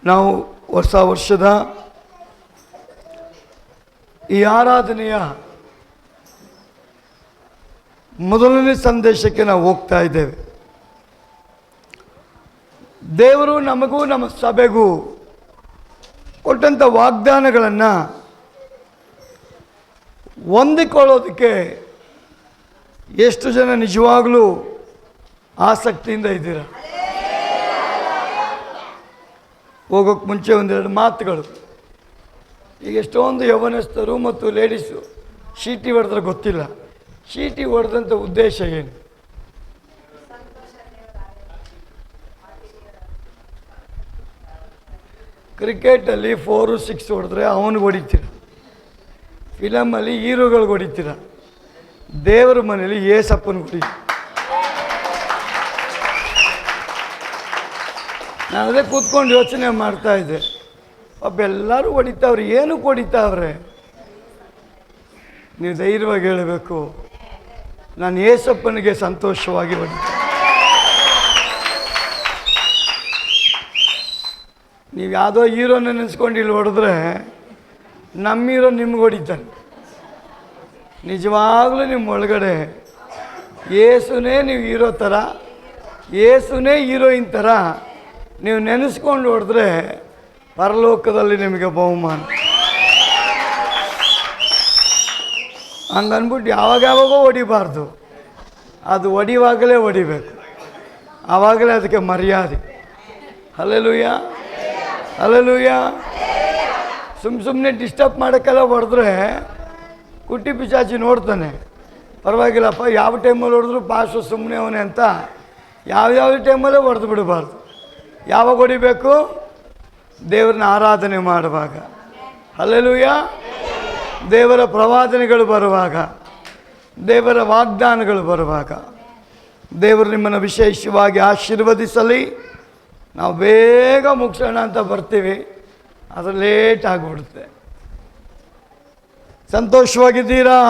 ನಾವು ಹೊಸ ವರ್ಷದ ಈ ಆರಾಧನೆಯ ಮೊದಲನೇ ಸಂದೇಶಕ್ಕೆ ನಾವು ಹೋಗ್ತಾ ಇದ್ದೇವೆ. ದೇವರು ನಮಗೂ ನಮ್ಮ ಸಭೆಗೂ ಕೊಟ್ಟಂಥ ವಾಗ್ದಾನಗಳನ್ನು ಹೊಂದಿಕೊಳ್ಳೋದಕ್ಕೆ ಎಷ್ಟು ಜನ ನಿಜವಾಗಲೂ ಆಸಕ್ತಿಯಿಂದ ಇದ್ದೀರಾ? ಹೋಗೋಕ್ಕೆ ಮುಂಚೆ ಒಂದೆರಡು ಮಾತುಗಳು. ಈಗ ಎಷ್ಟೊಂದು ಯೌವನಸ್ಥರು ಮತ್ತು ಲೇಡೀಸು ಶೀಟಿ ಹೊಡೆದ್ರೆ ಗೊತ್ತಿಲ್ಲ. ಶೀಟಿ ಹೊಡೆದಂಥ ಉದ್ದೇಶ ಏನು? ಕ್ರಿಕೆಟಲ್ಲಿ 4, 6 ಹೊಡೆದ್ರೆ ಅವನಿಗೆ ಹೊಡಿತೀರ, ಫಿಲಮಲ್ಲಿ ಹೀರೋಗಳಿಗೆ ಹೊಡಿತೀರ, ದೇವರ ಮನೇಲಿ ಏಸಪ್ಪನಿಗೆ ಹೊಡಿತೀರ. ನಾನು ಅದೇ ಕೂತ್ಕೊಂಡು ಯೋಚನೆ ಮಾಡ್ತಾಯಿದ್ದೆ, ಪಾಪ ಎಲ್ಲರೂ ಹೊಡಿತಾವ್ರೆ, ಏನಕ್ಕೆ ಹೊಡಿತಾವ್ರೆ? ನೀವು ಧೈರ್ಯವಾಗಿ ಹೇಳಬೇಕು, ನಾನು ಏಸಪ್ಪನಿಗೆ ಸಂತೋಷವಾಗಿ ಹೊಡಿತೀನಿ. ನೀವು ಯಾವುದೋ ಹೀರೋನ ನೆನೆಸ್ಕೊಂಡು ಇಲ್ಲಿ ಹೊಡೆದ್ರೆ ನಮ್ಮ ಹೀರೋ ನಿಮ್ಗೆ ಹೊಡಿತಾನೆ. ನಿಜವಾಗ್ಲೂ ನಿಮ್ಮ ಒಳಗಡೆ ಏಸುನೇ ನೀವು ಹೀರೋ ಥರ, ಏಸುನೇ ಹೀರೋಯಿನ್ ಥರ ನೀವು ನೆನೆಸ್ಕೊಂಡು ಹೊಡೆದ್ರೆ ಪರಲೋಕದಲ್ಲಿ ನಿಮಗೆ ಬಹುಮಾನ. ಹಂಗನ್ಬಿಟ್ಟು ಯಾವಾಗೋ ಹೊಡಿಬಾರ್ದು, ಅದು ಹೊಡಿವಾಗಲೇ ಹೊಡಿಬೇಕು, ಆವಾಗಲೇ ಅದಕ್ಕೆ ಮರ್ಯಾದೆ. Hallelujah, hallelujah. ಸುಮ್ಮನೆ ಡಿಸ್ಟರ್ಬ್ ಮಾಡೋಕ್ಕೆಲ್ಲ ಹೊಡೆದ್ರೆ ಕುಟ್ಟಿ ಪಿಚಾಚಿ ನೋಡ್ತಾನೆ, ಪರವಾಗಿಲ್ಲಪ್ಪ ಯಾವ ಟೈಮಲ್ಲಿ ಹೊಡೆದ್ರು ಪಾಶು ಸುಮ್ಮನೆ ಅವನೇ ಅಂತ ಯಾವ್ಯಾವ ಟೈಮಲ್ಲೇ ಹೊಡೆದು ಬಿಡಬಾರ್ದು. ಯಾವಾಗ ಹೊಡಿಬೇಕು? ದೇವರನ್ನ ಆರಾಧನೆ ಮಾಡುವಾಗ, ಹಲ್ಲೆಲೂಯಾ. ದೇವರ ಪ್ರವಾದನೆಗಳು ಬರುವಾಗ, ದೇವರ ವಾಗ್ದಾನಗಳು ಬರುವಾಗ. ದೇವರು ನಿಮ್ಮನ್ನು ವಿಶೇಷವಾಗಿ ಆಶೀರ್ವದಿಸಲಿ. ನಾವು ಬೇಗ ಮುಗಿಸೋಣ ಅಂತ ಬರ್ತೀವಿ, ಅದು ಲೇಟ್ ಆಗಿಬಿಡುತ್ತೆ. ಸಂತೋಷವಾಗಿದ್ದೀರಾ?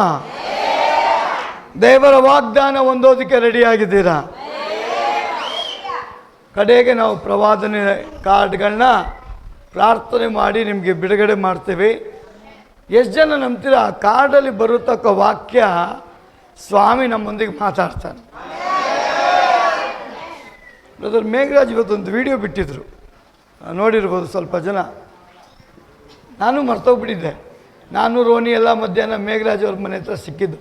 ದೇವರ ವಾಗ್ದಾನ ಹೊಂದೋದಕ್ಕೆ ರೆಡಿಯಾಗಿದ್ದೀರಾ? ಕಡೆಗೆ ನಾವು ಪ್ರವಾದನೆ ಕಾರ್ಡ್ಗಳನ್ನ ಪ್ರಾರ್ಥನೆ ಮಾಡಿ ನಿಮಗೆ ಬಿಡುಗಡೆ ಮಾಡ್ತೀವಿ. ಎಷ್ಟು ಜನ ನಂಬ್ತೀರಾ? ಆ ಕಾರ್ಡಲ್ಲಿ ಬರತಕ್ಕ ವಾಕ್ಯ ಸ್ವಾಮಿ ನಮ್ಮೊಂದಿಗೆ ಮಾತಾಡ್ತಾನೆ. ಬ್ರದರ್ ಮೇಘರಾಜ್ ಇವತ್ತೊಂದು ವಿಡಿಯೋ ಬಿಟ್ಟಿದ್ರು, ನೋಡಿರ್ಬೋದು ಸ್ವಲ್ಪ ಜನ. ನಾನು ಮರ್ತೋಗ್ಬಿಟ್ಟಿದ್ದೆ. ನಾನು ರೋನಿ ಎಲ್ಲ ಮಧ್ಯಾಹ್ನ ಮೇಘರಾಜ್ ಅವ್ರ ಮನೆ ಹತ್ರ ಸಿಕ್ಕಿದ್ದು.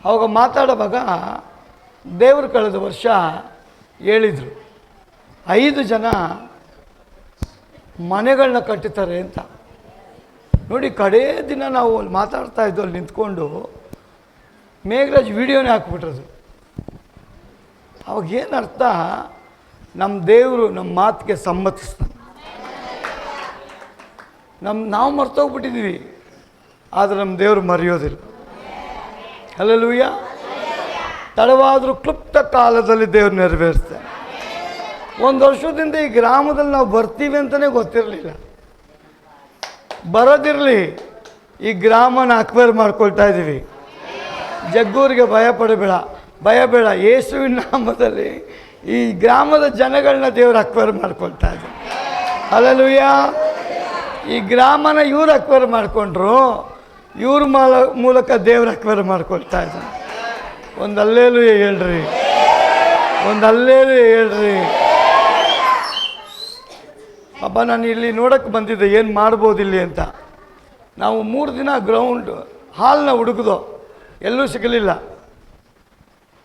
ಅವಾಗ ಮಾತಾಡುವಾಗ ದೇವರು ಕಳೆದ ವರ್ಷ ಹೇಳಿದರು 5 ಜನ ಮನೆಗಳನ್ನ ಕಟ್ಟುತ್ತಾರೆ ಅಂತ. ನೋಡಿ, ಕಡೇ ದಿನ ನಾವು ಅಲ್ಲಿ ಮಾತಾಡ್ತಾ ಇದ್ದು, ಅಲ್ಲಿ ನಿಂತ್ಕೊಂಡು ಮೇಘರಾಜ್ ವಿಡಿಯೋನೇ ಹಾಕ್ಬಿಟ್ರದು. ಅವಾಗೇನು ಅರ್ಥ? ನಮ್ಮ ದೇವರು ನಮ್ಮ ಮಾತಿಗೆ ಸಮ್ಮತಿಸ್ತಾನೆ. ನಾವು ಮರ್ತೋಗ್ಬಿಟ್ಟಿದ್ದೀವಿ, ಆದರೆ ನಮ್ಮ ದೇವರು ಮರೆಯೋದಿಲ್ಲ. ಹಲ್ಲೆಲೂಯಾ. ತಡವಾದರೂ ಕ್ಲುಪ್ತ ಕಾಲದಲ್ಲಿ ದೇವರು ನೆರವೇರಿಸ್ತಾನೆ. 1 ವರ್ಷದಿಂದ ಈ ಗ್ರಾಮದಲ್ಲಿ ನಾವು ಬರ್ತೀವಿ ಅಂತಲೇ ಗೊತ್ತಿರಲಿಲ್ಲ. ಬರೋದಿರಲಿ, ಈ ಗ್ರಾಮನ ಅಕ್ವೈರ್ ಮಾಡ್ಕೊಳ್ತಾ ಇದ್ದೀವಿ. ಜಗ್ಗೂರಿಗೆ ಭಯ ಬೇಡ. ಯೇಸುವಿನ ನಾಮದಲ್ಲಿ ಈ ಗ್ರಾಮದ ಜನಗಳನ್ನ ದೇವರು ಅಕ್ವೈರ್ ಮಾಡ್ಕೊಳ್ತಾ ಇದ್ದಾರೆ. ಹಲ್ಲೆಲೂಯಾ. ಈ ಗ್ರಾಮನ ಇವ್ರು ಅಕ್ವೈರ್ ಮಾಡಿಕೊಂಡ್ರು, ಇವ್ರ ಮೂಲಕ ದೇವ್ರು ಅಕ್ವೈರ್ ಮಾಡ್ಕೊಳ್ತಾ ಇದ್ದಾರೆ. ಒಂದು ಹಲ್ಲೆಲೂಯಾ ಹೇಳ್ರಿ, ಒಂದು ಹಲ್ಲೆಲೂಯಾ ಹೇಳ್ರಿ. ಅಬ್ಬ, ನಾನು ಇಲ್ಲಿ ನೋಡೋಕ್ಕೆ ಬಂದಿದ್ದೆ ಏನು ಮಾಡ್ಬೋದು ಇಲ್ಲಿ ಅಂತ. ನಾವು 3 ದಿನ ಗ್ರೌಂಡ್ ಹಾಲ್ನ ಹುಡುಕಿದೋ, ಎಲ್ಲೂ ಸಿಗಲಿಲ್ಲ.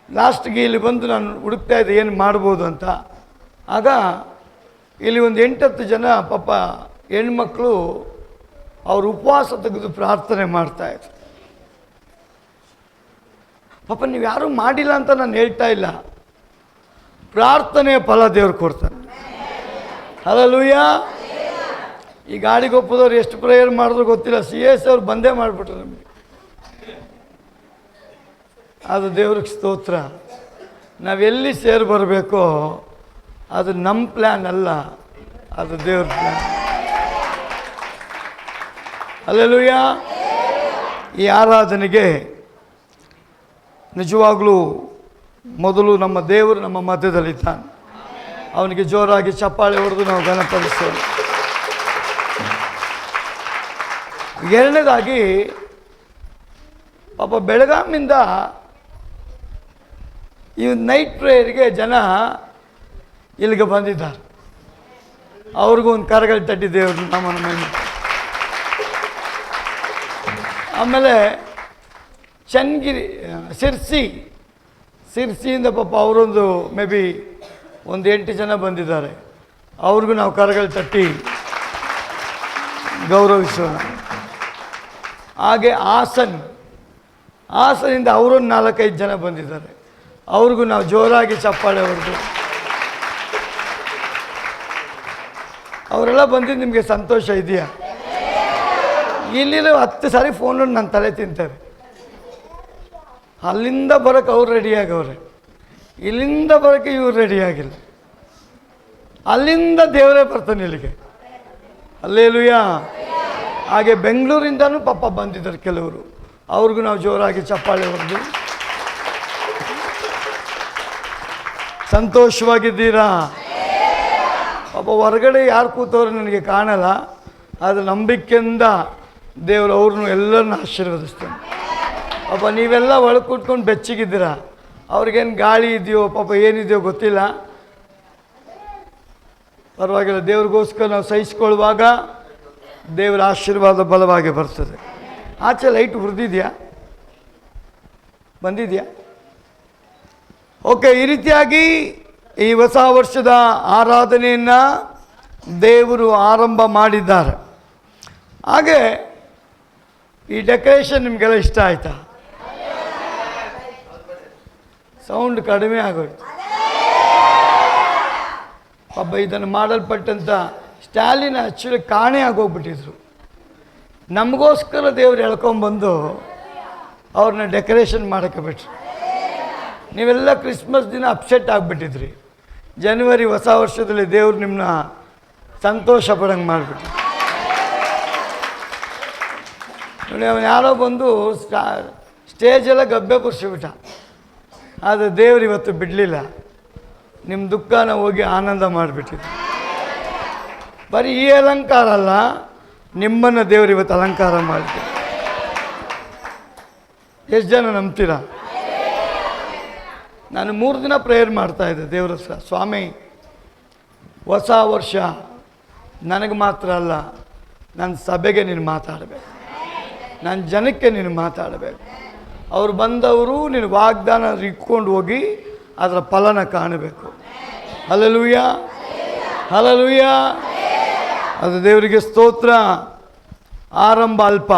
ಲಾಸ್ಟ್ಗೆ ಇಲ್ಲಿ ಬಂದು ನಾನು ಹುಡುಕ್ತಾ ಇದ್ದೆ ಏನು ಮಾಡ್ಬೋದು ಅಂತ. ಆಗ ಇಲ್ಲಿ ಒಂದು 8-10 ಜನ ಪಾಪ ಹೆಣ್ಮಕ್ಳು ಅವ್ರ ಉಪವಾಸ ತೆಗೆದು ಪ್ರಾರ್ಥನೆ ಮಾಡ್ತಾಯಿದ್ರು. ಪಾಪ ನೀವು ಯಾರೂ ಮಾಡಿಲ್ಲ ಅಂತ ನಾನು ಹೇಳ್ತಾ ಇಲ್ಲ, ಪ್ರಾರ್ಥನೆಯ ಫಲ ದೇವ್ರು ಕೊಡ್ತಾನೆ. ಹಲ್ಲೆಲೂಯಾ. ಈ ಗಾಡಿಗೊಪ್ಪದವ್ರು ಎಷ್ಟು ಪ್ರೇಯರ್ ಮಾಡಿದ್ರು ಗೊತ್ತಿಲ್ಲ, CS ಅವ್ರು ಬಂದೇ ಮಾಡಿಬಿಟ್ರು ನಮಗೆ. ಅದು ದೇವ್ರಿಗೆ ಸ್ತೋತ್ರ. ನಾವೆಲ್ಲಿ ಸೇರಿ ಬರಬೇಕೋ ಅದು ನಮ್ಮ ಪ್ಲ್ಯಾನ್ ಅಲ್ಲ, ಅದು ದೇವ್ರ ಪ್ಲ್ಯಾನ್. ಹಲ್ಲೆಲೂಯಾ. ಈ ಆರಾಧನೆಗೆ ನಿಜವಾಗ್ಲೂ ಮೊದಲು ನಮ್ಮ ದೇವರು ನಮ್ಮ ಮಧ್ಯದಲ್ಲಿದ್ದಾನೆ. ಅವನಿಗೆ ಜೋರಾಗಿ ಚಪ್ಪಾಳೆ ಹೊಡೆದು ನಾವು ಘನಪಡಿಸೋಣ. ಎರಡನೇದಾಗಿ ಪಾಪ ಬೆಳಗಾಮಿಂದ ಈ ನೈಟ್ ಪ್ರೇಯರ್ಗೆ ಜನ ಇಲ್ಲಿಗೆ ಬಂದಿದ್ದಾರೆ. ಅವ್ರಿಗೂ ಒಂದು ಕರಗಳು ತಟ್ಟಿ ದೇವರು ನಮ್ಮನ ಮೇಲೆ. ಆಮೇಲೆ ಚನ್ನಗಿರಿ ಸಿರ್ಸಿಯಿಂದ ಪಾಪ ಅವರೊಂದು ಮೇ ಬಿ ಒಂದು 8 ಜನ ಬಂದಿದ್ದಾರೆ. ಅವ್ರಿಗೂ ನಾವು ಕರಗಳು ತಟ್ಟಿ ಗೌರವಿಸೋಣ. ಹಾಗೆ ಹಾಸನಿಂದ ಅವರೊಂದು 4-5 ಜನ ಬಂದಿದ್ದಾರೆ. ಅವ್ರಿಗೂ ನಾವು ಜೋರಾಗಿ ಚಪ್ಪಾಳೆ ಹೊಡೆದು. ಅವರೆಲ್ಲ ಬಂದಿದ್ದು ನಿಮಗೆ ಸಂತೋಷ ಇದೆಯಾ? ಇಲ್ಲಿರೋ 10 ಸಾರಿ ಫೋನಲ್ಲಿ ನನ್ನ ತಲೆ ತಿಂತಾರೆ. ಅಲ್ಲಿಂದ ಬರೋಕ್ಕೆ ಅವ್ರು ರೆಡಿಯಾಗವ್ರೆ, ಇಲ್ಲಿಂದ ಬರೋಕ್ಕೆ ಇವ್ರು ರೆಡಿಯಾಗಿಲ್ಲ. ಅಲ್ಲಿಂದ ದೇವರೇ ಬರ್ತಾನೆ ಇಲ್ಲಿಗೆ. ಹಲ್ಲೆಲೂಯಾ. ಹಾಗೆ ಬೆಂಗಳೂರಿಂದನೂ ಪಾಪ ಬಂದಿದ್ದಾರೆ ಕೆಲವರು. ಅವ್ರಿಗೂ ನಾವು ಜೋರಾಗಿ ಚಪ್ಪಾಳೆ ಹೊಡೆದು. ಸಂತೋಷವಾಗಿದ್ದೀರಾ? ಪಾಪ ಹೊರಗಡೆ ಯಾರು ಕೂತವ್ರು ನನಗೆ ಕಾಣಲ್ಲ, ಆದರೆ ನಂಬಿಕೆಯಿಂದ ದೇವರು ಅವ್ರನ್ನೂ ಎಲ್ಲರನ್ನ ಆಶೀರ್ವದಿಸ್ತಾನೆ. ಪಾಪ ನೀವೆಲ್ಲ ಒಳಗೆ ಕೂತ್ಕೊಂಡು ಬೆಚ್ಚಗಿದ್ದೀರಾ. ಅವ್ರಿಗೇನು ಗಾಳಿ ಇದೆಯೋ ಪಾಪ ಏನಿದೆಯೋ ಗೊತ್ತಿಲ್ಲ, ಪರವಾಗಿಲ್ಲ. ದೇವ್ರಿಗೋಸ್ಕರ ನಾವು ಸಹಿಸ್ಕೊಳ್ಳುವಾಗ ದೇವರ ಆಶೀರ್ವಾದ ಬಲವಾಗಿ ಬರ್ತದೆ. ಆಚೆ ಲೈಟ್ ಹುರಿದಿದೆಯಾ? ಬಂದಿದೆಯಾ? ಓಕೆ. ಈ ರೀತಿಯಾಗಿ ಈ ಹೊಸ ವರ್ಷದ ಆರಾಧನೆಯನ್ನು ದೇವರು ಆರಂಭ ಮಾಡಿದ್ದಾರೆ. ಹಾಗೆ ಈ ಡೆಕೋರೇಷನ್ ನಿಮಗೆಲ್ಲ ಇಷ್ಟ ಆಯಿತಾ? ಸೌಂಡ್ ಕಡಿಮೆ ಆಗೋಯ್ತು ಪಾಪ. ಇದನ್ನು ಮಾಡಲ್ಪಟ್ಟಂಥ ಸ್ಟಾಲಿನ್ ಆ್ಯಕ್ಚುಲಿ ಕಾಣೆ ಆಗೋಗ್ಬಿಟ್ಟಿದ್ರು. ನಮಗೋಸ್ಕರ ದೇವ್ರು ಎಳ್ಕೊಂಬಂದು ಅವ್ರನ್ನ ಡೆಕೋರೇಷನ್ ಮಾಡೋಕ್ಕೆ ಬಿಟ್ರು. ನೀವೆಲ್ಲ ಕ್ರಿಸ್ಮಸ್ ದಿನ ಅಪ್ಸೆಟ್ ಆಗಿಬಿಟ್ಟಿದ್ರಿ. ಜನವರಿ ಹೊಸ ವರ್ಷದಲ್ಲಿ ದೇವ್ರು ನಿಮ್ಮನ್ನ ಸಂತೋಷ ಪಡಂಗೆ ಮಾಡಿಬಿಟ್ರು. ನೋಡಿ, ಅವನು ಯಾರೋ ಬಂದು ಸ್ಟೇಜೆಲ್ಲ ಗಬ್ಬೆ ಕುರ್ಸಿಬಿಟ್ಟ. ಆದರೆ ದೇವ್ರು ಇವತ್ತು ಬಿಡಲಿಲ್ಲ. ನಿಮ್ಮ ದುಃಖನ ಹೋಗಿ ಆನಂದ ಮಾಡಿಬಿಟ್ಟಿದ್ರು. ಬರೀ ಈ ಅಲಂಕಾರ ಅಲ್ಲ, ನಿಮ್ಮನ್ನು ದೇವರು ಇವತ್ತು ಅಲಂಕಾರ ಮಾಡಿದ್ರು. ಎಷ್ಟು ಜನ ನಂಬ್ತೀರಾ? ನಾನು 3 ದಿನ ಪ್ರೇಯರ್ ಮಾಡ್ತಾಯಿದ್ದೆ ದೇವರ ಹತ್ರ. ಸ್ವಾಮಿ, ಹೊಸ ವರ್ಷ ನನಗೆ ಮಾತ್ರ ಅಲ್ಲ, ನನ್ನ ಸಭೆಗೆ ನೀನು ಮಾತಾಡಬೇಕು, ನನ್ನ ಜನಕ್ಕೆ ನೀನು ಮಾತಾಡಬೇಕು. ಅವ್ರು ಬಂದವರು ನೀನು ವಾಗ್ದಾನ ಇಟ್ಕೊಂಡು ಹೋಗಿ ಅದರ ಫಲನ ಕಾಣಬೇಕು. Hallelujah, hallelujah. ಅದು ದೇವರಿಗೆ ಸ್ತೋತ್ರ. ಆರಂಭ ಅಲ್ಪ,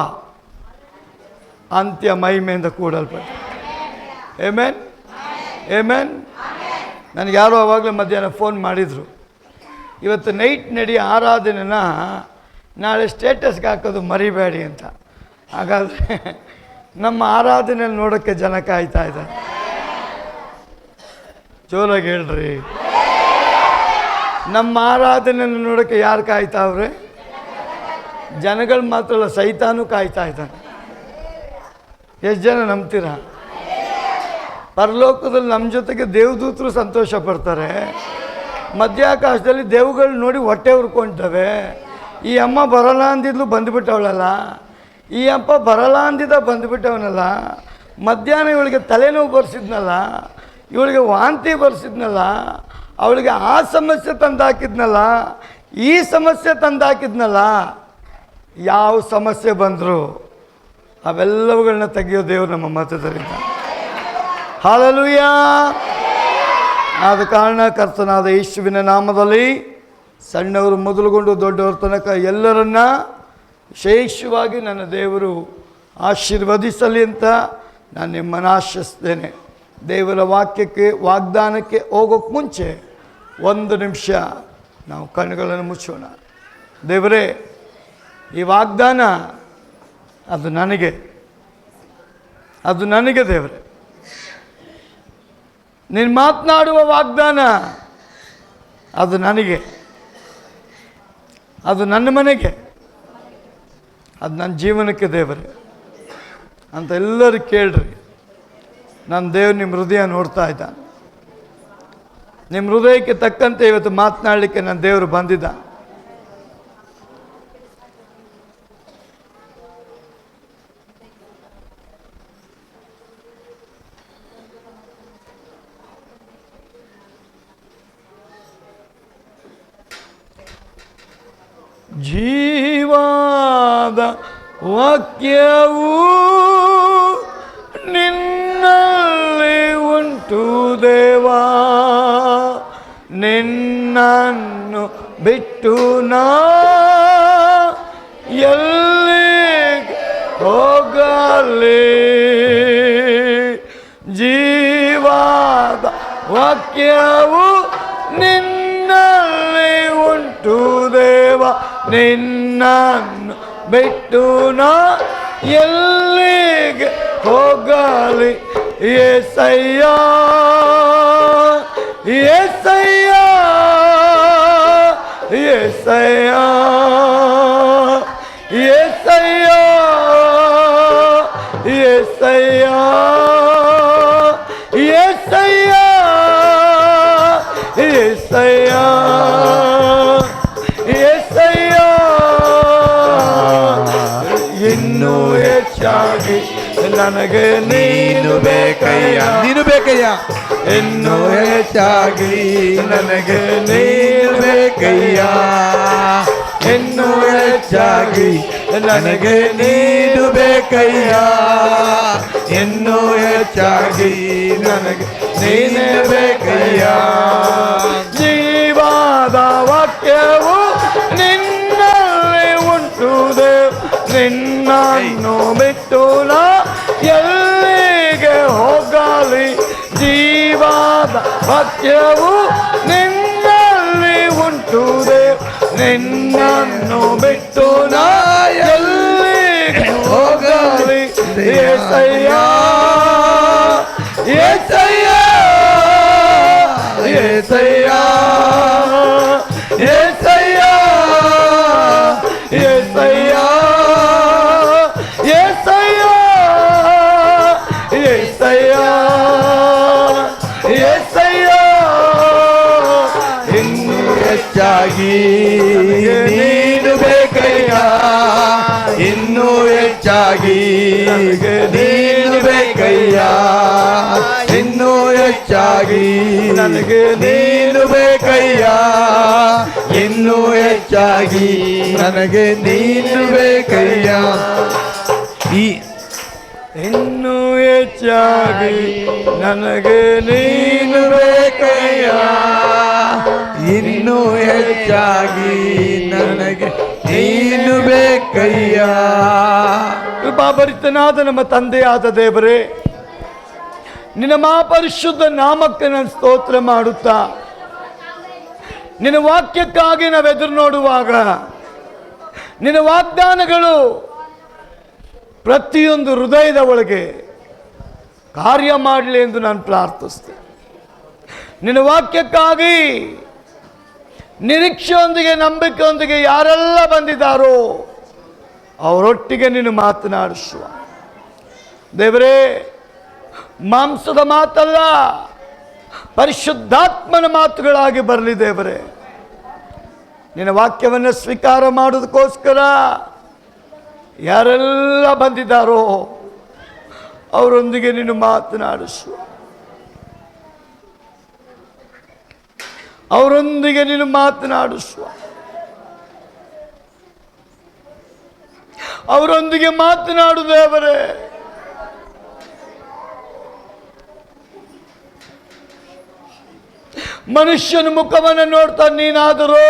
ಅಂತ್ಯ ಮಹಿಮೆಯಿಂದ ಕೂಡಲ್ಪಟ್ಟ. Amen, amen. ನನಗೆ ಯಾರೋ ಆವಾಗಲೇ ಮಧ್ಯಾಹ್ನ ಫೋನ್ ಮಾಡಿದರು, ಇವತ್ತು ನೈಟ್ ನಡಿ ಆರಾಧನೆನ ನಾಳೆ ಸ್ಟೇಟಸ್ಗೆ ಹಾಕೋದು ಮರಿಬೇಡಿ ಅಂತ. ಹಾಗಾದರೆ ನಮ್ಮ ಆರಾಧನೆಯಲ್ಲಿ ನೋಡೋಕ್ಕೆ ಜನ ಕಾಯ್ತಾ ಇದ್ದಾರೆ. ಜೋರಾಗಿ ಹೇಳ್ರಿ. ನಮ್ಮ ಆರಾಧನೆಯನ್ನು ನೋಡೋಕ್ಕೆ ಯಾರು ಕಾಯ್ತಾವ್ರೆ? ಜನಗಳು ಮಾತ್ರ ಅಲ್ಲ, ಸೈತಾನೂ ಕಾಯ್ತಾ ಇದ್ದಾನೆ. ಎಷ್ಟು ಜನ ನಂಬ್ತೀರಾ? ಪರಲೋಕದಲ್ಲಿ ನಮ್ಮ ಜೊತೆಗೆ ದೇವದೂತರು ಸಂತೋಷ ಪಡ್ತಾರೆ. ಮಧ್ಯಾಕಾಶದಲ್ಲಿ ದೇವುಗಳು ನೋಡಿ ಹೊಟ್ಟೆ ಹುರ್ಕೊಳ್ತವೆ. ಈ ಅಮ್ಮ ಬರಲ್ಲ ಅಂದಿದ್ಲು, ಬಂದುಬಿಟ್ಟವಳಲ್ಲ. ಈ ಅಪ್ಪ ಬರಲ್ಲ ಅಂದಿದ್ದ, ಬಂದುಬಿಟ್ಟವನಲ್ಲ. ಮಧ್ಯಾಹ್ನ ಇವಳಿಗೆ ತಲೆನೋವು ಬರ್ಸಿದ್ನಲ್ಲ, ಇವಳಿಗೆ ವಾಂತಿ ಬರ್ಸಿದ್ನಲ್ಲ, ಅವಳಿಗೆ ಆ ಸಮಸ್ಯೆ ತಂದಾಕಿದ್ನಲ್ಲ, ಈ ಸಮಸ್ಯೆ ತಂದಾಕಿದ್ನಲ್ಲ. ಯಾವ ಸಮಸ್ಯೆ ಬಂದರೂ ಅವೆಲ್ಲವುಗಳನ್ನ ತೆಗೆಯೋ ದೇವರು ನಮ್ಮ ಮಧ್ಯದಲ್ಲಿದ್ದ. ಹಲ್ಲೆಲೂಯಾ. ಆದ ಕಾರಣ ಕರ್ತನಾದ ಯೇಸುವಿನ ನಾಮದಲ್ಲಿ ಸಣ್ಣವರು ಮೊದಲುಗೊಂಡು ದೊಡ್ಡವರ ತನಕ ಎಲ್ಲರನ್ನ ವಿಶೇಷವಾಗಿ ನನ್ನ ದೇವರು ಆಶೀರ್ವದಿಸಲಿ ಅಂತ ನಾನು ನಿಮ್ಮನ್ನು ಆಶಿಸ್ತೇನೆ. ದೇವರ ವಾಕ್ಯಕ್ಕೆ, ವಾಗ್ದಾನಕ್ಕೆ ಹೋಗೋಕ್ಕೆ ಮುಂಚೆ 1 ನಿಮಿಷ ನಾವು ಕಣ್ಣುಗಳನ್ನು ಮುಚ್ಚೋಣ. ದೇವರೇ, ಈ ವಾಗ್ದಾನ ಅದು ನನಗೆ ದೇವರೇ. ನೀನು ಮಾತನಾಡುವ ವಾಗ್ದಾನ ಅದು ನನಗೆ, ಅದು ನನ್ನ ಮನೆಗೆ, ಅದು ನನ್ನ ಜೀವನಕ್ಕೆ ದೇವರೇ ಅಂತ ಎಲ್ಲರೂ ಕೇಳ್ರಿ. ನನ್ನ ದೇವ್ರು ನಿಮ್ಮ ಹೃದಯ ನೋಡ್ತಾ ಇದ್ದಾನೆ. ನಿಮ್ಮ ಹೃದಯಕ್ಕೆ ತಕ್ಕಂತೆ ಇವತ್ತು ಮಾತನಾಡಲಿಕ್ಕೆ ನನ್ನ ದೇವರು ಬಂದಿದ್ದ. ಜೀವಾದ ವಾಕ್ಯವು ನಿನ್ನಲ್ಲಿ ಉಂಟು ದೇವಾ, ನಿನ್ನನ್ನು ಬಿಟ್ಟು ನಾ ಎಲ್ಲಿಗೆ ಹೋಗಲಿ. ಜೀವಾದ ವಾಕ್ಯವು ನಿನ್ನಲ್ಲಿ ಉಂಟು ದೇವಾ, ನಿನ್ನನ್ನು ಬಿಟ್ಟು ನಾ ಎಲ್ಲಿಗೆ ಹೋಗಲಿ. యేసయ్య యేసయ్య యేసయ్య యేసయ్య యేసయ్య యేసయ్య యేసయ్య యేసయ్య ಇನ್ನೂ ಹೆಚ್ಚಾಗಿ ನನಗೆ ನೀನು ಬೇಕಯ್ಯ, ನೀನು ಬೇಕಯ್ಯ. ಇನ್ನೂ ಹೆಚ್ಚಾಗಿ ನನಗೆ ನೀನು ಬೇಕಯ್ಯ, ಇನ್ನೂ ಹೆಚ್ಚಾಗಿ ನನಗೆ ನೀನು ಬೇಕಯ್ಯ, ಇನ್ನೂ ಹೆಚ್ಚಾಗಿ ನನಗೆ ನೀನೇ ಬೇಕಯ್ಯ. ಜೀವಾದ ವಾಕ್ಯವು ನಿನ್ನಲ್ಲಿ ಉಂಟು ದೇವ, ನಿನ್ನನ್ನು ಬಿಟ್ಟು ನಾ ಎಲ್ಲಿಗೆ ಹೋಗಲಿ. ಜೀವಾದ ವಾಕ್ಯವು ನಿನ್ನಲ್ಲಿ ಉಂಟು ದೇವ, ನಿನ್ನನ್ನು ಬಿಟ್ಟು ನಾ ಎಲ್ಲಿಗೆ ಹೋಗಲಿ. యేసయ్య యేసయ్య యేసయ్య యేసయ్య యేసయ్య యేసయ్య యేసయ్య యేసయ్య ಇನ್ನೂ ಹೆಚ್ಚಾಗಿ ನೀನು ಬೇಕಯ್ಯ, ಇನ್ನೂ ಹೆಚ್ಚಾಗಿ ನೀನು ಬೇಕಯ್ಯ, ಇನ್ನೂ ಹೆಚ್ಚಾಗಿ ನನಗೆ ನೀನು ಬೇಕಯ್ಯ, ಇನ್ನೂ ಹೆಚ್ಚಾಗಿ ನನಗೆ ನೀನು ಬೇಕಯ್ಯ. ಇನ್ನೂ ಹೆಚ್ಚಾಗಿ ನನಗೆ ನೀನು ಬೇಕಯ್ಯ, ಇನ್ನೂ ಹೆಚ್ಚಾಗಿ ನನಗೆ ನೀನು ಬೇಕಯ್ಯ. ಕೃಪಾಭರಿತನಾದ ನಮ್ಮ ತಂದೆಯಾದ ದೇವರೇ, ನಿನ್ನ ಮಹಾಪರಿಶುದ್ಧ ನಾಮಕ್ಕೆ ನಾನು ಸ್ತೋತ್ರ ಮಾಡುತ್ತಾ, ನಿನ್ನ ವಾಕ್ಯಕ್ಕಾಗಿ ನಾವು ಎದುರು ನೋಡುವಾಗ ನಿನ್ನ ವಾಗ್ದಾನಗಳು ಪ್ರತಿಯೊಂದು ಹೃದಯದ ಒಳಗೆ ಕಾರ್ಯ ಮಾಡಲಿ ಎಂದು ನಾನು ಪ್ರಾರ್ಥಿಸ್ತೇನೆ. ನಿನ್ನ ವಾಕ್ಯಕ್ಕಾಗಿ ನಿರೀಕ್ಷೆಯೊಂದಿಗೆ ನಂಬಿಕೆಯೊಂದಿಗೆ ಯಾರೆಲ್ಲ ಬಂದಿದ್ದಾರೋ ಅವರೊಟ್ಟಿಗೆ ನೀನು ಮಾತನಾಡಿಸುವ ದೇವರೇ. ಮಾಂಸದ ಮಾತಲ್ಲ, ಪರಿಶುದ್ಧಾತ್ಮನ ಮಾತುಗಳಾಗಿ ಬರಲಿ ದೇವರೇ. ನಿನ್ನ ವಾಕ್ಯವನ್ನು ಸ್ವೀಕಾರ ಮಾಡೋದಕ್ಕೋಸ್ಕರ ಯಾರೆಲ್ಲ ಬಂದಿದ್ದಾರೋ ಅವರೊಂದಿಗೆ ನೀನು ಮಾತನಾಡಿಸುವ, ಅವರೊಂದಿಗೆ ನೀನು ಮಾತನಾಡಿಸುವ, ಅವರೊಂದಿಗೆ ಮಾತನಾಡು ದೇವರೇ. ಮನುಷ್ಯನ ಮುಖವನ್ನು ನೋಡ್ತಾ ನೀನಾದರೂ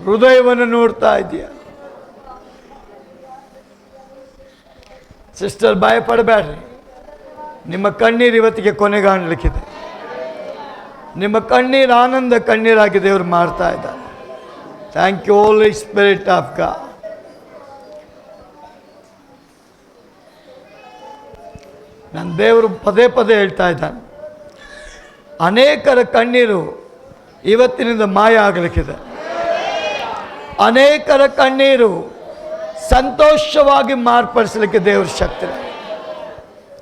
ಹೃದಯವನ್ನು ನೋಡ್ತಾ ಇದೆಯಾ. ಸಿಸ್ಟರ್, ಭಯಪಡಬೇಡ್ರಿ. ನಿಮ್ಮ ಕಣ್ಣೀರು ಇವತ್ತಿಗೆ ಕೊನೆಗಾಣಲಿಕ್ಕಿದೆ. ನಿಮ್ಮ ಕಣ್ಣೀರು ಆನಂದ ಕಣ್ಣೀರಾಗಿ ದೇವರು ಮಾಡ್ತಾ ಇದ್ದಾರೆ. Thank you Holi spirit of God. ನನ್ನ ದೇವರು ಪದೇ ಪದೇ ಹೇಳ್ತಾ ಇದ್ದಾನೆ, ಅನೇಕರ ಕಣ್ಣೀರು ಇವತ್ತಿನಿಂದ ಮಾಯ ಆಗಲಿಕ್ಕಿದೆ. ಅನೇಕರ ಕಣ್ಣೀರು ಸಂತೋಷವಾಗಿ ಮಾರ್ಪಡಿಸಲಿಕ್ಕೆ ದೇವರ ಶಕ್ತಿ.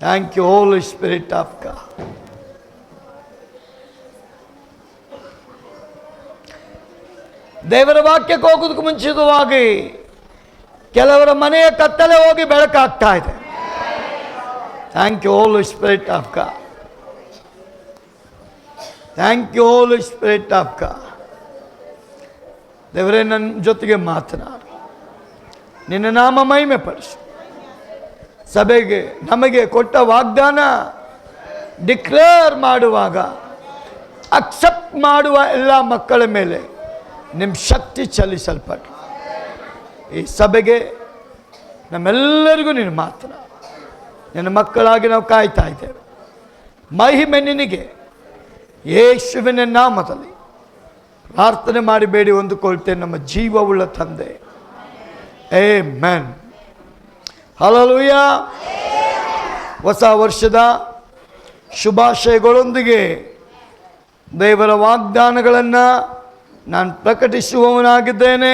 Thank you Holi spirit of God. ದೇವರ ವಾಕ್ಯಕ್ಕೆ ಹೋಗೋದಕ್ಕೆ ಮುಂಚಿತವಾಗಿ ಕೆಲವರ ಮನೆಯ ಕತ್ತಲೆ ಹೋಗಿ ಬೆಳಕಾಗ್ತಾ ಇದೆ. Thank you Holi spirit of God. Thank you Holi spirit of God. ದೇವರೇ, ನನ್ನ ಜೊತೆಗೆ ಮಾತನಾಡು, ನಿನ್ನ ನಾಮ ಮಹಿಮೆ ಪಡಿಸು. ಸಭೆಗೆ ನಮಗೆ ಕೊಟ್ಟ ವಾಗ್ದಾನ ಡಿಕ್ಲೇರ್ ಮಾಡುವಾಗ ಅಕ್ಸೆಪ್ಟ್ ಮಾಡುವ ಎಲ್ಲ ಮಕ್ಕಳ ಮೇಲೆ ನಿಮ್ಮ ಶಕ್ತಿ ಚಲಿಸಲ್ಪಟ್ಟು ಈ ಸಭೆಗೆ ನಮ್ಮೆಲ್ಲರಿಗೂ ನೀನು ಮಾತನಾಡು. ನಿನ್ನ ಮಕ್ಕಳಾಗಿ ನಾವು ಕಾಯ್ತಾ ಇದ್ದೇವೆ. ಮಹಿಮೆ ನಿನಗೆ, ಯೇಸುವಿನ ನಾಮದಲ್ಲಿ ಪ್ರಾರ್ಥನೆ ಮಾಡಿಬೇಡಿ ಹೊಂದಿಕೊಳ್ತೇನೆ ನಮ್ಮ ಜೀವವುಳ್ಳ ತಂದೆ. ಆಮೆನ್. ಹಲ್ಲೆಲೂಯಾ. ಹೊಸ ವರ್ಷದ ಶುಭಾಶಯಗಳೊಂದಿಗೆ ದೇವರ ವಾಗ್ದಾನಗಳನ್ನು ನಾನು ಪ್ರಕಟಿಸುವವನಾಗಿದ್ದೇನೆ.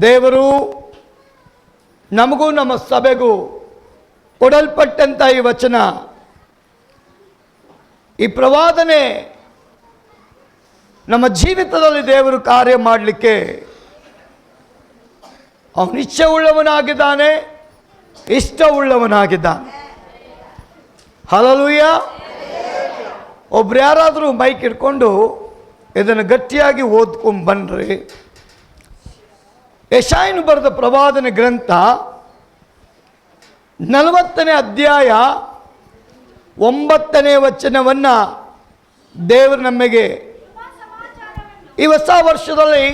ದೇವರು ನಮಗೂ ನಮ್ಮ ಸಭೆಗೂ ಕೊಡಲ್ಪಟ್ಟಂಥ ಈ ವಚನ, ಈ ಪ್ರವಾದನೆ ನಮ್ಮ ಜೀವಿತದಲ್ಲಿ ದೇವರು ಕಾರ್ಯ ಮಾಡಲಿಕ್ಕೆ ಅವನು ಇಚ್ಛೆಯುಳ್ಳವನಾಗಿದ್ದಾನೆ, ಇಷ್ಟವುಳ್ಳವನಾಗಿದ್ದಾನೆ. ಹಲ್ಲೆಲೂಯಾ. ಒಬ್ರು ಯಾರಾದರೂ ಮೈಕ್ ಇಟ್ಕೊಂಡು ಇದನ್ನು ಗಟ್ಟಿಯಾಗಿ ಓದ್ಕೊಂಡು ಬನ್ನಿರಿ. ಯೆಶಾಯನು ಬರೆದ ಪ್ರವಾದನೆ ಗ್ರಂಥ 40ನೇ ಅಧ್ಯಾಯ 9ನೇ ವಚನವನ್ನು ದೇವರು ನಮಗೆ ಈ ಹೊಸ ವರ್ಷದಲ್ಲಿ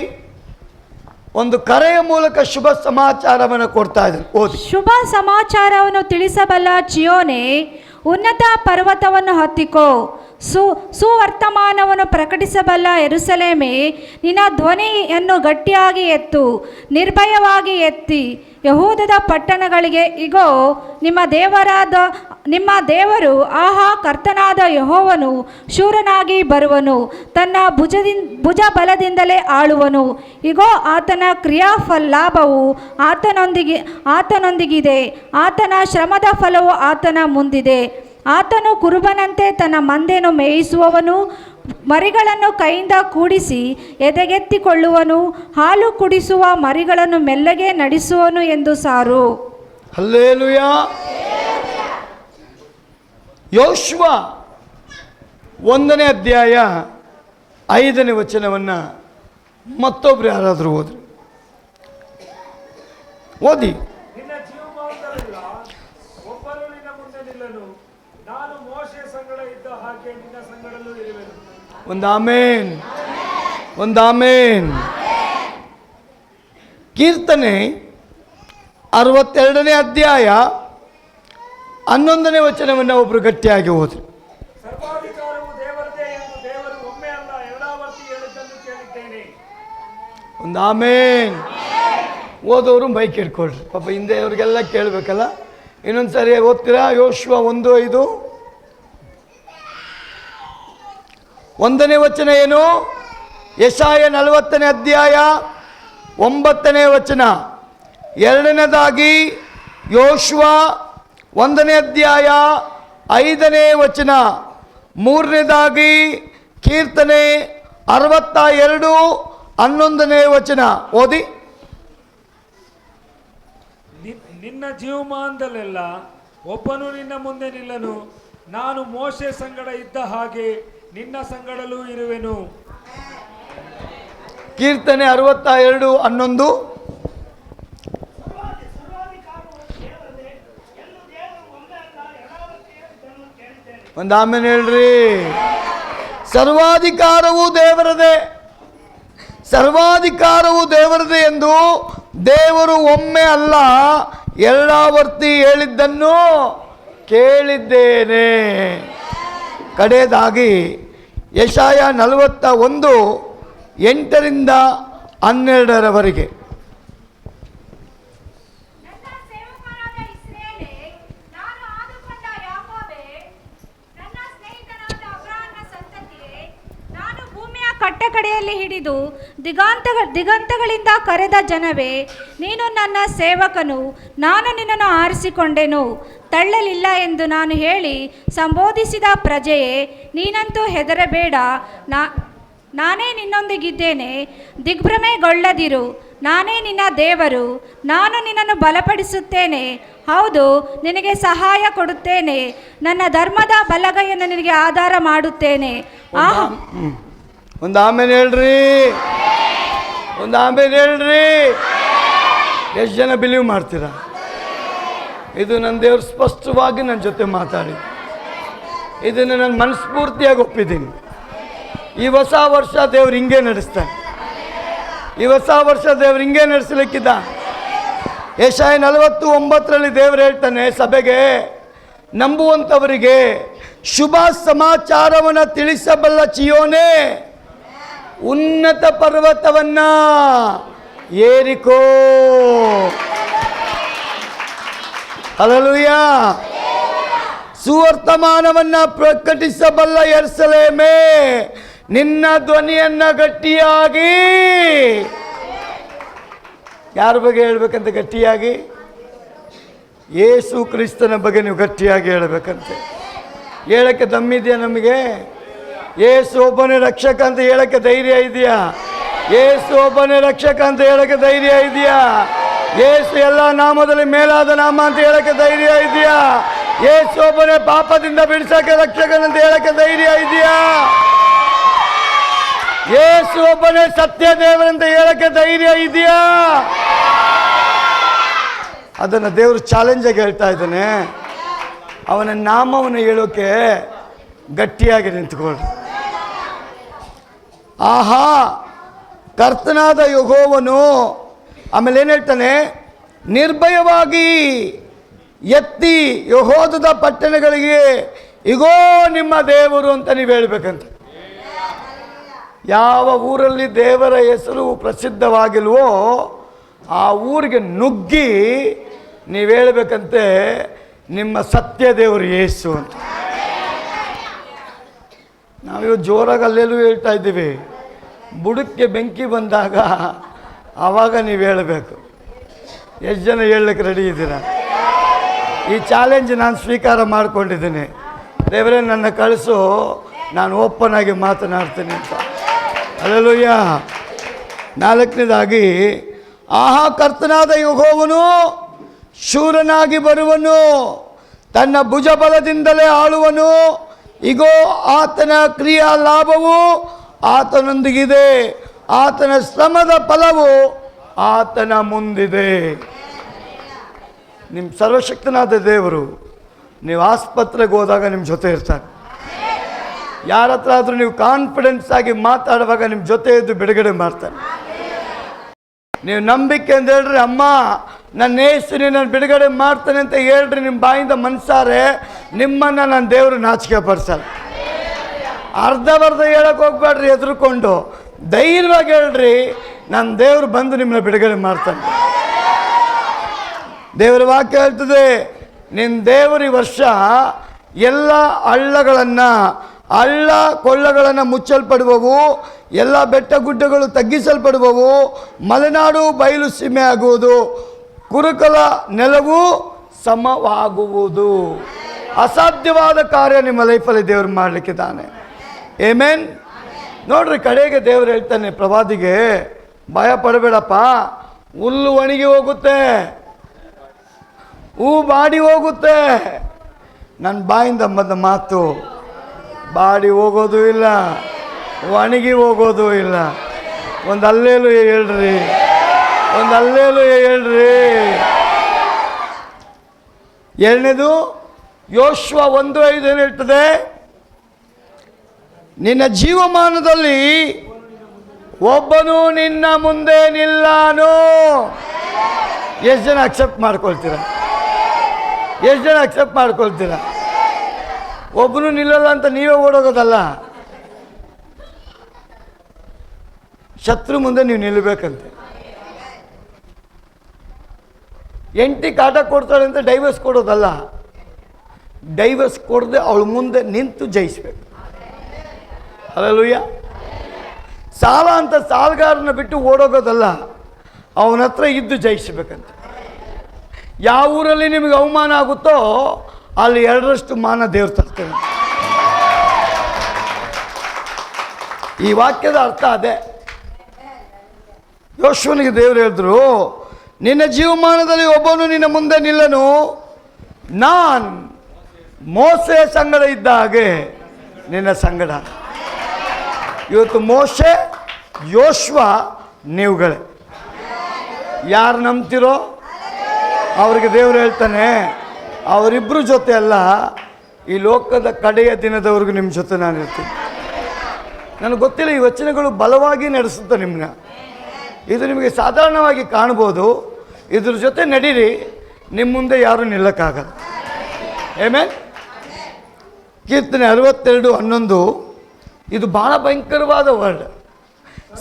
ಒಂದು ಕರೆಯ ಮೂಲಕ ಶುಭ ಸಮಾಚಾರವನ್ನು ಕೊಡ್ತಾ ಇದ್ದಾರೆ. ಓದಿ. ಶುಭ ಸಮಾಚಾರವನ್ನು ತಿಳಿಸಬಲ್ಲ ಚಿಯೋನೆ, ಉನ್ನತ ಪರ್ವತವನ್ನು ಹತ್ತಿಕೋ. ಸುವರ್ತಮಾನವನ್ನು ಪ್ರಕಟಿಸಬಲ್ಲ ಯೆರೂಸಲೇಮೇ, ನಿನ್ನ ಧ್ವನಿಯನ್ನು ಗಟ್ಟಿಯಾಗಿ ಎತ್ತು, ನಿರ್ಭಯವಾಗಿ ಎತ್ತಿ. ಯಹೂದದ ಪಟ್ಟಣಗಳಿಗೆ, ಇಗೋ ನಿಮ್ಮ ದೇವರು, ಆಹಾ, ಕರ್ತನಾದ ಯೆಹೋವನು ಶೂರನಾಗಿ ಬರುವನು, ತನ್ನ ಭುಜ ಬಲದಿಂದಲೇ ಆಳುವನು. ಇಗೋ, ಆತನ ಲಾಭವು ಆತನೊಂದಿಗಿದೆ, ಆತನ ಶ್ರಮದ ಫಲವು ಆತನ ಮುಂದಿದೆ. ಆತನು ಕುರುಬನಂತೆ ತನ್ನ ಮಂದೆಯನ್ನು ಮೇಯಿಸುವವನು, ಮರಿಗಳನ್ನು ಕೈಯಿಂದ ಕೂಡಿಸಿ ಎದೆಗೆತ್ತಿಕೊಳ್ಳುವನು, ಹಾಲು ಕುಡಿಸುವ ಮರಿಗಳನ್ನು ಮೆಲ್ಲಗೆ ನಡೆಸುವನು ಎಂದು ಸಾರು. ಹಲ್ಲೆಲೂಯಾ. ಯೋಶುವ 1ನೇ ಅಧ್ಯಾಯ 5ನೇ ವಚನವನ್ನು ಮತ್ತೊಬ್ರು ಯಾರಾದರೂ ಓದಿ. ನಿನ್ನ ಜೀವಮಾನದಲ್ಲೆಲ್ಲ ಒಬ್ಬನು ನಿನ್ನ ಮುಂದೆ ನಿಲ್ಲನು, ನಾನು ಮೋಶೆಯ ಸಂಗಡ ಇದ್ದ ಹಾಗೆ ನಿನ್ನ ಸಂಗಡಲೂ ಇರುವೆನು. ಒಂದು ಆಮೇನ್, ಒಂದು ಆಮೇನ್. ಕೀರ್ತನೆ 62ನೇ ಅಧ್ಯಾಯ 11ನೇ ವಚನವನ್ನು ಒಬ್ಬರು ಗಟ್ಟಿಯಾಗಿ ಓದ್ರಿ. ಸರ್ವಾಧಿಕಾರವು ದೇವರದೇ ಎಂದು ದೇವರು ಒಮ್ಮೆ ಅಲ್ಲ ಎರಡಾವರ್ತಿ ಹೇಳಿದ್ದನ್ನು ಕೇಳಿದ್ದೇನೆ. ಒಂದು ಆಮೇನ್. ಓದೋರು ಮೈಕ್ ಇಟ್ಕೊಳ್ರಿ, ಪಾಪ ಹಿಂದೆ ಅವ್ರಿಗೆಲ್ಲ ಕೇಳಬೇಕಲ್ಲ. ಇನ್ನೊಂದು ಸರಿ ಓದ್ತೀರಾ? ಯೋಶುವ 1:5 1ನೇ ವಚನ ಏನು? ಯೆಶಾಯ 40ನೇ ಅಧ್ಯಾಯ 9ನೇ ವಚನ. ಎರಡನೇದಾಗಿ ಯೋಶುವ 1ನೇ ಅಧ್ಯಾಯ 5ನೇ ವಚನ. ಮೂರನೇದಾಗಿ ಕೀರ್ತನೆ 62 11ನೇ ವಚನ. ಓದಿ. ನಿನ್ನ ಜೀವಮಾನದಲ್ಲೆಲ್ಲ ಒಬ್ಬನು ನಿನ್ನ ಮುಂದೆ ನಿಲ್ಲನು, ನಾನು ಮೋಶೆ ಸಂಗಡ ಇದ್ದ ಹಾಗೆ ನಿನ್ನ ಸಂಗಡಲೂ ಇರುವೆನು. ಕೀರ್ತನೆ 62 11. ಒಂದು ಆಮೇಲೆ ಹೇಳ್ರಿ. ಸರ್ವಾಧಿಕಾರವು ದೇವರದೇ, ಸರ್ವಾಧಿಕಾರವು ದೇವರದೇ ಎಂದು ದೇವರು ಒಮ್ಮೆ ಅಲ್ಲ ಎರಡಾವರ್ತಿ ಹೇಳಿದ್ದನ್ನು ಕೇಳಿದ್ದೇನೆ. ಕಡೆಯದಾಗಿ ಯೆಶಾಯ 41 8ರಿಂದ 12ರವರೆಗೆ. ಕಟ್ಟಕಡೆಯಲ್ಲಿ ಹಿಡಿದು ದಿಗಂತಗಳಿಂದ ಕರೆದ ಜನವೇ, ನೀನು ನನ್ನ ಸೇವಕನು, ನಾನು ನಿನ್ನನ್ನು ಆರಿಸಿಕೊಂಡೆನು, ತಳ್ಳಲಿಲ್ಲ ಎಂದು ನಾನು ಹೇಳಿ ಸಂಬೋಧಿಸಿದ ಪ್ರಜೆಯೇ, ನೀನಂತೂ ಹೆದರಬೇಡ, ನಾನೇ ನಿನ್ನೊಂದಿಗಿದ್ದೇನೆ, ದಿಗ್ಭ್ರಮೆಗೊಳ್ಳದಿರು. ನಾನೇ ನಿನ್ನ ದೇವರು, ನಾನು ನಿನ್ನನ್ನು ಬಲಪಡಿಸುತ್ತೇನೆ. ಹೌದು, ನಿನಗೆ ಸಹಾಯ ಕೊಡುತ್ತೇನೆ. ನನ್ನ ಧರ್ಮದ ಬಲಗೈಯನ್ನು ನಿನಗೆ ಆಧಾರ ಮಾಡುತ್ತೇನೆ. ಒಂದು ಆಮೇಲೆ ಹೇಳ್ರಿ, ಒಂದು ಆಮೇಲೆ ಹೇಳ್ರಿ. ಎಷ್ಟು ಜನ ಬಿಲೀವ್ ಮಾಡ್ತೀರಾ? ಇದು ನನ್ನ ದೇವ್ರು ಸ್ಪಷ್ಟವಾಗಿ ನನ್ನ ಜೊತೆ ಮಾತಾಡಿ, ಇದನ್ನು ನಾನು ಮನಸ್ಫೂರ್ತಿಯಾಗಿ ಒಪ್ಪಿದ್ದೀನಿ. ಈ ಹೊಸ ವರ್ಷ ದೇವ್ರು ಹಿಂಗೆ ನಡೆಸ್ತಾನೆ. ಈ ಹೊಸ ವರ್ಷ ದೇವ್ರು ಹಿಂಗೆ ನಡೆಸಲಿಕ್ಕಿದ್ದ. ಯೆಶಾಯ 49 ದೇವರು ಹೇಳ್ತಾನೆ, ಸಭೆಗೆ, ನಂಬುವಂಥವರಿಗೆ ಶುಭ ಸಮಾಚಾರವನ್ನು ತಿಳಿಸಬಲ್ಲ ಚಿಯೋನೇ, ಉನ್ನತ ಪರ್ವತವನ್ನ ಏರಿಕೋ. ಹಲ್ಲೆಲೂಯಾ. ಸುವರ್ತಮಾನವನ್ನ ಪ್ರಕಟಿಸಬಲ್ಲ ಯೆರೂಸಲೇಮೇ, ನಿನ್ನ ಧ್ವನಿಯನ್ನ ಗಟ್ಟಿಯಾಗಿ. ಯಾರ ಬಗ್ಗೆ ಹೇಳ್ಬೇಕಂತ ಗಟ್ಟಿಯಾಗಿ? ಯೇಸು ಕ್ರಿಸ್ತನ ಬಗ್ಗೆ ನೀವು ಗಟ್ಟಿಯಾಗಿ ಹೇಳಬೇಕಂತೆ. ಹೇಳಕ್ಕೆ ದಮ್ಮಿದೆಯಾ ನಮಗೆ? ಯೇಸು ಒಬ್ಬನೇ ರಕ್ಷಕ ಅಂತ ಹೇಳಕ್ಕೆ ಧೈರ್ಯ ಇದೆಯಾ? ಯೇಸು ಒಬ್ಬನೇ ರಕ್ಷಕ ಅಂತ ಹೇಳಕ್ಕೆ ಧೈರ್ಯ ಇದೆಯಾ? ಯೇಸು ಎಲ್ಲ ನಾಮದಲ್ಲಿ ಮೇಲಾದ ನಾಮ ಅಂತ ಹೇಳಕ್ಕೆ ಧೈರ್ಯ ಇದೆಯಾ? ಯೇಸು ಒಬ್ಬನೇ ಪಾಪದಿಂದ ಬಿಡಿಸಕ್ಕೆ ರಕ್ಷಕನಂತ ಹೇಳಕ್ಕೆ ಧೈರ್ಯ ಇದೆಯಾ? ಯೇಸು ಒಬ್ಬನೇ ಸತ್ಯ ದೇವರಂತ ಹೇಳಕ್ಕೆ ಧೈರ್ಯ ಇದೆಯಾ? ಅದನ್ನು ದೇವರು ಚಾಲೆಂಜಾಗಿ ಹೇಳ್ತಾ ಇದ್ದಾನೆ. ಅವನ ನಾಮವನ್ನು ಹೇಳೋಕೆ ಗಟ್ಟಿಯಾಗಿ ನಿಂತ್ಕೊಳ್ಳಿ. ಆಹಾ, ಕರ್ತನಾದ ಯೆಹೋವನು. ಆಮೇಲೆ ಏನು ಹೇಳ್ತಾನೆ? ನಿರ್ಭಯವಾಗಿ ಎತ್ತಿ ಯೆಹೂದದ ಪಟ್ಟಣಗಳಿಗೆ, ಇಗೋ ನಿಮ್ಮ ದೇವರು ಅಂತ ನೀವು ಹೇಳ್ಬೇಕಂತ. ಯಾವ ಊರಲ್ಲಿ ದೇವರ ಹೆಸರು ಪ್ರಸಿದ್ಧವಾಗಿಲ್ವೋ ಆ ಊರಿಗೆ ನುಗ್ಗಿ ನೀವು ಹೇಳಬೇಕಂತೆ, ನಿಮ್ಮ ಸತ್ಯ ದೇವರು ಯೇಸು ಅಂತ. ನಾವಿವ್ ಜೋರಾಗಿ ಅಲ್ಲೆಲ್ಲೂ ಹೇಳ್ತಾ ಇದ್ದೀವಿ. ಬುಡಕ್ಕೆ ಬೆಂಕಿ ಬಂದಾಗ ಆವಾಗ ನೀವು ಹೇಳಬೇಕು. ಎಷ್ಟು ಜನ ಹೇಳಲಿಕ್ಕೆ ರೆಡಿ ಇದ್ದೀರಾ? ಈ ಚಾಲೆಂಜ್ ನಾನು ಸ್ವೀಕಾರ ಮಾಡಿಕೊಂಡಿದ್ದೀನಿ. ದೇವರೇ ನನ್ನ ಕಳಿಸು, ನಾನು ಓಪನ್ ಆಗಿ ಮಾತನಾಡ್ತೀನಿ ಅಂತ. ಹಲ್ಲೆಲೂಯಾ. 4ನೇದಾಗಿ, ಆಹಾ, ಕರ್ತನಾದ ಯೆಹೋವನು ಶೂರನಾಗಿ ಬರುವನು, ತನ್ನ ಭುಜಬಲದಿಂದಲೇ ಆಳುವನು. ಇಗೋ, ಆತನ ಕ್ರಿಯಾ ಲಾಭವು ಆತನೊಂದಿಗಿದೆ, ಆತನ ಶ್ರಮದ ಫಲವು ಆತನ ಮುಂದಿದೆ. ನಿಮ್ಮ ಸರ್ವಶಕ್ತನಾದ ದೇವರು ನೀವು ಆಸ್ಪತ್ರೆಗೆ ಹೋದಾಗ ನಿಮ್ಮ ಜೊತೆ ಇರ್ತಾನೆ. ಯಾರ ಹತ್ರ ಆದರೂ ನೀವು ಕಾನ್ಫಿಡೆನ್ಸ್ ಆಗಿ ಮಾತಾಡುವಾಗ ನಿಮ್ಮ ಜೊತೆ ಇದ್ದು ಬಿಡುಗಡೆ ಮಾಡ್ತಾನೆ. ನೀವು ನಂಬಿಕೆ ಅಂತ ಹೇಳ್ರಿ, ಅಮ್ಮ ನನ್ನ ಯೇಸುನಿ ನಾನು ಬಿಡುಗಡೆ ಮಾಡ್ತಾನೆ ಅಂತ ಹೇಳ್ರಿ, ನಿಮ್ಮ ಬಾಯಿಂದ ಮನ್ಸಾರೆ ನಿಮ್ಮನ್ನು ನನ್ನ ದೇವರು ನಾಚಿಕೆ ಪಡಿಸಲ್ಲ. ಅರ್ಧವರ್ಧ ಹೇಳಕ್ಕೆ ಹೋಗ್ಬೇಡ್ರಿ, ಎದುರುಕೊಂಡು ಧೈರ್ಯವಾಗಿ ಹೇಳ್ರಿ, ನನ್ನ ದೇವರು ಬಂದು ನಿಮ್ಮನ್ನ ಬಿಡುಗಡೆ ಮಾಡ್ತಾನೆ. ದೇವರ ವಾಕ್ಯ ಹೇಳ್ತದೆ, ನಿನ್ನ ದೇವರು ಈ ವರ್ಷ ಎಲ್ಲ ಹಳ್ಳ ಕೊಳ್ಳಗಳನ್ನು ಮುಚ್ಚಲ್ಪಡುವವು, ಎಲ್ಲ ಬೆಟ್ಟ ಗುಡ್ಡಗಳು ತಗ್ಗಿಸಲ್ಪಡುವವು, ಮಲೆನಾಡು ಬಯಲು ಸೀಮೆ ಆಗುವುದು, ಕುರುಕಲ ನೆಲವು ಸಮವಾಗುವುದು. ಅಸಾಧ್ಯವಾದ ಕಾರ್ಯ ನಿಮ್ಮ ಲೈಫಲ್ಲಿ ದೇವರು ಮಾಡಲಿಕ್ಕಿದ್ದಾನೆ. ಆಮೆನ್. ನೋಡ್ರಿ, ಕಡೆಗೆ ದೇವರು ಹೇಳ್ತಾನೆ ಪ್ರವಾದಿಗೆ, ಭಯ ಪಡಬೇಡಪ್ಪ, ಹುಲ್ಲು ಒಣಗಿ ಹೋಗುತ್ತೆ, ಹೂ ಬಾಡಿ ಹೋಗುತ್ತೆ. ನನ್ನ ಬಾಯಿಂದ ಬಂದ ಮಾತು ಬಾಡಿ ಹೋಗೋದು ಇಲ್ಲ, ಒಣಗಿ ಹೋಗೋದು ಇಲ್ಲ. ಒಂದು ಅಲ್ಲೇಲು ಹೇಳ್ರಿ, ಒಂದು ಅಲ್ಲೇಲು ಹೇಳ್ರಿ. 2ನೇದು ಯೋಶುವ 1:5 ಏನು ಹೇಳ್ತದೆ? ನಿನ್ನ ಜೀವಮಾನದಲ್ಲಿ ಒಬ್ಬನು ನಿನ್ನ ಮುಂದೆ ನಿಲ್ಲಾನು. ಎಷ್ಟು ಜನ ಅಕ್ಸೆಪ್ಟ್ ಮಾಡ್ಕೊಳ್ತೀರಾ? ಎಷ್ಟು ಜನ ಅಕ್ಸೆಪ್ಟ್ ಮಾಡ್ಕೊಳ್ತೀರಾ? ಒಬ್ಬನು ನಿಲ್ಲಲ್ಲ ಅಂತ ನೀವೇ ಓಡೋಗೋದಲ್ಲ, ಶತ್ರು ಮುಂದೆ ನೀವು ನಿಲ್ಲಬೇಕಂತೆ. ಹೆಂಡತಿ ಕಾಟ ಕೊಡ್ತಾಳೆ ಅಂತ ಡೈವರ್ಸ್ ಕೊಡೋದಲ್ಲ, ಡೈವರ್ಸ್ ಕೊಡದೆ ಅವಳ ಮುಂದೆ ನಿಂತು ಜಯಿಸ್ಬೇಕು. ಹಲ್ಲೆಲೂಯಾ. ಸಾಲ ಅಂತ ಸಾಲಗಾರನ ಬಿಟ್ಟು ಓಡೋಗೋದಲ್ಲ, ಅವನ ಹತ್ರ ಇದ್ದು ಜಯಿಸಬೇಕಂತ. ಯಾವ ಊರಲ್ಲಿ ನಿಮಗೆ ಅವಮಾನ ಆಗುತ್ತೋ ಅಲ್ಲಿ 2ರಷ್ಟು ಮಾನ ದೇವ್ರು ತರ್ತಾನೆ. ಈ ವಾಕ್ಯದ ಅರ್ಥ ಅದೇ. ಯೋಶುವನಿಗೆ ದೇವರು ಹೇಳಿದ್ರು, ನಿನ್ನ ಜೀವಮಾನದಲ್ಲಿ ಒಬ್ಬನು ನಿನ್ನ ಮುಂದೆ ನಿಲ್ಲನು, ನಾನು ಮೋಸೆ ಸಂಗಡ ಇದ್ದ ಹಾಗೆ ನಿನ್ನ ಸಂಗಡ. ಇವತ್ತು ಮೋಶೆ, ಯೋಶ್ವ ನೀವುಗಳೇ. ಯಾರು ನಂಬ್ತಿರೋ ಅವ್ರಿಗೆ ದೇವರು ಹೇಳ್ತಾನೆ, ಅವರಿಬ್ಬರ ಜೊತೆ ಅಲ್ಲ, ಈ ಲೋಕದ ಕಡೆಯ ದಿನದವರೆಗೂ ನಿಮ್ಮ ಜೊತೆ ನಾನು ಇರ್ತೀನಿ. ನನಗೆ ಗೊತ್ತಿಲ್ಲ, ಈ ವಚನಗಳು ಬಲವಾಗಿ ನಡೆಸುತ್ತೆ ನಿಮ್ಮನ್ನ. ಇದು ನಿಮಗೆ ಸಾಧಾರಣವಾಗಿ ಕಾಣ್ಬೋದು, ಇದ್ರ ಜೊತೆ ನಡೀರಿ, ನಿಮ್ಮ ಮುಂದೆ ಯಾರೂ ನಿಲ್ಲಕ್ಕಾಗಲ್ಲ. ಆಮೆನ್. ಕೀರ್ತನೆ 62:11 ಇದು ಬಹಳ ಭಯಂಕರವಾದ ವರ್ಡ್.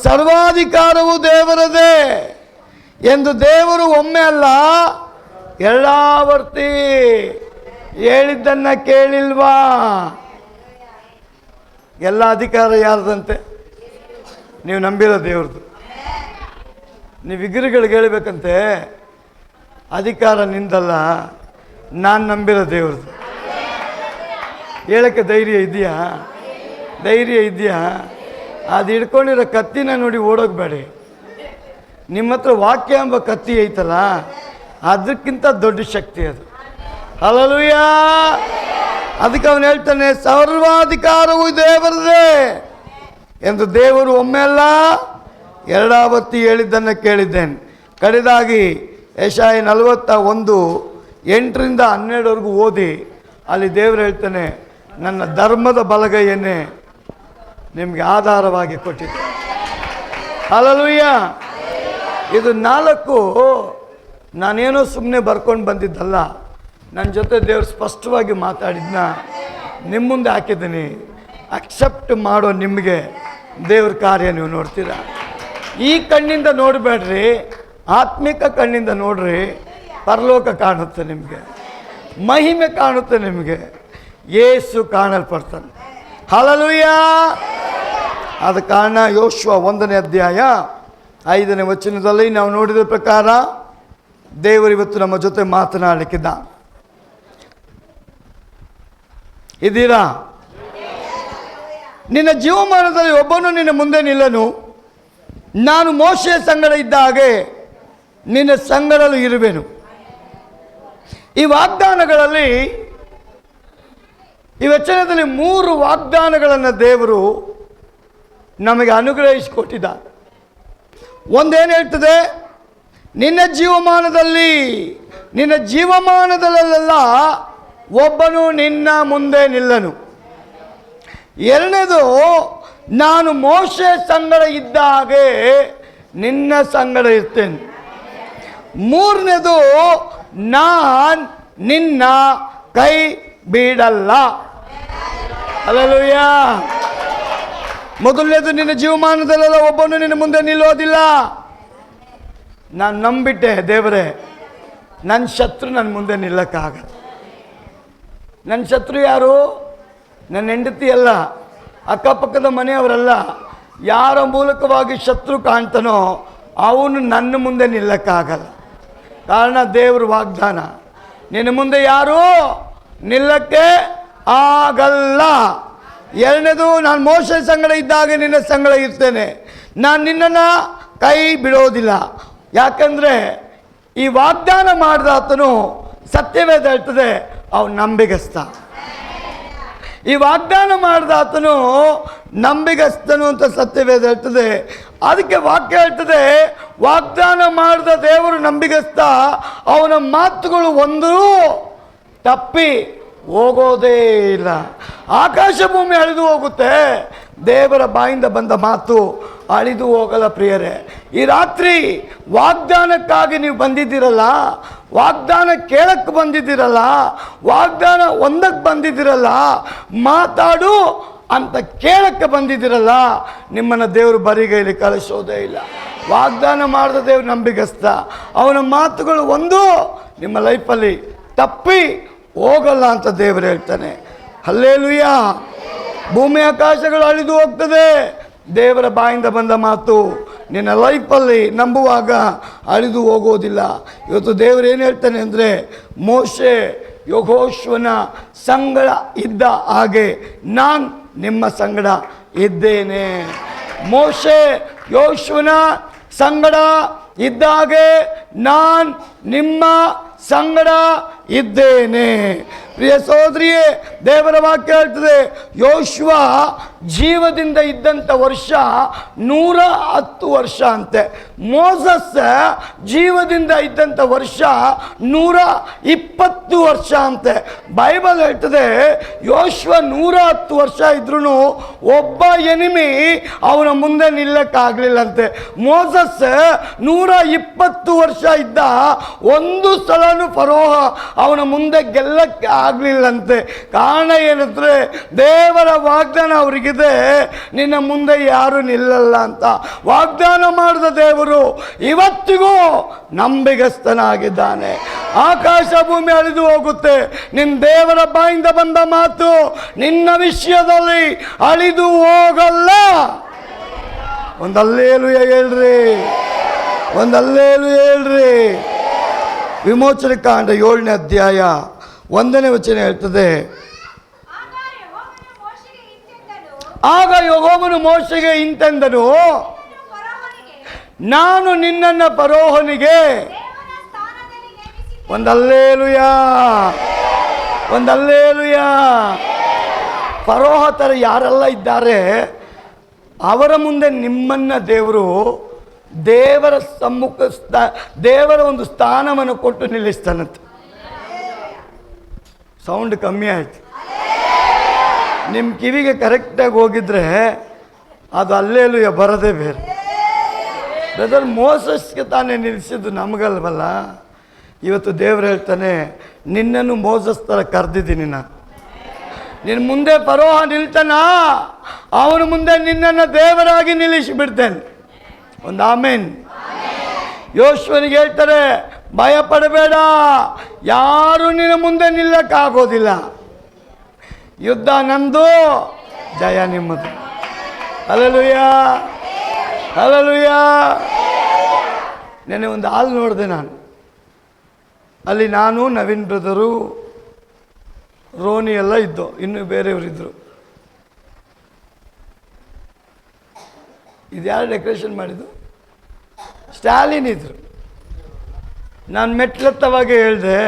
ಸರ್ವಾಧಿಕಾರವು ದೇವರದೇ ಎಂದು ದೇವರು ಒಮ್ಮೆ ಅಲ್ಲ ಎರಡಾವರ್ತಿ ಹೇಳಿದ್ದನ್ನು ಕೇಳಿಲ್ವಾ? ಎಲ್ಲ ಅಧಿಕಾರ ಯಾರ್ದಂತೆ? ನೀವು ನಂಬಿರೋ ದೇವ್ರದ್ದು. ನೀವು ವಿಗ್ರಹಗಳಿಗೆ ಹೇಳಬೇಕಂತೆ, ಅಧಿಕಾರ ನಿಂದಲ್ಲ, ನಾನು ನಂಬಿರೋ ದೇವ್ರದ್ದು. ಹೇಳೋಕ್ಕೆ ಧೈರ್ಯ ಇದೆಯಾ? ಧೈರ್ಯ ಇದೆಯಾ? ಅದು ಹಿಡ್ಕೊಂಡಿರೋ ಕತ್ತಿನ ನೋಡಿ ಓಡೋಗಬೇಡಿ. ನಿಮ್ಮ ಹತ್ರ ವಾಕ್ಯ ಎಂಬ ಕತ್ತಿ ಐತಲ್ಲ, ಅದಕ್ಕಿಂತ ದೊಡ್ಡ ಶಕ್ತಿ ಅದು. ಹಲ್ಲೆಲೂಯಾ. ಅದಕ್ಕೆ ಅವನು ಹೇಳ್ತಾನೆ, ಸರ್ವಾಧಿಕಾರವು ದೇವರದೇ ಎಂದು ದೇವರು ಒಮ್ಮೆ ಅಲ್ಲ ಎರಡಾವರ್ತಿ ಹೇಳಿದ್ದನ್ನು ಕೇಳಿದ್ದೇನೆ. ಕಡೆದಾಗಿ ಯೆಶಾಯ 41:8-12 ಓದಿ, ಅಲ್ಲಿ ದೇವರು ಹೇಳ್ತಾನೆ, ನನ್ನ ಧರ್ಮದ ಬಲಗೈಯನ್ನೇ ನಿಮಗೆ ಆಧಾರವಾಗಿ ಕೊಟ್ಟಿದ್ದೆ. ಹಲ್ಲೆಲೂಯಾ. ಇದು 4 ನಾನೇನೋ ಸುಮ್ಮನೆ ಬರ್ಕೊಂಡು ಬಂದಿದ್ದಲ್ಲ, ನನ್ನ ಜೊತೆ ದೇವರು ಸ್ಪಷ್ಟವಾಗಿ ಮಾತಾಡಿದ್ನ ನಿಮ್ಮ ಮುಂದೆ ಹಾಕಿದ್ದೀನಿ. ಅಕ್ಸೆಪ್ಟ್ ಮಾಡೋ ನಿಮಗೆ ದೇವ್ರ ಕಾರ್ಯ ನೀವು ನೋಡ್ತೀರಾ. ಈ ಕಣ್ಣಿಂದ ನೋಡಬೇಡ್ರಿ, ಆತ್ಮಿಕ ಕಣ್ಣಿಂದ ನೋಡ್ರಿ. ಪರಲೋಕ ಕಾಣುತ್ತೆ ನಿಮಗೆ, ಮಹಿಮೆ ಕಾಣುತ್ತೆ ನಿಮಗೆ, ಯೇಸು ಕಾಣಲ್ಪಡ್ತಾನೆ. ಹಲ್ಲೆಲೂಯಾ. ಆದ ಕಾರಣ ಯೋಶುವ 1ನೇ ಅಧ್ಯಾಯ 5ನೇ ವಚನದಲ್ಲಿ ನಾವು ನೋಡಿದ ಪ್ರಕಾರ ದೇವರು ಇವತ್ತು ನಮ್ಮ ಜೊತೆ ಮಾತನಾಡಲಿಕ್ಕಿದ್ದ. ಇದ್ದೀರಾ? ನಿನ್ನ ಜೀವಮಾನದಲ್ಲಿ ಒಬ್ಬನು ನಿನ್ನ ಮುಂದೆ ನಿಲ್ಲನು, ನಾನು ಮೋಶೆಯ ಸಂಗಡ ಇದ್ದ ಹಾಗೆ ನಿನ್ನ ಸಂಗಡಲು ಇರುವೆನು. ಈ ವಾಗ್ದಾನಗಳಲ್ಲಿ, ಈ ವಚನದಲ್ಲಿ 3 ವಾಗ್ದಾನಗಳನ್ನು ದೇವರು ನಮಗೆ ಅನುಗ್ರಹಿಸಿಕೊಟ್ಟಿದ್ದ. ಒಂದೇನು ಹೇಳ್ತದೆ? ನಿನ್ನ ಜೀವಮಾನದಲ್ಲೆಲ್ಲ ಒಬ್ಬನು ನಿನ್ನ ಮುಂದೆ ನಿಲ್ಲನು. ಎರಡನೇದು, ನಾನು ಮೋಶೆ ಸಂಗಡ ಇದ್ದ ಹಾಗೆ ನಿನ್ನ ಸಂಗಡ ಇರ್ತೇನೆ. ಮೂರನೇದು, ನಾನು ನಿನ್ನ ಕೈ ಬಿಡಲ್ಲ. ಹಲ್ಲೆಲೂಯಾ. ಮೊದಲನೇದು, ನಿನ್ನ ಜೀವಮಾನದಲ್ಲೆಲ್ಲ ಒಬ್ಬನು ನಿನ್ನ ಮುಂದೆ ನಿಲ್ಲೋದಿಲ್ಲ. ನಾನು ನಂಬಿಟ್ಟೆ, ದೇವರೇ, ನನ್ನ ಶತ್ರು ನನ್ನ ಮುಂದೆ ನಿಲ್ಲಕ್ಕಾಗಲ್ಲ. ನನ್ನ ಶತ್ರು ಯಾರು? ನನ್ನ ಹೆಂಡತಿ ಅಲ್ಲ, ಅಕ್ಕಪಕ್ಕದ ಮನೆಯವರಲ್ಲ. ಯಾರ ಮೂಲಕವಾಗಿ ಶತ್ರು ಕಾಣ್ತಾನೋ ಅವನು ನನ್ನ ಮುಂದೆ ನಿಲ್ಲಕ್ಕಾಗಲ್ಲ. ಕಾರಣ ದೇವ್ರ ವಾಗ್ದಾನ, ನಿನ್ನ ಮುಂದೆ ಯಾರೂ ನಿಲ್ಲಕ್ಕೆ ಆಗಲ್ಲ. ಎರಡನೇದು, ನಾನು ಮೋಶೆ ಸಂಗಡ ಇದ್ದಾಗ ನಿನ್ನ ಸಂಗಡ ಇರ್ತೇನೆ, ನಾನು ನಿನ್ನನ್ನು ಕೈ ಬಿಡೋದಿಲ್ಲ. ಯಾಕಂದರೆ ಈ ವಾಗ್ದಾನ ಮಾಡಿದ ಆತನು, ಸತ್ಯವೇದ ಹೇಳ್ತದೆ, ಅವನು ನಂಬಿಗಸ್ತ. ಈ ವಾಗ್ದಾನ ಮಾಡಿದ ಆತನು ನಂಬಿಗಸ್ತನು ಅಂತ ಸತ್ಯವೇದ ಹೇಳ್ತದೆ. ಅದಕ್ಕೆ ವಾಕ್ಯ ಹೇಳ್ತದೆ, ವಾಗ್ದಾನ ಮಾಡಿದ ದೇವರು ನಂಬಿಗಸ್ತ, ಅವನ ಮಾತುಗಳು ಒಂದೂ ತಪ್ಪಿ ಹೋಗೋದೇ ಇಲ್ಲ. ಆಕಾಶ ಭೂಮಿ ಅಳಿದು ಹೋಗುತ್ತೆ, ದೇವರ ಬಾಯಿಂದ ಬಂದ ಮಾತು ಅಳಿದು ಹೋಗಲ್ಲ. ಪ್ರಿಯರೇ, ಈ ರಾತ್ರಿ ವಾಗ್ದಾನಕ್ಕಾಗಿ ನೀವು ಬಂದಿದ್ದೀರಲ್ಲ, ವಾಗ್ದಾನ ಕೇಳಕ್ಕೆ ಬಂದಿದ್ದೀರಲ್ಲ, ವಾಗ್ದಾನ ಒಂದಕ್ಕೆ ಬಂದಿದ್ದೀರಲ್ಲ, ಮಾತಾಡು ಅಂತ ಕೇಳಕ್ಕೆ ಬಂದಿದ್ದೀರಲ್ಲ, ನಿಮ್ಮನ್ನು ದೇವರು ಬರಿಗೈಲಿ ಕಳಿಸೋದೇ ಇಲ್ಲ. ವಾಗ್ದಾನ ಮಾಡಿದ ದೇವರು ನಂಬಿಗಸ್ತ, ಅವನ ಮಾತುಗಳು ಒಂದು ನಿಮ್ಮ ಲೈಫಲ್ಲಿ ತಪ್ಪಿ ಹೋಗಲ್ಲ ಅಂತ ದೇವರು ಹೇಳ್ತಾನೆ. ಹಲ್ಲೆಲೂಯಾ. ಭೂಮಿ ಆಕಾಶಗಳು ಅಳಿದು ಹೋಗ್ತದೆ, ದೇವರ ಬಾಯಿಂದ ಬಂದ ಮಾತು ನಿನ್ನ ಲೈಫಲ್ಲಿ ನಂಬುವಾಗ ಅಳಿದು ಹೋಗೋದಿಲ್ಲ. ಇವತ್ತು ದೇವರು ಏನು ಹೇಳ್ತಾನೆ ಅಂದರೆ, ಮೋಶೆ ಯೆಹೋಶುವನ ಸಂಗಡ ಇದ್ದ ಹಾಗೆ ನಾನು ನಿಮ್ಮ ಸಂಗಡ ಇದ್ದೇನೆ. ಮೋಶೆ ಯೋಶುವನ ಸಂಗಡ ಇದ್ದಾಗೆ ನಾನು ನಿಮ್ಮ ಸಂಗಡ ಇದ್ದೇನೆ. ಪ್ರಿಯ ಸಹೋದರಿಯೇ, ದೇವರ ವಾಕ್ಯ ಹೇಳ್ತದೆ, ಯೋಶುವ ಜೀವದಿಂದ ಇದ್ದಂಥ ವರ್ಷ 110 ವರ್ಷ ಅಂತೆ. ಮೋಸಸ್ ಜೀವದಿಂದ ಇದ್ದಂಥ ವರ್ಷ 120 ವರ್ಷ ಅಂತೆ. ಬೈಬಲ್ ಹೇಳ್ತದೆ ಯೋಶುವ 110 ವರ್ಷ ಇದ್ರೂ ಒಬ್ಬ ಎನಿಮಿ ಅವನ ಮುಂದೆ ನಿಲ್ಲಕ್ಕಾಗಲಿಲ್ಲಂತೆ. ಮೋಸಸ್ 120 ವರ್ಷ ಇದ್ದ, ಒಂದು ಸಲನೂ ಫರೋಹ ಅವನ ಮುಂದೆ ಗೆಲ್ಲಕ್ಕೆ ಆಗಲಿಲ್ಲಂತೆ. ಕಾರಣ ಏನಂದ್ರೆ ದೇವರ ವಾಗ್ದಾನ ಅವರಿಗಿದೆ, ನಿನ್ನ ಮುಂದೆ ಯಾರು ನಿಲ್ಲಲ್ಲ ಅಂತ. ವಾಗ್ದಾನ ಮಾಡಿದ ದೇವರು ಇವತ್ತಿಗೂ ನಂಬಿಗಸ್ತನಾಗಿದ್ದಾನೆ. ಆಕಾಶ ಭೂಮಿ ಅಳಿದು ಹೋಗುತ್ತೆ, ನಿನ್ನ ದೇವರ ಬಾಯಿಂದ ಬಂದ ಮಾತು ನಿನ್ನ ವಿಷಯದಲ್ಲಿ ಅಳಿದು ಹೋಗಲ್ಲ. ಒಂದಲ್ಲೇಲುಯ ಹೇಳ್ರಿ, ಒಂದಲ್ಲೇಲುಯ ಹೇಳ್ರಿ. ವಿಮೋಚನೆ ಕಾಂಡ 7ನೇ ಅಧ್ಯಾಯ 1ನೇ ವಚನ ಹೇಳ್ತದೆ, ಆಗ ಯೆಹೋವನು ಮೋಶೆಗೆ ಇಂತೆಂದನು, ನಾನು ನಿನ್ನನ್ನು ಫರೋಹನಿಗೆ ಒಂದಲ್ಲೇಲುಯ, ಒಂದಲ್ಲೇಲುಯ. ಫರೋಹ ಥರ ಯಾರೆಲ್ಲ ಇದ್ದಾರೆ ಅವರ ಮುಂದೆ ನಿಮ್ಮನ್ನ ದೇವರು ದೇವರ ಸಮ್ಮುಖ ದೇವರ ಒಂದು ಸ್ಥಾನವನ್ನು ಕೊಟ್ಟು ನಿಲ್ಲಿಸ್ತಾನಂತೆ. ಸೌಂಡ್ ಕಮ್ಮಿ ಆಯ್ತು. ನಿಮ್ಮ ಕಿವಿಗೆ ಕರೆಕ್ಟಾಗಿ ಹೋಗಿದ್ರೆ ಅದು ಅಲ್ಲೇಲುಯ ಬರದೇ ಬೇರೆ. ಬ್ರದರ್, ಮೋಸಸ್ಗೆ ತಾನೇ ನಿಲ್ಲಿಸಿದ್ದು ನಮಗಲ್ವಲ್ಲ. ಇವತ್ತು ದೇವರು ಹೇಳ್ತಾನೆ, ನಿನ್ನನ್ನು ಮೋಸಸ್ ಥರ ಕರೆದಿದ್ದೀನಿ ನಾನು. ನಿನ್ನ ಮುಂದೆ ಫರೋಹ ನಿಲ್ತಾನ, ಅವನ ಮುಂದೆ ನಿನ್ನನ್ನು ದೇವರಾಗಿ ನಿಲ್ಲಿಸಿಬಿಡ್ತೇನೆ. ಒಂದು ಆಮೇನ್. ಯೋಶುವನಿಗೆ ಹೇಳ್ತಾರೆ, ಭಯ ಪಡಬೇಡ, ಯಾರು ನಿನ್ನ ಮುಂದೆ ನಿಲ್ಲಕ್ಕಾಗೋದಿಲ್ಲ. ಯುದ್ಧ ನಂದು, ಜಯ ನಿಮ್ಮದು. Hallelujah, hallelujah. ನೆನ್ನೆ ಒಂದು ಹಾಲು ನೋಡಿದೆ ನಾನು. ಅಲ್ಲಿ ನಾನು, ನವೀನ್ ಬ್ರದರು, ರೋನಿ ಎಲ್ಲ ಇದ್ದು, ಇನ್ನೂ ಬೇರೆಯವರಿದ್ದರು. ಇದು ಯಾರು ಡೆಕೋರೇಷನ್ ಮಾಡಿದ್ದು? ಸ್ಟಾಲಿನ್ ಇದ್ರು. ನಾನು ಮೆಟ್ಲೆತ್ತವಾಗೆ ಹೇಳಿದೆ,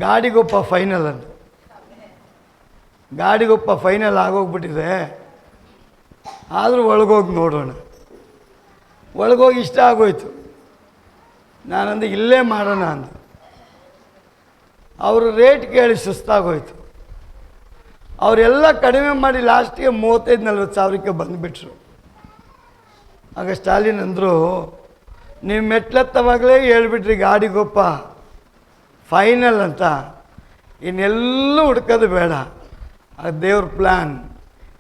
ಗಾಡಿಗೊಪ್ಪ ಫೈನಲ್ ಅಂತ. ಗಾಡಿಗೊಪ್ಪ ಫೈನಲ್ ಆಗೋಗ್ಬಿಟ್ಟಿದೆ, ಆದರೂ ಒಳಗೋಗಿ ನೋಡೋಣ. ಒಳಗೋಗಿ ಇಷ್ಟ ಆಗೋಯ್ತು. ನಾನಂದು ಇಲ್ಲೇ ಮಾಡೋಣ ಅಂದ. ಅವರು ರೇಟ್ ಕೇಳಿ ಸುಸ್ತಾಗೋಯ್ತು. ಅವರೆಲ್ಲ ಕಡಿಮೆ ಮಾಡಿ ಲಾಸ್ಟಿಗೆ 35-40 ಸಾವಿರಕ್ಕೆ ಬಂದುಬಿಟ್ರು. ಆಗ ಸ್ಟಾಲಿನ್ ಅಂದರು, ನೀವು ಮೆಟ್ಲೆತ್ತವಾಗಲೇ ಹೇಳ್ಬಿಟ್ರಿ ಗಾಡಿಗೊಪ್ಪ ಫೈನಲ್ ಅಂತ, ಇನ್ನೆಲ್ಲೂ ಹುಡ್ಕೋದು ಬೇಡ. ಅದು ದೇವ್ರ ಪ್ಲ್ಯಾನ್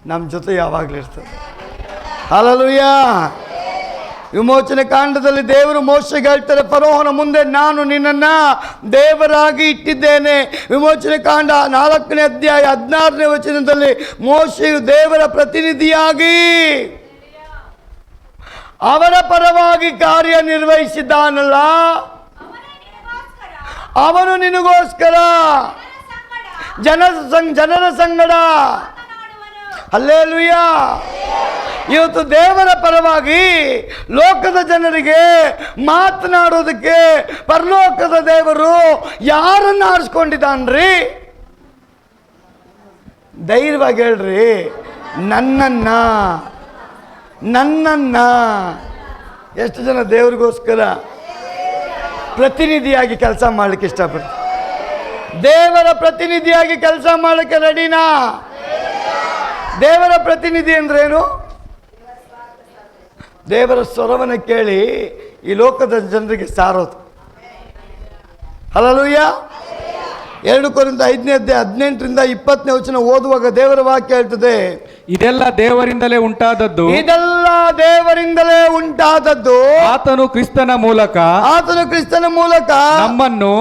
ನಮ್ಮ ಜೊತೆ ಯಾವಾಗಲೂ ಇರ್ತದೆ. ಹಲ್ಲೆಲೂಯ. ವಿಮೋಚನೆ ಕಾಂಡದಲ್ಲಿ ದೇವರು ಮೋಶೆಗೆ ಹೇಳ್ತಾರೆ, ಫರೋಹನ ಮುಂದೆ ನಾನು ನಿನ್ನನ್ನು ದೇವರಾಗಿ ಇಟ್ಟಿದ್ದೇನೆ. ವಿಮೋಚನೆ ಕಾಂಡ 4ನೇ ಅಧ್ಯಾಯ 16ನೇ ವಚನದಲ್ಲಿ ಮೋಶೆಯು ದೇವರ ಪ್ರತಿನಿಧಿಯಾಗಿ ಅವರ ಪರವಾಗಿ ಕಾರ್ಯನಿರ್ವಹಿಸಿದ್ದಾನಲ್ಲ, ಅವನು ನಿನಗೋಸ್ಕರ ಜನರ ಸಂಗಡ. ಹಲ್ಲೆಲೂಯ. ಇವತ್ತು ದೇವರ ಪರವಾಗಿ ಲೋಕದ ಜನರಿಗೆ ಮಾತನಾಡೋದಕ್ಕೆ ಪರಲೋಕದ ದೇವರು ಯಾರನ್ನು ಆರಿಸ್ಕೊಂಡಿದ್ದಾನ್ರಿ? ಧೈರ್ಯವಾಗಿ ಹೇಳ್ರಿ, ನನ್ನನ್ನ. ಎಷ್ಟು ಜನ ದೇವರಿಗೋಸ್ಕರ ಪ್ರತಿನಿಧಿಯಾಗಿ ಕೆಲಸ ಮಾಡಲಿಕ್ಕೆ ಇಷ್ಟಪಡ್ತಾರೆ? ದೇವರ ಪ್ರತಿನಿಧಿಯಾಗಿ ಕೆಲಸ ಮಾಡಲಿಕ್ಕೆ ರೆಡಿನಾ? ದೇವರ ಪ್ರತಿನಿಧಿ ಅಂದ್ರೇನು? ದೇವರ ಸ್ವರವನ್ನು ಕೇಳಿ ಈ ಲೋಕದ ಜನರಿಗೆ ಸಾರೋದು. ಹಲ್ಲೆಲೂಯ. 2 ಕೊರಿಂಥ 5ನೇ ಅಧ್ಯಾಯ 18ರಿಂದ 20ನೇ ವಚನ ಓದುವಾಗ ದೇವರ ವಾಕ್ಯ ಹೇಳ್ತದೆ, ಇದೆಲ್ಲ ದೇವರಿಂದಲೇ ಉಂಟಾದದ್ದು, ಇದೆಲ್ಲ ದೇವರಿಂದಲೇ ಉಂಟಾದದ್ದು. ಆತನು ಕ್ರಿಸ್ತನ ಮೂಲಕ ನಮ್ಮನ್ನು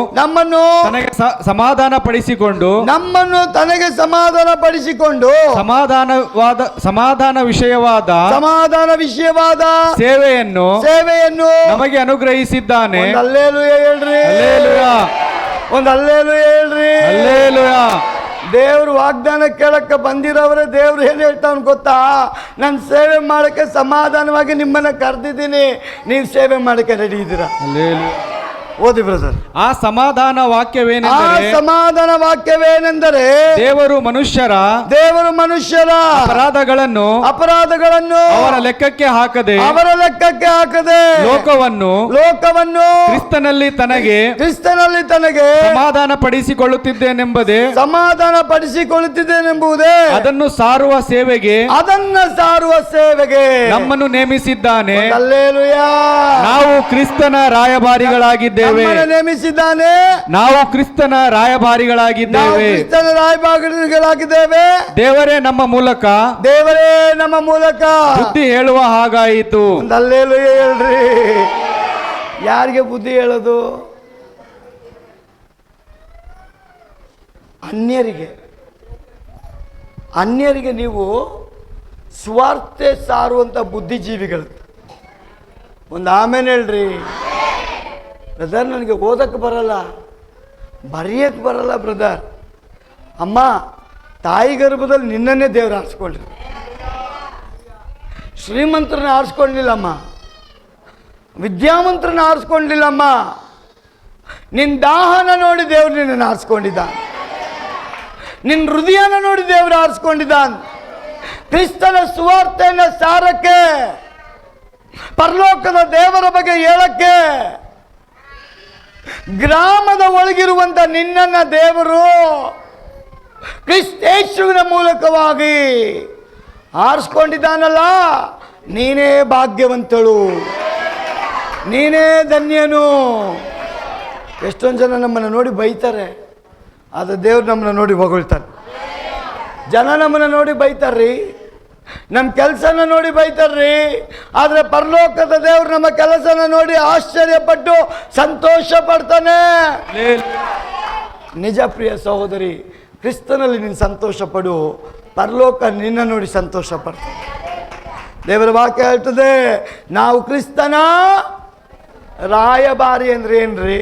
ತನಗೆ ಸಮಾಧಾನ ಪಡಿಸಿಕೊಂಡು ಸಮಾಧಾನ ವಿಷಯವಾದ ಸೇವೆಯನ್ನು ನಮಗೆ ಅನುಗ್ರಹಿಸಿದ್ದಾನೆ. ಹಲ್ಲೆಲೂಯ ಹೇಳ್ರಿ, ಹಲ್ಲೆಲೂಯ, ಒಂದು ಹಲ್ಲೆಲೂಯ ಹೇಳ್ರಿ. ಹಲ್ಲೆಲೂಯ. ದೇವರು ವಾಗ್ದಾನ ಕೇಳಕ್ಕೆ ಬಂದಿರೋವ್ರೆ. ದೇವ್ರು ಏನು ಹೇಳ್ತಾವನು ಗೊತ್ತಾ? ನಾನು ಸೇವೆ ಮಾಡೋಕ್ಕೆ ಸಮಾಧಾನವಾಗಿ ನಿಮ್ಮನ್ನು ಕರೆದಿದ್ದೀನಿ, ನೀವು ಸೇವೆ ಮಾಡೋಕ್ಕೆ ರೆಡಿ ಇದ್ದೀರಾ? ಓದಿ ಬ್ರದರ್. ಆ ಸಮಾಧಾನ ವಾಕ್ಯವೇನೆಂದರೆ, ಸಮಾಧಾನ ವಾಕ್ಯವೇನೆಂದರೆ ದೇವರು ಮನುಷ್ಯರ ಅಪರಾಧಗಳನ್ನು ಅವರ ಲೆಕ್ಕಕ್ಕೆ ಹಾಕದೆ ಲೋಕವನ್ನು ಕ್ರಿಸ್ತನಲ್ಲಿ ತನಗೆ ಸಮಾಧಾನ ಪಡಿಸಿಕೊಳ್ಳುತ್ತಿದ್ದೇನೆಂಬುದೇ ಅದನ್ನು ಸಾರುವ ಸೇವೆಗೆ ನಮ್ಮನ್ನು ನೇಮಿಸಿದ್ದಾನೆ. ನಾವು ಕ್ರಿಸ್ತನ ರಾಯಭಾರಿಗಳಾಗಿದ್ದೇವೆ. ನೇಮಿಸಿದ್ದಾನೆ. ನಾವು ಕ್ರಿಸ್ತನ ರಾಯಭಾರಿಗಳಾಗಿದ್ದೇವೆ. ದೇವರೇ ನಮ್ಮ ಮೂಲಕ ಬುದ್ಧಿ ಹೇಳುವ ಹಾಗಾಯಿತು. ಹೇಳ್ರಿ, ಯಾರಿಗೆ ಬುದ್ಧಿ ಹೇಳೋದು? ಅನ್ಯರಿಗೆ ನೀವು ಸ್ವಾರ್ಥ ಸಾರುವಂತ ಬುದ್ಧಿಜೀವಿಗಳು. ಒಂದು ಆಮೇಲೆ ಹೇಳ್ರಿ ಬ್ರದರ್, ನನಗೆ ಓದಕ್ಕೆ ಬರಲ್ಲ, ಬರೆಯಕ್ಕೆ ಬರಲ್ಲ ಬ್ರದರ್. ಅಮ್ಮ, ತಾಯಿ ಗರ್ಭದಲ್ಲಿ ನಿನ್ನನ್ನೇ ದೇವ್ರು ಆರಿಸ್ಕೊಂಡ್ರಿ. ಶ್ರೀಮಂತರನ್ನ ಆರಿಸ್ಕೊಂಡಿಲ್ಲಮ್ಮ, ವಿದ್ಯಾವಂತರನ್ನ ಆರಿಸ್ಕೊಂಡಿಲ್ಲಮ್ಮ. ನಿನ್ನ ದಾಹನ ನೋಡಿ ದೇವ್ರು ನಿನ್ನನ್ನು ಆರಿಸ್ಕೊಂಡಿದ್ದಾನೆ. ನಿನ್ನ ಹೃದಯನ ನೋಡಿ ದೇವ್ರು ಆರಿಸ್ಕೊಂಡಿದ್ದಾನೆ. ಕ್ರಿಸ್ತನ ಸುವಾರ್ತೆಯನ್ನು ಸಾರಕ್ಕೆ, ಪರಲೋಕದ ದೇವರ ಬಗ್ಗೆ ಹೇಳಕ್ಕೆ, ಗ್ರಾಮದ ಒಳಗಿರುವಂತ ನಿನ್ನನ್ನ ದೇವರು ಕ್ರಿಸ್ತೇಶುವಿನ ಮೂಲಕವಾಗಿ ಆರಿಸ್ಕೊಂಡಿದ್ದಾನಲ್ಲ. ನೀನೇ ಭಾಗ್ಯವಂತಳು, ನೀನೇ ಧನ್ಯನು. ಎಷ್ಟೊಂದು ಜನ ನಮ್ಮನ್ನು ನೋಡಿ ಬೈತಾರೆ, ಆದರೆ ದೇವ್ರು ನಮ್ಮನ್ನು ನೋಡಿ ಹೊಗಳ್ತಾರೆ. ಜನ ನಮ್ಮನ್ನು ನೋಡಿ ಬೈತಾರ್ರಿ, ನಮ್ಮ ಕೆಲಸನ ನೋಡಿ ಬೈತಾರ್ರಿ, ಆದರೆ ಪರಲೋಕದ ದೇವ್ರು ನಮ್ಮ ಕೆಲಸನ ನೋಡಿ ಆಶ್ಚರ್ಯಪಟ್ಟು ಸಂತೋಷ ಪಡ್ತಾನೆ. ನಿಜ ಪ್ರಿಯ ಸಹೋದರಿ, ಕ್ರಿಸ್ತನಲ್ಲಿ ನೀನು ಸಂತೋಷ ಪಡು, ಪರಲೋಕ ನಿನ್ನ ನೋಡಿ ಸಂತೋಷ ಪಡ್ತಾನೆ. ದೇವರ ವಾಕ್ಯ ಹೇಳ್ತದೆ, ನಾವು ಕ್ರಿಸ್ತನ ರಾಯಭಾರಿ ಅಂದ್ರೆ ಏನ್ರಿ?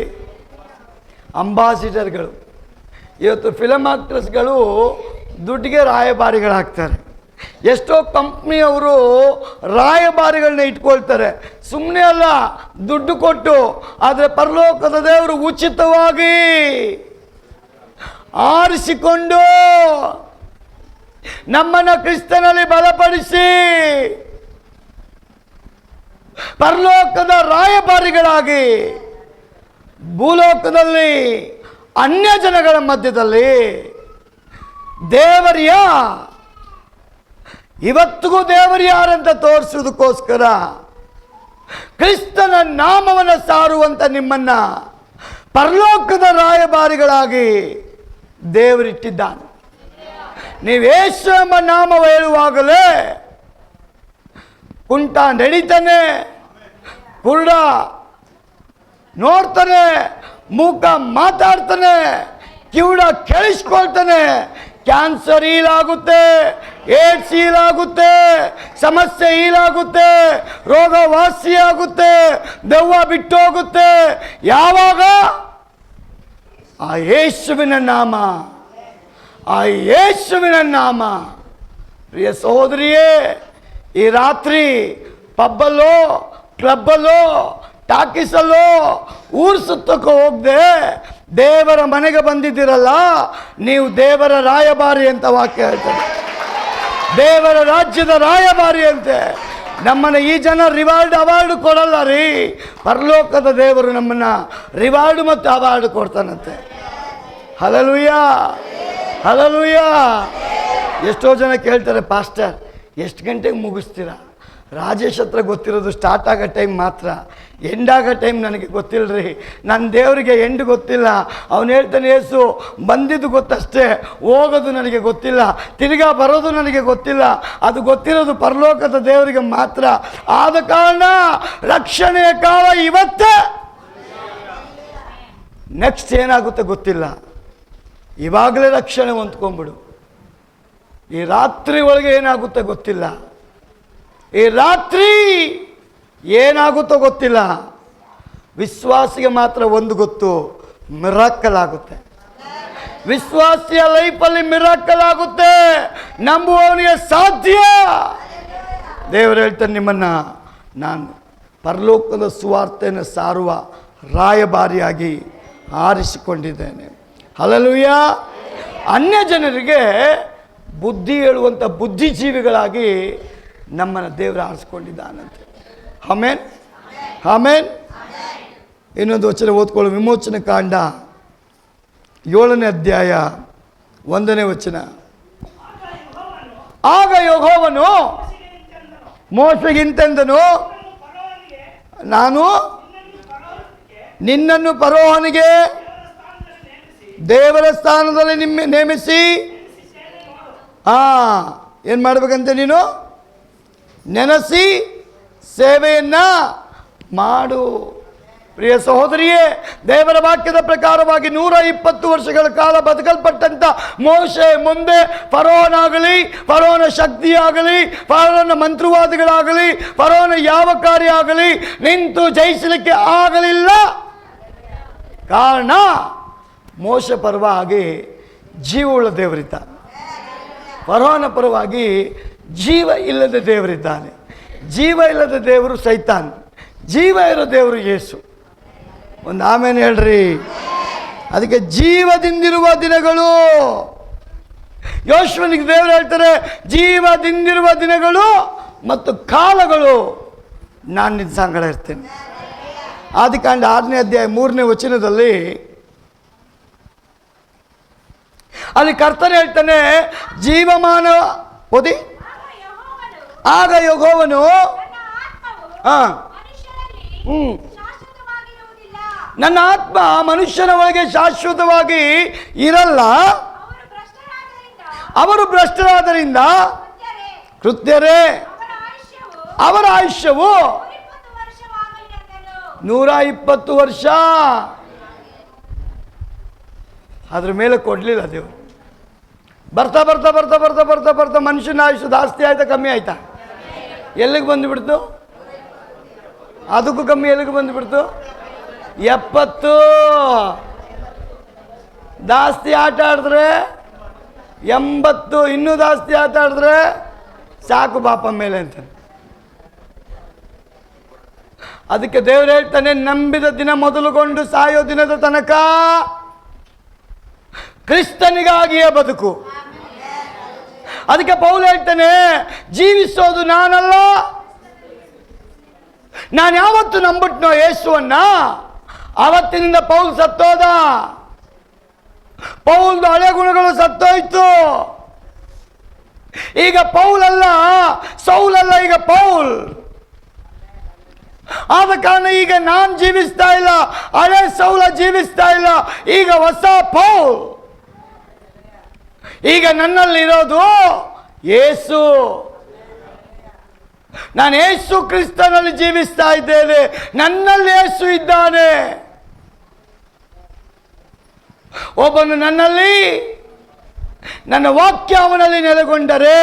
ಅಂಬಾಸಿಡರ್ಗಳು. ಇವತ್ತು ಫಿಲಮ್ ಆಕ್ಟ್ರೆಸ್ಗಳು ದುಡ್ಡಿಗೆ ರಾಯಭಾರಿಗಳಾಗ್ತಾರೆ. ಎಷ್ಟೋ ಕಂಪ್ನಿಯವರು ರಾಯಭಾರಿಗಳನ್ನ ಇಟ್ಕೊಳ್ತಾರೆ, ಸುಮ್ಮನೆ ಅಲ್ಲ, ದುಡ್ಡು ಕೊಟ್ಟು. ಆದರೆ ಪರಲೋಕದ ದೇವರು ಉಚಿತವಾಗಿ ಆರಿಸಿಕೊಂಡು ನಮ್ಮನ್ನು ಕ್ರಿಸ್ತನಲ್ಲಿ ಬಲಪಡಿಸಿ ಪರಲೋಕದ ರಾಯಭಾರಿಗಳಾಗಿ ಭೂಲೋಕದಲ್ಲಿ ಅನ್ಯ ಜನಗಳ ಮಧ್ಯದಲ್ಲಿ ದೇವರಿಯ ಇವತ್ತಿಗೂ ದೇವರು ಯಾರಂತ ತೋರಿಸೋದಕ್ಕೋಸ್ಕರ ಕ್ರಿಸ್ತನ ನಾಮವನ್ನು ಸಾರುವಂತ ನಿಮ್ಮನ್ನ ಪರಲೋಕದ ರಾಯಭಾರಿಗಳಾಗಿ ದೇವರಿಟ್ಟಿದ್ದಾನೆ. ನೀವು ಯೇಸು ಎಂಬ ನಾಮ ಹೇಳುವಾಗಲೇ ಕುಂಟ ನಡೀತಾನೆ, ಕುರುಡ ನೋಡ್ತಾನೆ, ಮೂಕ ಮಾತಾಡ್ತಾನೆ, ಕಿವುಡ ಕೇಳಿಸ್ಕೊಳ್ತಾನೆ, ಕ್ಯಾನ್ಸರ್ ಹೀಲಾಗುತ್ತೆ, ಏಡ್ಸ್ ಹೀಲಾಗುತ್ತೆ, ಸಮಸ್ಯೆ ಹೀಲಾಗುತ್ತೆ, ರೋಗ ವಾಸಿಯಾಗುತ್ತೆ, ದೆವ್ವ ಬಿಟ್ಟೋಗುತ್ತೆ. ಯಾವಾಗ? ಆ ಯೇಸುವಿನ ನಾಮ, ಆ ಯೇಸುವಿನ ನಾಮ. ಪ್ರಿಯ ಸಹೋದರಿಯೇ, ಈ ರಾತ್ರಿ ಪಬ್ಬಲ್ಲೋ, ಕ್ಲಬ್ಬಲ್ಲೋ, ಟಾಕೀಸಲ್ಲೋ, ಊರು ಸುತ್ತಕ್ಕೆ ಹೋಗದೆ ದೇವರ ಮನೆಗೆ ಬಂದಿದ್ದೀರಲ್ಲ, ನೀವು ದೇವರ ರಾಯಭಾರಿ ಅಂತ ವಾಕ್ಯ ಹೇಳ್ತಾರೆ. ದೇವರ ರಾಜ್ಯದ ರಾಯಭಾರಿ ಅಂತೆ. ನಮ್ಮನ್ನು ಈ ಜನ ರಿವಾರ್ಡ್ ಅವಾರ್ಡ್ ಕೊಡಲ್ಲ ರೀ, ಪರಲೋಕದ ದೇವರು ನಮ್ಮನ್ನು ರಿವಾರ್ಡ್ ಮತ್ತು ಅವಾರ್ಡ್ ಕೊಡ್ತಾನಂತೆ. Hallelujah, hallelujah. ಎಷ್ಟೋ ಜನ ಕೇಳ್ತಾರೆ, ಪಾಸ್ಟರ್ ಎಷ್ಟು ಗಂಟೆಗೆ ಮುಗಿಸ್ತೀರಾ? ರಾಜೇಶ್ ಹತ್ರ ಗೊತ್ತಿರೋದು ಸ್ಟಾರ್ಟ್ ಆಗೋ ಟೈಮ್ ಮಾತ್ರ, ಎಂಡ್ ಆಗೋ ಟೈಮ್ ನನಗೆ ಗೊತ್ತಿಲ್ಲರಿ. ನನ್ನ ದೇವರಿಗೆ ಎಂಡ್ ಗೊತ್ತಿಲ್ಲ. ಅವನು ಹೇಳ್ತಾನೆ, ಯೇಸು ಬಂದಿದ್ದು ಗೊತ್ತಷ್ಟೇ, ಹೋಗೋದು ನನಗೆ ಗೊತ್ತಿಲ್ಲ, ತಿರ್ಗಾ ಬರೋದು ನನಗೆ ಗೊತ್ತಿಲ್ಲ. ಅದು ಗೊತ್ತಿರೋದು ಪರಲೋಕದ ದೇವರಿಗೆ ಮಾತ್ರ. ಆದ ಕಾರಣ ರಕ್ಷಣೆಯ ಕಾಲ ಇವತ್ತೇ. ನೆಕ್ಸ್ಟ್ ಏನಾಗುತ್ತೆ ಗೊತ್ತಿಲ್ಲ. ಇವಾಗಲೇ ರಕ್ಷಣೆ ಹೊಂದ್ಕೊಂಡ್ಬಿಡು. ಈ ರಾತ್ರಿ ಒಳಗೆ ಏನಾಗುತ್ತೆ ಗೊತ್ತಿಲ್ಲ. ಈ ರಾತ್ರಿ ಏನಾಗುತ್ತೋ ಗೊತ್ತಿಲ್ಲ. ವಿಶ್ವಾಸಿಗೆ ಮಾತ್ರ ಒಂದು ಗೊತ್ತು, ಮಿರಾಕಲ್ ಆಗುತ್ತೆ. ವಿಶ್ವಾಸಿಯ ಲೈಫಲ್ಲಿ ಮಿರಾಕಲ್ ಆಗುತ್ತೆ, ನಂಬುವವನಿಗೆ ಸಾಧ್ಯ. ದೇವರು ಹೇಳ್ತಾನೆ, ನಿಮ್ಮನ್ನು ನಾನು ಪರಲೋಕದ ಸುವಾರ್ತೆಯನ್ನು ಸಾರುವ ರಾಯಭಾರಿಯಾಗಿ ಆರಿಸಿಕೊಂಡಿದ್ದೇನೆ. ಹಲ್ಲೆಲೂಯಾ. ಅನ್ಯ ಜನರಿಗೆ ಬುದ್ಧಿ ಹೇಳುವಂಥ ಬುದ್ಧಿಜೀವಿಗಳಾಗಿ ನಮ್ಮನ್ನು ದೇವರು ಆರಿಸಿಕೊಂಡಿದ್ದಾನಂತೆ. Amen, amen. ಇನ್ನೊಂದು ವಚನ ಓದ್ಕೊಳ್ಳು. ವಿಮೋಚನ ಕಾಂಡ 7ನೇ ಅಧ್ಯಾಯ 1ನೇ ವಚನ. ಆಗ ಯೆಹೋವನು ಮೋಶೆಗಿಂತೆಂದನು, ನಾನು ನಿನ್ನನ್ನು ಫರೋಹನಿಗೆ ದೇವರ ಸ್ಥಾನದಲ್ಲಿ ನೇಮಿಸಿ ಏನು ಮಾಡಬೇಕಂತೆ, ನೀನು ನೆನೆಸಿ ಸೇವೆಯನ್ನು ಮಾಡು. ಪ್ರಿಯ ಸಹೋದರಿಯೇ, ದೇವರ ವಾಕ್ಯದ ಪ್ರಕಾರವಾಗಿ 120 ವರ್ಷಗಳ ಕಾಲ ಬದುಕಲ್ಪಟ್ಟಂಥ ಮೋಶೆ ಮುಂದೆ ಫರೋಹನಾಗಲಿ, ಫರೋಹನ ಶಕ್ತಿಯಾಗಲಿ, ಫರೋಹನ ಮಂತ್ರವಾದಿಗಳಾಗಲಿ, ಫರೋಹನ ಯಾವ ಕಾರ್ಯ ಆಗಲಿ ನಿಂತು ಜಯಿಸಲಿಕ್ಕೆ ಆಗಲಿಲ್ಲ. ಕಾರಣ ಮೋಶೆ ಪರವಾಗಿ ಜೀವವುಳ್ಳ ದೇವರಿದ್ದಾನೆ, ಫರೋಹನ ಪರವಾಗಿ ಜೀವ ಇಲ್ಲದ ದೇವರಿದ್ದಾನೆ. ಜೀವ ಇಲ್ಲದ ದೇವರು ಸೈತಾನ್, ಜೀವ ಇರೋ ದೇವರು ಯೇಸು. ಒಂದು ಆಮೇಲೆ ಹೇಳ್ರಿ. ಅದಕ್ಕೆ ಜೀವದಿಂದಿರುವ ದಿನಗಳು, ಯೋಶುವನಿಗೆ ದೇವರು ಹೇಳ್ತಾರೆ, ಜೀವದಿಂದಿರುವ ದಿನಗಳು ಮತ್ತು ಕಾಲಗಳು ನಾನು ನಿನ್ನ ಸಂಗಡ ಇರ್ತೇನೆ. ಆದಿಕಾಂಡ 6ನೇ ಅಧ್ಯಾಯ 3ನೇ ವಚನದಲ್ಲಿ ಅಲ್ಲಿ ಕರ್ತನೆ ಹೇಳ್ತಾನೆ, ಜೀವಮಾನ ಓದಿ. ಆಗ ಯೆಹೋವನು ನನ್ನ ಆತ್ಮ ಮನುಷ್ಯನ ಒಳಗೆ ಶಾಶ್ವತವಾಗಿ ಇರಲ್ಲ, ಅವರು ಭ್ರಷ್ಟರಾದ್ದರಿಂದ ಕೃತ್ಯರೇ ಅವರ ಆಯುಷ್ಯವು 120 ವರ್ಷ. ಅದ್ರ ಮೇಲೆ ಕೊಡಲಿಲ್ಲ ದೇವರು. ಬರ್ತಾ ಬರ್ತಾ ಬರ್ತಾ ಬರ್ತಾ ಬರ್ತಾ ಬರ್ತಾ ಮನುಷ್ಯನ ಆಯುಷ್ಯ ಜಾಸ್ತಿ ಆಯ್ತಾ ಕಮ್ಮಿ ಆಯ್ತಾ? ಎಲ್ಲಿಗೆ ಬಂದುಬಿಡ್ತು? ಅದಕ್ಕೂ ಕಮ್ಮಿ ಎಲ್ಲಿಗೆ ಬಂದುಬಿಡ್ತು? 70. ಜಾಸ್ತಿ ಆಟ ಆಡಿದ್ರೆ 80, ಇನ್ನೂ ಜಾಸ್ತಿ ಆಟ ಆಡಿದ್ರೆ ಸಾಕು ಬಾಪ ಮೇಲೆ ಅಂತ. ಅದಕ್ಕೆ ದೇವರು ಹೇಳ್ತಾನೆ, ನಂಬಿದ ದಿನ ಮೊದಲುಗೊಂಡು ಸಾಯೋ ದಿನದ ತನಕ ಕ್ರಿಸ್ತನಿಗಾಗಿಯೇ ಬದುಕು. ಅದಕ್ಕೆ ಪೌಲ ಹೇಳ್ತಾನೆ, ಜೀವಿಸೋದು ನಾನಲ್ಲ, ನಾನು ಯಾವತ್ತು ನಂಬಿಟ್ನೋ ಯೇಸುವನ್ನ ಆವತ್ತಿನಿಂದ ಪೌಲ್ ಸತ್ತೋದ. ಪೌಲ್ದು ಹಳೆ ಗುಣಗಳು ಸತ್ತೋಯ್ತು. ಈಗ ಪೌಲಲ್ಲ, ಸೌಲಲ್ಲ, ಈಗ ಪೌಲ್. ಆದ ಕಾರಣ ಈಗ ನಾನು ಜೀವಿಸ್ತಾ ಇಲ್ಲ, ಹಳೆ ಸೌಲ ಜೀವಿಸ್ತಾ ಇಲ್ಲ, ಈಗ ಹೊಸ ಪೌಲ್. ಈಗ ನನ್ನಲ್ಲಿರೋದು ಯೇಸು. ನಾನು ಯೇಸು ಕ್ರಿಸ್ತನಲ್ಲಿ ಜೀವಿಸ್ತಾ ಇದ್ದೇನೆ, ನನ್ನಲ್ಲಿ ಯೇಸು ಇದ್ದಾನೆ. ಒಬ್ಬನು ನನ್ನಲ್ಲಿ, ನನ್ನ ವಾಕ್ಯ ಅವನಲ್ಲಿ ನೆಲೆಗೊಂಡರೆ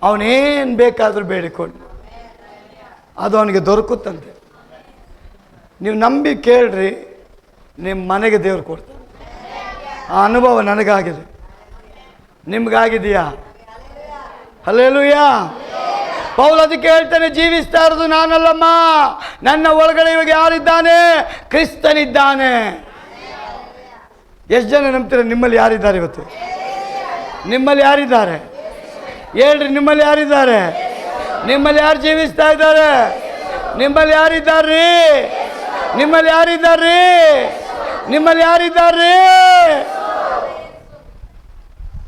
ಅವನೇನು ಬೇಕಾದರೂ ಬೇಡಿಕೊಂಡು ಅದು ಅವನಿಗೆ ದೊರಕುತ್ತಂತೆ. ನೀವು ನಂಬಿ ಕೇಳ್ರಿ, ನಿಮ್ಮ ಮನೆಗೆ ದೇವರು ಕೊಡ್ತಾರೆ. ಆ ಅನುಭವ ನನಗಾಗಿದೆ, ನಿಮ್ಗಾಗಿದೆಯಾ? ಹಲ್ಲೆಲೂಯಾ. ಪೌಲ್ ಅದಕ್ಕೆ ಹೇಳ್ತಾನೆ, ಜೀವಿಸ್ತಾ ಇರೋದು ನಾನಲ್ಲಮ್ಮ, ನನ್ನ ಒಳಗಡೆ ಇವಾಗ ಯಾರಿದ್ದಾನೆ? ಕ್ರಿಸ್ತನಿದ್ದಾನೆ. ಎಷ್ಟು ಜನ ನಂಬ್ತೀರ? ನಿಮ್ಮಲ್ಲಿ ಯಾರಿದ್ದಾರೆ ಇವತ್ತು? ನಿಮ್ಮಲ್ಲಿ ಯಾರಿದ್ದಾರೆ ಹೇಳ್ರಿ? ನಿಮ್ಮಲ್ಲಿ ಯಾರಿದ್ದಾರೆ? ನಿಮ್ಮಲ್ಲಿ ಯಾರು ಜೀವಿಸ್ತಾ ಇದ್ದಾರೆ? ನಿಮ್ಮಲ್ಲಿ ಯಾರಿದ್ದಾರೆ? ನಿಮ್ಮಲ್ಲಿ ಯಾರಿದ್ದಾರೆ? ನಿಮ್ಮಲ್ಲಿ ಯಾರಿದ್ದಾರೆ?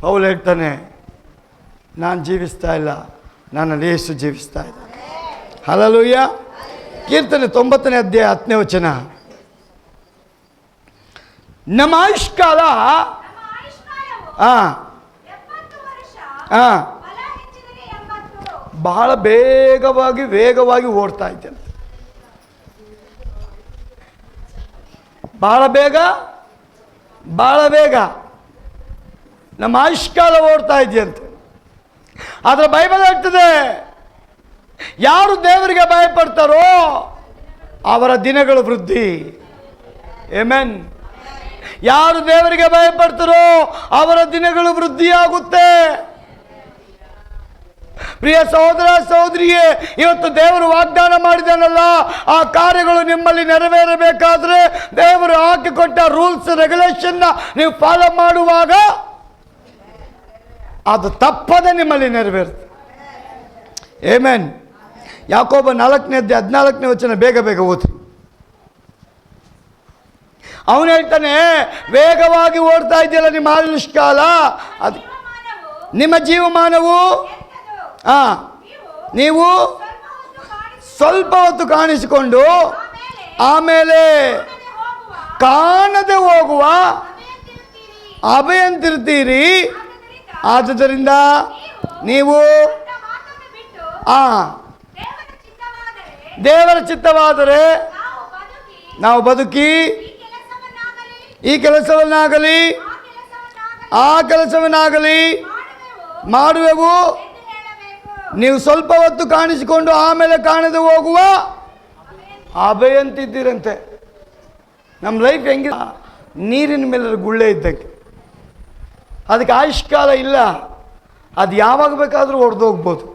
ಪೌಲ್ ಹೇಳ್ತಾನೆ, ನಾನು ಜೀವಿಸ್ತಾ ಇಲ್ಲ, ನನ್ನಲ್ಲಿ ಯೇಸು ಜೀವಿಸ್ತಾ ಇದ್ದಾನೆ. ಹಲ್ಲೆಲೂಯಾ. ಕೀರ್ತನೆ 90ನೇ ಅಧ್ಯಾಯ 10ನೇ ವಚನ. ನಮ್ಮ ಆಯುಷ್ಕಾಲ ಬಹಳ ವೇಗವಾಗಿ ಓಡ್ತಾ ಇದ್ದೇನೆ. ಬಹಳ ಬೇಗ ನಮ್ಮ ಆಯುಷ್ಕಾಲ ಓಡ್ತಾ ಇದೆಯಂತೆ. ಆದರೆ ಬೈಬಲ್ ಹೇಳ್ತದೆ, ಯಾರು ದೇವರಿಗೆ ಭಯಪಡ್ತಾರೋ ಅವರ ದಿನಗಳು ವೃದ್ಧಿ. ಆಮೆನ್. ಯಾರು ದೇವರಿಗೆ ಭಯಪಡ್ತಾರೋ ಅವರ ದಿನಗಳು ವೃದ್ಧಿಯಾಗುತ್ತೆ. ಪ್ರಿಯ ಸಹೋದರ ಸಹೋದರಿಯೇ, ಇವತ್ತು ದೇವರು ವಾಗ್ದಾನ ಮಾಡಿದಾನಲ್ಲ, ಆ ಕಾರ್ಯಗಳು ನಿಮ್ಮಲ್ಲಿ ನೆರವೇರಬೇಕಾದ್ರೆ ದೇವರು ಹಾಕಿಕೊಟ್ಟ ರೂಲ್ಸ್ ರೆಗ್ಯುಲೇಷನ್ನ ನೀವು ಫಾಲೋ ಮಾಡುವಾಗ ಅದು ತಪ್ಪದೆ ನಿಮ್ಮಲ್ಲಿ ನೆರವೇರುತ್ತೆ. ಆಮೆನ್. ಯಾಕೋಬ 4:14 ವಚನ ಬೇಗ ಬೇಗ ಓದಿ. ಅವನು ಹೇಳ್ತಾನೆ, ವೇಗವಾಗಿ ಓಡ್ತಾ ಇದೆಯಲ್ಲ ನಿಮ್ಮ ಆಯುಷ್ ಕಾಲ, ಅದು ನಿಮ್ಮ ಜೀವಮಾನವು ನೀವು ಸ್ವಲ್ಪ ಹೊತ್ತು ಕಾಣಿಸಿಕೊಂಡು ಆಮೇಲೆ ಕಾಣದೆ ಹೋಗುವ ಅಭಯಂತಿರ್ತೀರಿ. ಆದುದರಿಂದ ನೀವು ದೇವರ ಚಿತ್ತವಾದರೆ ನಾವು ಬದುಕಿ ಈ ಕೆಲಸವನ್ನಾಗಲಿ ಆ ಕೆಲಸವನ್ನಾಗಲಿ ಮಾಡುವೆವು. ನೀವು ಸ್ವಲ್ಪ ಹೊತ್ತು ಕಾಣಿಸಿಕೊಂಡು ಆಮೇಲೆ ಕಾಣದೆ ಹೋಗುವ ಅಭಯಂತಿದ್ದೀರಂತೆ. ನಮ್ಮ ಲೈಫ್ ಹೆಂಗೆ, ನೀರಿನ ಮೇಲೆ ಗುಳ್ಳೆ ಇದ್ದಕ್ಕೆ, ಅದಕ್ಕೆ ಆಯುಷ್ಕಾಲ ಇಲ್ಲ. ಅದು ಯಾವಾಗ ಬೇಕಾದರೂ ಹೊಡೆದೋಗ್ಬೋದು.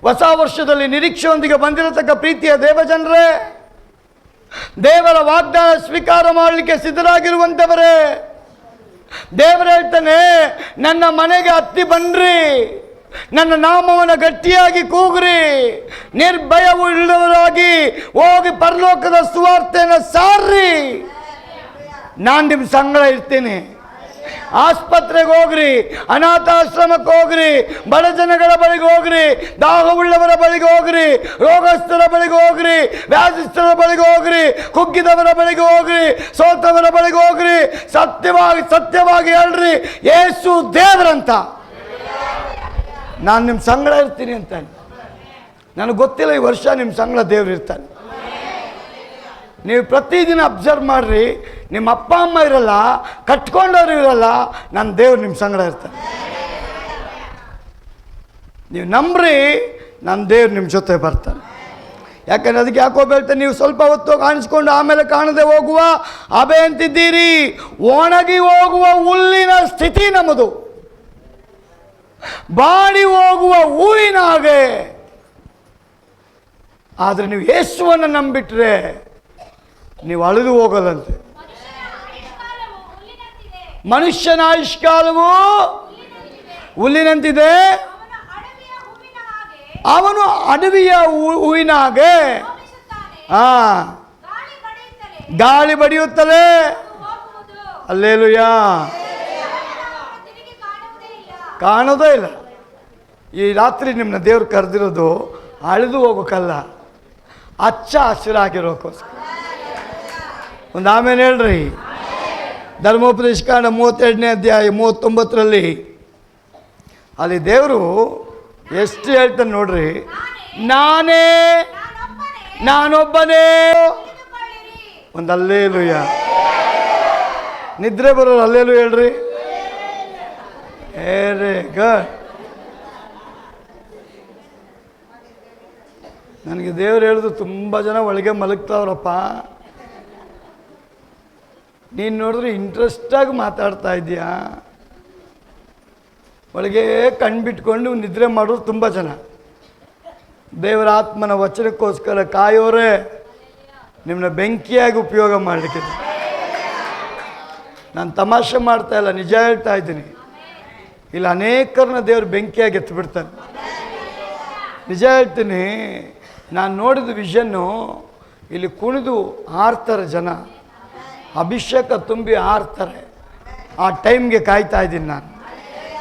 ಹೊಸ ವರ್ಷದಲ್ಲಿ ನಿರೀಕ್ಷೆಯೊಂದಿಗೆ ಬಂದಿರತಕ್ಕ ಪ್ರೀತಿಯ ದೇವಜನರೇ, ದೇವರ ವಾಗ್ದಾನ ಸ್ವೀಕಾರ ಮಾಡಲಿಕ್ಕೆ ಸಿದ್ಧರಾಗಿರುವಂಥವರೇ, ದೇವರು ಹೇಳ್ತಾನೆ, ನನ್ನ ಮನೆಗೆ ಹತ್ತಿ ಬನ್ನಿರಿ, ನನ್ನ ನಾಮವನ್ನು ಗಟ್ಟಿಯಾಗಿ ಕೂಗ್ರಿ, ನಿರ್ಭಯವು ಇಲ್ಲದವರಾಗಿ ಹೋಗಿ ಪರಲೋಕದ ಸುವಾರ್ತೆಯನ್ನು ಸಾರ್ರಿ. ನಾನು ನಿಮ್ಮ ಸಂಗಡ ಇರ್ತೀನಿ. ಆಸ್ಪತ್ರೆಗೆ ಹೋಗ್ರಿ, ಅನಾಥಾಶ್ರಮಕ್ಕೆ ಹೋಗ್ರಿ, ಬಡ ಜನಗಳ ಬಳಿಗೆ ಹೋಗ್ರಿ, ದಾಹವುಳ್ಳವರ ಬಳಿಗೆ ಹೋಗ್ರಿ, ರೋಗಸ್ಥರ ಬಳಿಗೆ ಹೋಗ್ರಿ, ವ್ಯಾಧಿಸ್ಥರ ಬಳಿಗೆ ಹೋಗ್ರಿ, ಕುಗ್ಗಿದವರ ಬಳಿಗೆ ಹೋಗ್ರಿ, ಸೋತವರ ಬಳಿಗೆ ಹೋಗ್ರಿ. ಸತ್ಯವಾಗಿ ಹೇಳ್ರಿ, ಯೇಸು ದೇವರಂತ. ನಾನು ನಿಮ್ಮ ಸಂಗಡ ಇರ್ತೀನಿ ಅಂತಾನೆ. ನನಗೆ ಗೊತ್ತಿಲ್ಲ ಈ ವರ್ಷ ನಿಮ್ಮ ಸಂಗಡ ದೇವ್ರು ಇರ್ತಾನೆ. ನೀವು ಪ್ರತಿದಿನ ಅಬ್ಸರ್ವ್ ಮಾಡ್ರಿ, ನಿಮ್ಮ ಅಪ್ಪ ಅಮ್ಮ ಇರಲ್ಲ, ಕಟ್ಕೊಂಡವ್ರು ಇರಲ್ಲ, ನನ್ನ ದೇವ್ರು ನಿಮ್ಮ ಸಂಗಡ ಇರ್ತಾನೆ. ನೀವು ನಂಬ್ರಿ, ನನ್ನ ದೇವ್ರು ನಿಮ್ಮ ಜೊತೆ ಬರ್ತಾನೆ. ಯಾಕಂದ್ರೆ ಅದಕ್ಕೆ ಯಾಕೋ ಹೇಳ್ತಾನೆ, ನೀವು ಸ್ವಲ್ಪ ಹೊತ್ತು ಕಾಣಿಸ್ಕೊಂಡು ಆಮೇಲೆ ಕಾಣದೆ ಹೋಗುವ ಅಭಯಂತಿದ್ದೀರಿ. ಒಣಗಿ ಹೋಗುವ ಹುಲ್ಲಿನ ಸ್ಥಿತಿ ನಮ್ಮದು, ಬಾಡಿ ಹೋಗುವ ಹೂವಿನ ಹಾಗೆ. ಆದರೆ ನೀವು ಯೇಸುವನ್ನು ನಂಬಿಟ್ರೆ ನೀವು ಅಳಿದು ಹೋಗಲ್ಲಂತೆ. ಮನುಷ್ಯನ ಆಯುಷ್ಕಾಲವು ಹುಲ್ಲಿನಂತಿದೆ, ಅವನು ಅಡವಿಯ ಹೂವಿನ ಹಾಗೆ. ಗಾಳಿ ಬಡಿಯುತ್ತಲೇ. ಹಲ್ಲೆಲೂಯಾ. ಕಾಣೋದೇ ಇಲ್ಲ. ಈ ರಾತ್ರಿ ನಿಮ್ಮನ್ನ ದೇವ್ರು ಕರೆದಿರೋದು ಅಳಿದು ಹೋಗೋಕ್ಕಲ್ಲ, ಹಚ್ಚ ಹಸಿರಾಗಿರೋಕ್ಕೋಸ್ಕರ. ಒಂದು ಆಮೇಲೆ ಹೇಳ್ರಿ. ಧರ್ಮೋಪದೇಶ ಕಾಂಡ 32ನೇ ಅಧ್ಯಾಯ 39ರಲ್ಲಿ ಅಲ್ಲಿ ದೇವರು ಎಷ್ಟು ಹೇಳ್ತಾನೆ ನೋಡ್ರಿ. ನಾನೊಬ್ಬನೇ. ಒಂದು ಹಲ್ಲೆಲೂಯಾ. ನಿದ್ರೆ ಬರೋರು ಹಲ್ಲೆಲೂಯಾ ಹೇಳ್ರಿ. Very good. ನನಗೆ ದೇವರು ಹೇಳಿದ್ರು, ತುಂಬ ಜನ ಒಳಗೆ ಮಲಗ್ತಾವ್ರಪ್ಪ, ನೀನು ನೋಡಿದ್ರೆ ಇಂಟ್ರೆಸ್ಟಾಗಿ ಮಾತಾಡ್ತಾ ಇದೆಯಾ, ಒಳಗೆ ಕಣ್ಬಿಟ್ಕೊಂಡು ನಿದ್ರೆ ಮಾಡೋರು ತುಂಬ ಜನ. ದೇವರ ಆತ್ಮನ ವಚನಕ್ಕೋಸ್ಕರ ಕಾಯೋರೇ ನಿಮ್ಮನ್ನ ಬೆಂಕಿಯಾಗಿ ಉಪಯೋಗ ಮಾಡಲಿಕ್ಕೆ. ನಾನು ತಮಾಷೆ ಮಾಡ್ತಾ ಇಲ್ಲ, ನಿಜ ಹೇಳ್ತಾ ಇದ್ದೀನಿ. ಇಲ್ಲಿ ಅನೇಕರನ್ನ ದೇವರು ಬೆಂಕಿಯಾಗಿ ಎತ್ತಿಬಿಡ್ತಾನೆ. ನಿಜ ಹೇಳ್ತೀನಿ, ನಾನು ನೋಡಿದ ವಿಷನ್ನು, ಇಲ್ಲಿ ಕುಣಿದು ಹಾರ್ತಾರೆ ಜನ, ಅಭಿಷೇಕ ತುಂಬಿ ಹಾರ್ತಾರೆ. ಆ ಟೈಮ್ಗೆ ಕಾಯ್ತಾ ಇದ್ದೀನಿ ನಾನು.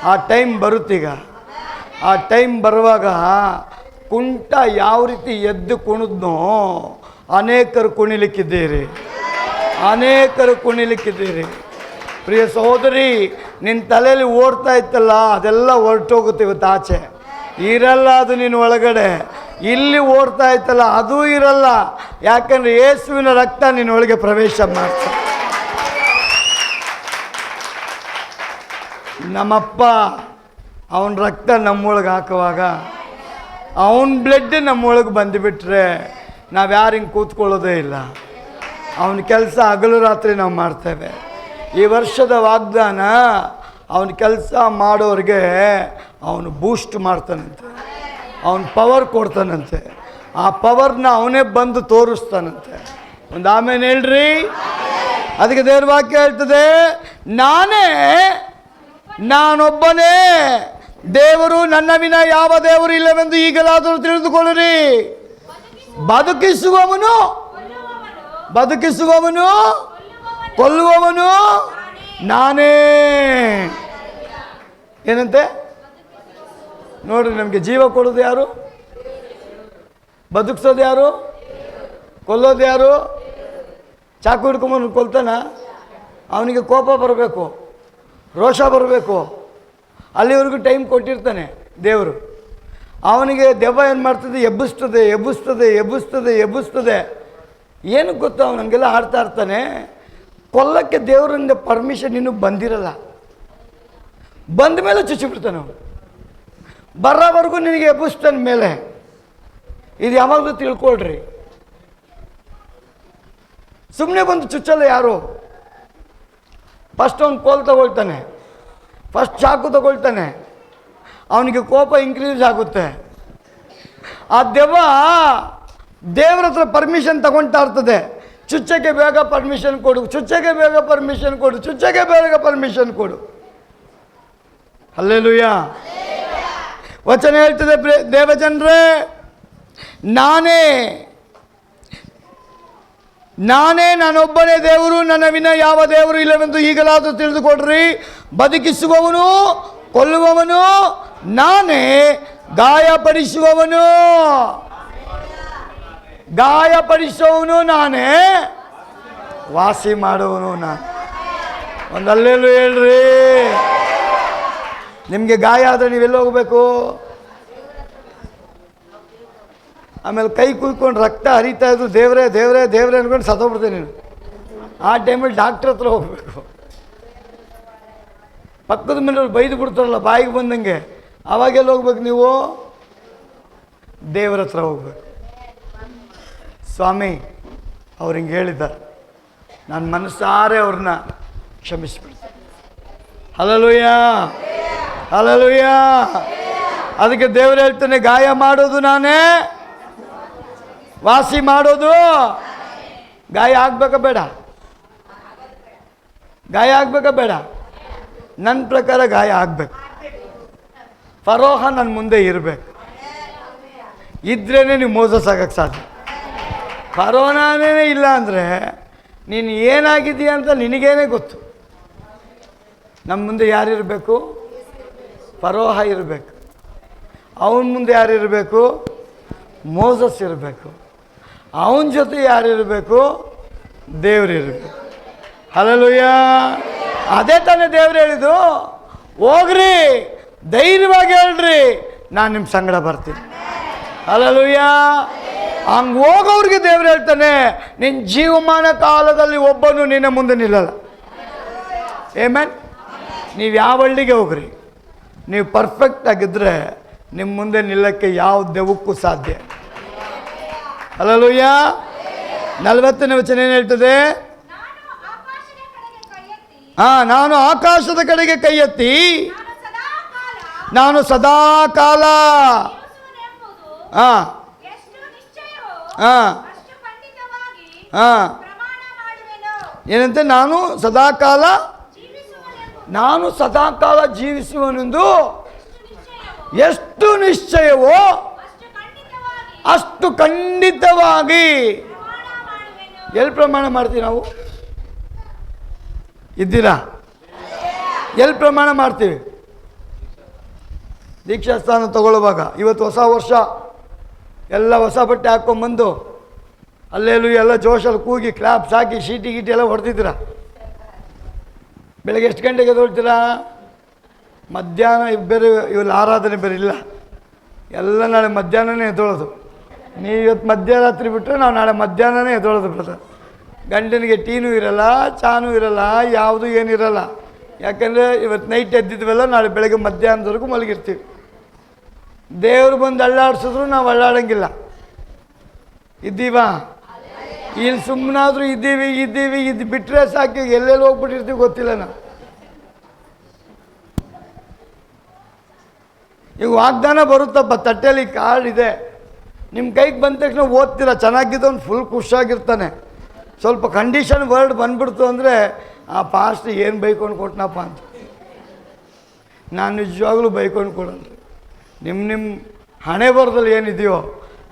ಆ ಟೈಮ್ ಬರುತ್ತೀಗ. ಆ ಟೈಮ್ ಬರುವಾಗ ಕುಂಟ ಯಾವ ರೀತಿ ಎದ್ದು ಕುಣಿದ್ನೋ ಅನೇಕರು ಕುಣಿಲಿಕ್ಕಿದ್ದೀರಿ, ಅನೇಕರು ಕುಣಿಲಿಕ್ಕಿದ್ದೀರಿ. ಪ್ರಿಯ ಸಹೋದರಿ, ನಿನ್ನ ತಲೆಯಲ್ಲಿ ಓಡ್ತಾ ಇತ್ತಲ್ಲ, ಅದೆಲ್ಲ ಹೊರಟೋಗುತ್ತೆ ಇವತ್ತು ಆಚೆ. ಇರಲ್ಲ ಅದು ನಿನ್ನ ಒಳಗಡೆ. ಇಲ್ಲಿ ಓಡ್ತಾ ಇತ್ತಲ್ಲ ಅದು ಇರಲ್ಲ. ಯಾಕಂದರೆ ಯೇಸುವಿನ ರಕ್ತ ನಿನ್ನೊಳಗೆ ಪ್ರವೇಶ ಮಾಡ್ತಾರೆ. ನಮ್ಮಪ್ಪ ಅವನ ರಕ್ತ ನಮ್ಮೊಳಗೆ ಹಾಕುವಾಗ, ಅವನ ಬ್ಲಡ್ ನಮ್ಮೊಳಗೆ ಬಂದುಬಿಟ್ರೆ ನಾವು ಯಾರು ಹಿಂಗೆ ಕೂತ್ಕೊಳ್ಳೋದೇ ಇಲ್ಲ. ಅವನ ಕೆಲಸ ಹಗಲು ರಾತ್ರಿ ನಾವು ಮಾಡ್ತೇವೆ. ಈ ವರ್ಷದ ವಾಗ್ದಾನ ಅವನ ಕೆಲಸ ಮಾಡೋರಿಗೆ ಅವನು ಬೂಸ್ಟ್ ಮಾಡ್ತಾನಂತೆ, ಅವನು ಪವರ್ ಕೊಡ್ತಾನಂತೆ, ಆ ಪವರ್ನ ಅವನೇ ಬಂದು ತೋರಿಸ್ತಾನಂತೆ. ಒಂದು ಆಮೇಲೆ ಹೇಳ್ರಿ. ಅದಕ್ಕೆ ದೇವ್ರ ವಾಕ್ಯ ಹೇಳ್ತದೆ, ನಾನೊಬ್ಬನೇ ದೇವರು, ನನ್ನ ವಿನ ಯಾವ ದೇವರು ಇಲ್ಲವೆಂದು ಈಗಲಾದರೂ ತಿಳಿದುಕೊಳ್ಳಿರಿ. ಬದುಕಿಸುವವನು ಕೊಲ್ಲುವವನು ನಾನೇ. ಏನಂತೆ ನೋಡ್ರಿ, ನಮಗೆ ಜೀವ ಕೊಡೋದು ಯಾರು? ಬದುಕಿಸೋದು ಯಾರು? ಕೊಲ್ಲೋದು ಯಾರು? ಚಾಕು ಹಿಡ್ಕೊಂಬನು ಕೊಲ್ತಾನ? ಅವನಿಗೆ ಕೋಪ ಬರಬೇಕು, ರೋಷ ಬರಬೇಕು. ಅಲ್ಲಿವರೆಗೂ ಟೈಮ್ ಕೊಟ್ಟಿರ್ತಾನೆ ದೇವರು. ಅವನಿಗೆ ದೆವ್ವ ಏನು ಮಾಡ್ತದೆ? ಎಬ್ಬಿಸ್ತದೆ. ಏನಕ್ಕೆ ಗೊತ್ತಾ? ಅವನು ಹಂಗೆಲ್ಲ ಆಡ್ತಾ ಇರ್ತಾನೆ. ಕೊಲ್ಲಕ್ಕೆ ದೇವರಿಂದ ಪರ್ಮಿಷನ್ ಇನ್ನೂ ಬಂದಿರಲ್ಲ. ಬಂದ ಮೇಲೆ ಚುಚ್ಚಿಬಿಡ್ತಾನೆ ಅವನು. ಬರೋವರೆಗೂ ನಿನಗೆ ಎಬ್ಬಿಸ್ತಾನೆ ಮೇಲೆ. ಇದು ಯಾವಾಗಲೂ ತಿಳ್ಕೊಳ್ರಿ. ಸುಮ್ಮನೆ ಬಂದು ಚುಚ್ಚಲ್ಲ ಯಾರು. ಫಸ್ಟ್ ಅವನು ಕೋಲ್ ತಗೊಳ್ತಾನೆ, ಫಸ್ಟ್ ಚಾಕು ತಗೊಳ್ತಾನೆ, ಅವನಿಗೆ ಕೋಪ ಇನ್ಕ್ರೀಸ್ ಆಗುತ್ತೆ. ಆ ದೆವ್ವ ದೇವ್ರ ಹತ್ರ ಪರ್ಮಿಷನ್ ತಗೊಳ್ತಾ ಇರ್ತದೆ. ಚುಚ್ಚಕ್ಕೆ ಬೇಗ ಪರ್ಮಿಷನ್ ಕೊಡು, ಹಲ್ಲೆಲೂಯಾ. ವಚನ ಹೇಳ್ತದೆ, ದೇವಜನರೇ, ನಾನೊಬ್ಬನೇ ದೇವರು, ನನ್ನ ವಿನ ಯಾವ ದೇವರು ಇಲ್ಲವೆಂದು ಈಗಲಾದರೂ ತಿಳಿದುಕೊಡ್ರಿ. ಬದುಕಿಸುವವನು ಕೊಲ್ಲುವವನು ನಾನೇ, ಗಾಯಪಡಿಸುವವನು ನಾನೇ, ವಾಸಿ ಮಾಡುವನು ನಾನು. ಒಂದು ಹಲ್ಲೆಲೂಯಾ ಹೇಳ್ರಿ. ನಿಮಗೆ ಗಾಯ ಆದರೆ ನೀವೆಲ್ಲ ಹೋಗಬೇಕು? ಆಮೇಲೆ ಕೈ ಕುಯ್ಕೊಂಡು ರಕ್ತ ಹರಿತಾ ಇದ್ರು, ದೇವರೇ ಅನ್ಕೊಂಡು ಸತ್ತೋಗ್ಬಿಡ್ತೇನೆ ನೀನು. ಆ ಟೈಮಲ್ಲಿ ಡಾಕ್ಟ್ರ್ ಹತ್ರ ಹೋಗಬೇಕು. ಪಕ್ಕದ ಮನೆಯವ್ರು ಬೈದು ಬಿಡ್ತಾರಲ್ಲ ಬಾಯಿಗೆ ಬಂದಂಗೆ, ಅವಾಗೆಲ್ಲ ಹೋಗ್ಬೇಕು ನೀವು? ದೇವರ ಹತ್ರ ಹೋಗ್ಬೇಕು. ಸ್ವಾಮಿ ಅವ್ರು ಹಿಂಗೆ ಹೇಳಿದ್ದಾರೆ, ನಾನು ಮನಸ್ಸಾರೆ ಅವ್ರನ್ನ ಕ್ಷಮಿಸ್ಬಿಡ್ತೀನಿ. ಹಲ್ಲೆಲೂಯಾ. ಅದಕ್ಕೆ ದೇವರು ಹೇಳ್ತಾನೆ, ಗಾಯ ಮಾಡೋದು ನಾನೇ, ವಾಸಿ ಮಾಡೋದು. ಗಾಯ ಆಗಬೇಕಾ ಬೇಡ? ನನ್ನ ಪ್ರಕಾರ ಗಾಯ ಆಗಬೇಕು. ಫರೋಹ ನನ್ನ ಮುಂದೆ ಇರಬೇಕು. ಇದ್ರೇ ನೀವು ಮೋಸಸ್ ಆಗಕ್ಕೆ ಸಾಧ್ಯ. ಫರೋಹನೇ ಇಲ್ಲ ಅಂದರೆ ನೀನು ಏನಾಗಿದ್ದೀಯ ಅಂತ ನಿನಗೇನೆ ಗೊತ್ತು. ನಮ್ಮ ಮುಂದೆ ಯಾರಿರಬೇಕು? ಫರೋಹ ಇರಬೇಕು. ಅವನ ಮುಂದೆ ಯಾರಿರಬೇಕು? ಮೋಸಸ್ ಇರಬೇಕು. ಅವನ ಜೊತೆ ಯಾರಿರಬೇಕು? ದೇವರಿರಬೇಕು. ಹಲ್ಲೆಲೂಯಾ. ಅದೇ ತಾನೇ ದೇವ್ರು ಹೇಳಿದ್ದು, ಹೋಗ್ರಿ, ಧೈರ್ಯವಾಗಿ ಹೇಳ್ರಿ, ನಾನು ನಿಮ್ಮ ಸಂಗಡ ಬರ್ತೀನಿ. ಹಲ್ಲೆಲೂಯಾ. ಹಂಗೆ ಹೋಗೋರಿಗೆ ದೇವ್ರು ಹೇಳ್ತಾನೆ, ನಿನ್ನ ಜೀವಮಾನ ಕಾಲದಲ್ಲಿ ಒಬ್ಬನು ನಿನ್ನ ಮುಂದೆ ನಿಲ್ಲಲ್ಲ. ಆಮೆನ್. ನೀವು ಯಾವ ಹಳ್ಳಿಗೆ ಹೋಗ್ರಿ, ನೀವು ಪರ್ಫೆಕ್ಟ್ ಆಗಿದ್ದರೆ ನಿಮ್ಮ ಮುಂದೆ ನಿಲ್ಲಕ್ಕೆ ಯಾವ ದೆವ್ವಕ್ಕೂ ಸಾಧ್ಯ. ಹಲ್ಲೆಲೂಯಾ. 40ನೇ ವಚನ ಏನು ಹೇಳ್ತದೆ? ನಾನು ಆಕಾಶದ ಕಡೆಗೆ ಕೈ ಎತ್ತಿ ನಾನು ಸದಾ ಕಾಲ ಏನಂತೆ? ನಾನು ಸದಾಕಾಲ ಜೀವಿಸುವನೆಂದು ಎಷ್ಟು ನಿಶ್ಚಯವೋ ಅಷ್ಟು ಖಂಡಿತವಾಗಿ. ಎಲ್ಲಿ ಪ್ರಮಾಣ ಮಾಡ್ತೀವಿ ನಾವು? ಇದ್ದೀರಾ? ಎಲ್ಲಿ ಪ್ರಮಾಣ ಮಾಡ್ತೀವಿ? ದೀಕ್ಷಾ ಸ್ಥಾನ ತಗೊಳ್ಳುವಾಗ, ಇವತ್ತು ಹೊಸ ವರ್ಷ, ಎಲ್ಲ ಹೊಸ ಬಟ್ಟೆ ಹಾಕ್ಕೊಂಬಂದು ಅಲ್ಲೆಲ್ಲೂ ಎಲ್ಲ ಜೋಶಲ್ಲಿ ಕೂಗಿ ಕ್ಲಾಪ್ಸ್ ಹಾಕಿ ಶೀಟಿ ಎಲ್ಲ ಹೊಡೆದಿದ್ದೀರ. ಬೆಳಗ್ಗೆ ಎಷ್ಟು ಗಂಟೆಗೆ ಎದ್ದೇಳ್ತೀರಾ? ಮಧ್ಯಾಹ್ನ ಬೇರೆ, ಇವೆಲ್ಲ ಆರಾಧನೆ ಬೇರೆ ಇಲ್ಲ, ಎಲ್ಲ ನಾಳೆ ಮಧ್ಯಾಹ್ನನೇ ಎದ್ದೇಳೋದು. ನೀವು ಇವತ್ತು ಮಧ್ಯರಾತ್ರಿ ಬಿಟ್ಟರೆ ನಾವು ನಾಳೆ ಮಧ್ಯಾಹ್ನನೇ ಎದ್ದೇಳೋದು ಬ್ರದರ್. ಗಂಡನಿಗೆ ಟೀನೂ ಇರಲ್ಲ, ಚಾನೂ ಇರಲ್ಲ, ಯಾವುದೂ ಏನಿರಲ್ಲ. ಯಾಕಂದರೆ ಇವತ್ತು ನೈಟ್ ಎದ್ದಿದ್ವಲ್ಲ, ನಾಳೆ ಬೆಳಗ್ಗೆ ಮಧ್ಯಾಹ್ನದವರೆಗೂ ಮಲಗಿರ್ತೀವಿ. ದೇವರು ಬಂದು ಅಳ್ಳಾಡಿಸಿದ್ರು ನಾವು ಅಳ್ಳಾಡಂಗಿಲ್ಲ. ಇದ್ದೀವಾ? ಇಲ್ಲಿ ಸುಮ್ಮನಾದ್ರೂ ಇದ್ದೀವಿ ಇದು ಬಿಟ್ಟರೆ ಸಾಕಿ, ಎಲ್ಲೆಲ್ಲಿ ಹೋಗ್ಬಿಟ್ಟಿರ್ತೀವಿ ಗೊತ್ತಿಲ್ಲ ನಾವು. ಈಗ ವಾಗ್ದಾನ ಬರುತ್ತಪ್ಪ, ತಟ್ಟೆಯಲ್ಲಿ ಕಾರ್ಡ್ ಇದೆ, ನಿಮ್ಮ ಕೈಗೆ ಬಂದ ತಕ್ಷಣ ಓದ್ತೀರ, ಚೆನ್ನಾಗಿದ್ದವನು ಫುಲ್ ಖುಷಿಯಾಗಿರ್ತಾನೆ. ಸ್ವಲ್ಪ ಕಂಡೀಷನ್ ವರ್ಡ್ ಬಂದ್ಬಿಡ್ತು ಅಂದರೆ ಆ ಪಾಸ್ಟ್ ಏನು ಬೈಕೊಂಡು ಕೊಟ್ಟನಪ್ಪ ಅಂತ. ನಾನು ನಿಜವಾಗ್ಲೂ ಬೈಕೊಂಡು ಕೊಡೋಣ. ನಿಮ್ಮ ಹಣೆ ಬರದಲ್ಲಿ ಏನಿದೆಯೋ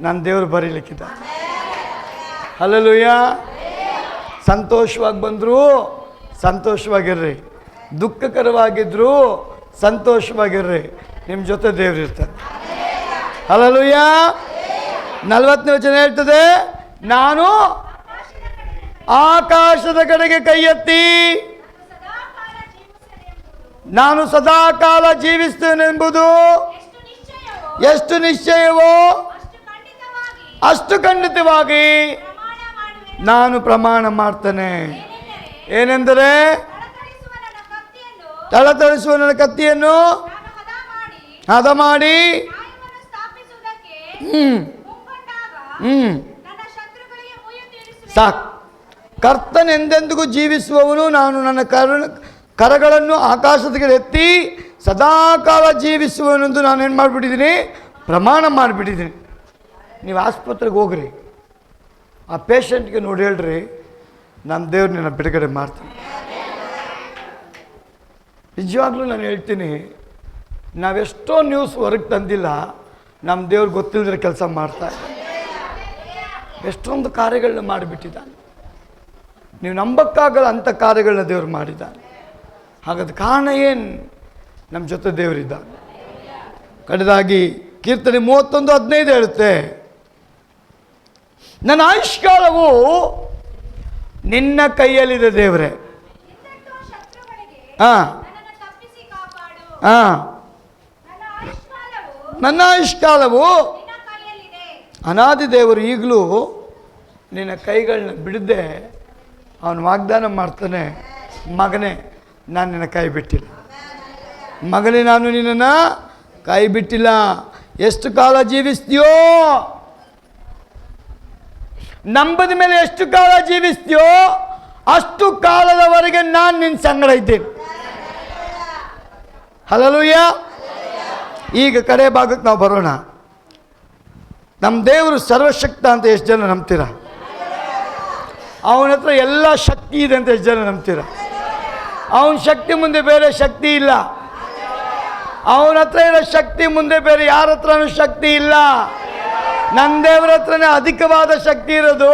ನನ್ನ ದೇವರು ಬರೀಲಿಕ್ಕಿದ್ದ. ಹಲ್ಲೆಲೂಯ. ಸಂತೋಷವಾಗಿ ಬಂದರೂ ಸಂತೋಷವಾಗಿರ್ರಿ, ದುಃಖಕರವಾಗಿದ್ದರೂ ಸಂತೋಷವಾಗಿರ್ರಿ, ನಿಮ್ಮ ಜೊತೆ ದೇವ್ರು ಇರ್ತಾರೆ. ಹಲ್ಲೆಲೂಯ. 40ನೇ ವಚನ ಹೇಳ್ತದೆ, ನಾನು ಆಕಾಶದ ಕಡೆಗೆ ಕೈ ಎತ್ತಿ ನಾನು ಸದಾ ಕಾಲ ಜೀವಿಸ್ತೇನೆಂಬುದು ಎಷ್ಟು ನಿಶ್ಚಯವೋ ಅಷ್ಟು ಖಂಡಿತವಾಗಿ ನಾನು ಪ್ರಮಾಣ ಮಾಡ್ತೇನೆ. ಏನೆಂದರೆ ಥಳಥಳಿಸುವ ನನ್ನ ಕತ್ತಿಯನ್ನು ಹದ ಮಾಡಿ ಸಾಕು. ಕರ್ತನೆಂದೆಂದಿಗೂ ಜೀವಿಸುವವನು, ನಾನು ನನ್ನ ಕರಗಳನ್ನು ಆಕಾಶದ ಕಡೆ ಎತ್ತಿ ಸದಾಕಾಲ ಜೀವಿಸುವನೆಂದು ನಾನು ಏನು ಮಾಡಿಬಿಟ್ಟಿದ್ದೀನಿ, ಪ್ರಮಾಣ ಮಾಡಿಬಿಟ್ಟಿದ್ದೀನಿ. ನೀವು ಆಸ್ಪತ್ರೆಗೆ ಹೋಗ್ರಿ, ಆ ಪೇಷಂಟ್ಗೆ ನೋಡಿ ಹೇಳ್ರಿ, ನನ್ನ ದೇವ್ರು ನಿನ್ನ ಬಿಡುಗಡೆ ಮಾಡ್ತೀನಿ. ನಿಜವಾಗ್ಲೂ ನಾನು ಹೇಳ್ತೀನಿ, ನಾವೆಷ್ಟೋ ನ್ಯೂಸ್ ಹೊರಗೆ ತಂದಿಲ್ಲ, ನಮ್ಮ ದೇವ್ರು ಗೊತ್ತಿಲ್ಲದ್ರೆ ಕೆಲಸ ಮಾಡ್ತಾರೆ. ಎಷ್ಟೊಂದು ಕಾರ್ಯಗಳನ್ನ ಮಾಡಿಬಿಟ್ಟಿದ್ದಾನೆ, ನೀವು ನಂಬಕ್ಕಾಗಲ್ಲ ಅಂಥ ಕಾರ್ಯಗಳನ್ನ ದೇವ್ರು ಮಾಡಿದ್ದಾನೆ. ಹಾಗಾದ ಕಾರಣ ಏನು? ನಮ್ಮ ಜೊತೆ ದೇವರಿದ್ದಾನೆ. ಕಡೆದಾಗಿ ಕೀರ್ತನೆ 31:15 ಹೇಳುತ್ತೆ, ನನ್ನ ಆಯುಷ್ಕಾಲವು ನಿನ್ನ ಕೈಯಲ್ಲಿದೆ ದೇವರೇ. ಹಾಂ ಹಾಂ, ನನ್ನ ಆಯುಷ್ಕಾಲವು ಅನಾದಿ ದೇವರು ಈಗಲೂ ನಿನ್ನ ಕೈಗಳನ್ನ ಬಿಡದೆ ಅವನು ವಾಗ್ದಾನ ಮಾಡ್ತಾನೆ, ಮಗನೇ ನಾನು ನಿನ್ನ ಕೈ ಬಿಟ್ಟಿಲ್ಲ, ಮಗನೇ ನಾನು ನಿನ್ನನ್ನು ಕೈ ಬಿಟ್ಟಿಲ್ಲ. ಎಷ್ಟು ಕಾಲ ಜೀವಿಸ್ತೀಯೋ, ನಂಬದ ಮೇಲೆ ಎಷ್ಟು ಕಾಲ ಜೀವಿಸ್ತೀಯೋ ಅಷ್ಟು ಕಾಲದವರೆಗೆ ನಾನು ನಿನ್ನ ಸಂಗಡ ಇದ್ದೇನೆ. ಹಲ್ಲೆಲೂಯ. ಈಗ ಕಡೆ ಭಾಗಕ್ಕೆ ನಾವು ಬರೋಣ. ನಮ್ಮ ದೇವರು ಸರ್ವಶಕ್ತ ಅಂತ ಎಷ್ಟು ಜನ ನಂಬ್ತೀರಾ? ಅವನ ಹತ್ರ ಎಲ್ಲ ಶಕ್ತಿ ಇದೆ ಅಂತ ಎಷ್ಟು ಜನ ನಂಬ್ತೀರಾ? ಅವನ ಶಕ್ತಿ ಮುಂದೆ ಬೇರೆ ಶಕ್ತಿ ಇಲ್ಲ. ಅವನ ಹತ್ರ ಇರೋ ಶಕ್ತಿ ಮುಂದೆ ಬೇರೆ ಯಾರ ಹತ್ರನೂ ಶಕ್ತಿ ಇಲ್ಲ. ನನ್ನ ದೇವರ ಹತ್ರನೇ ಅಧಿಕವಾದ ಶಕ್ತಿ ಇರೋದು.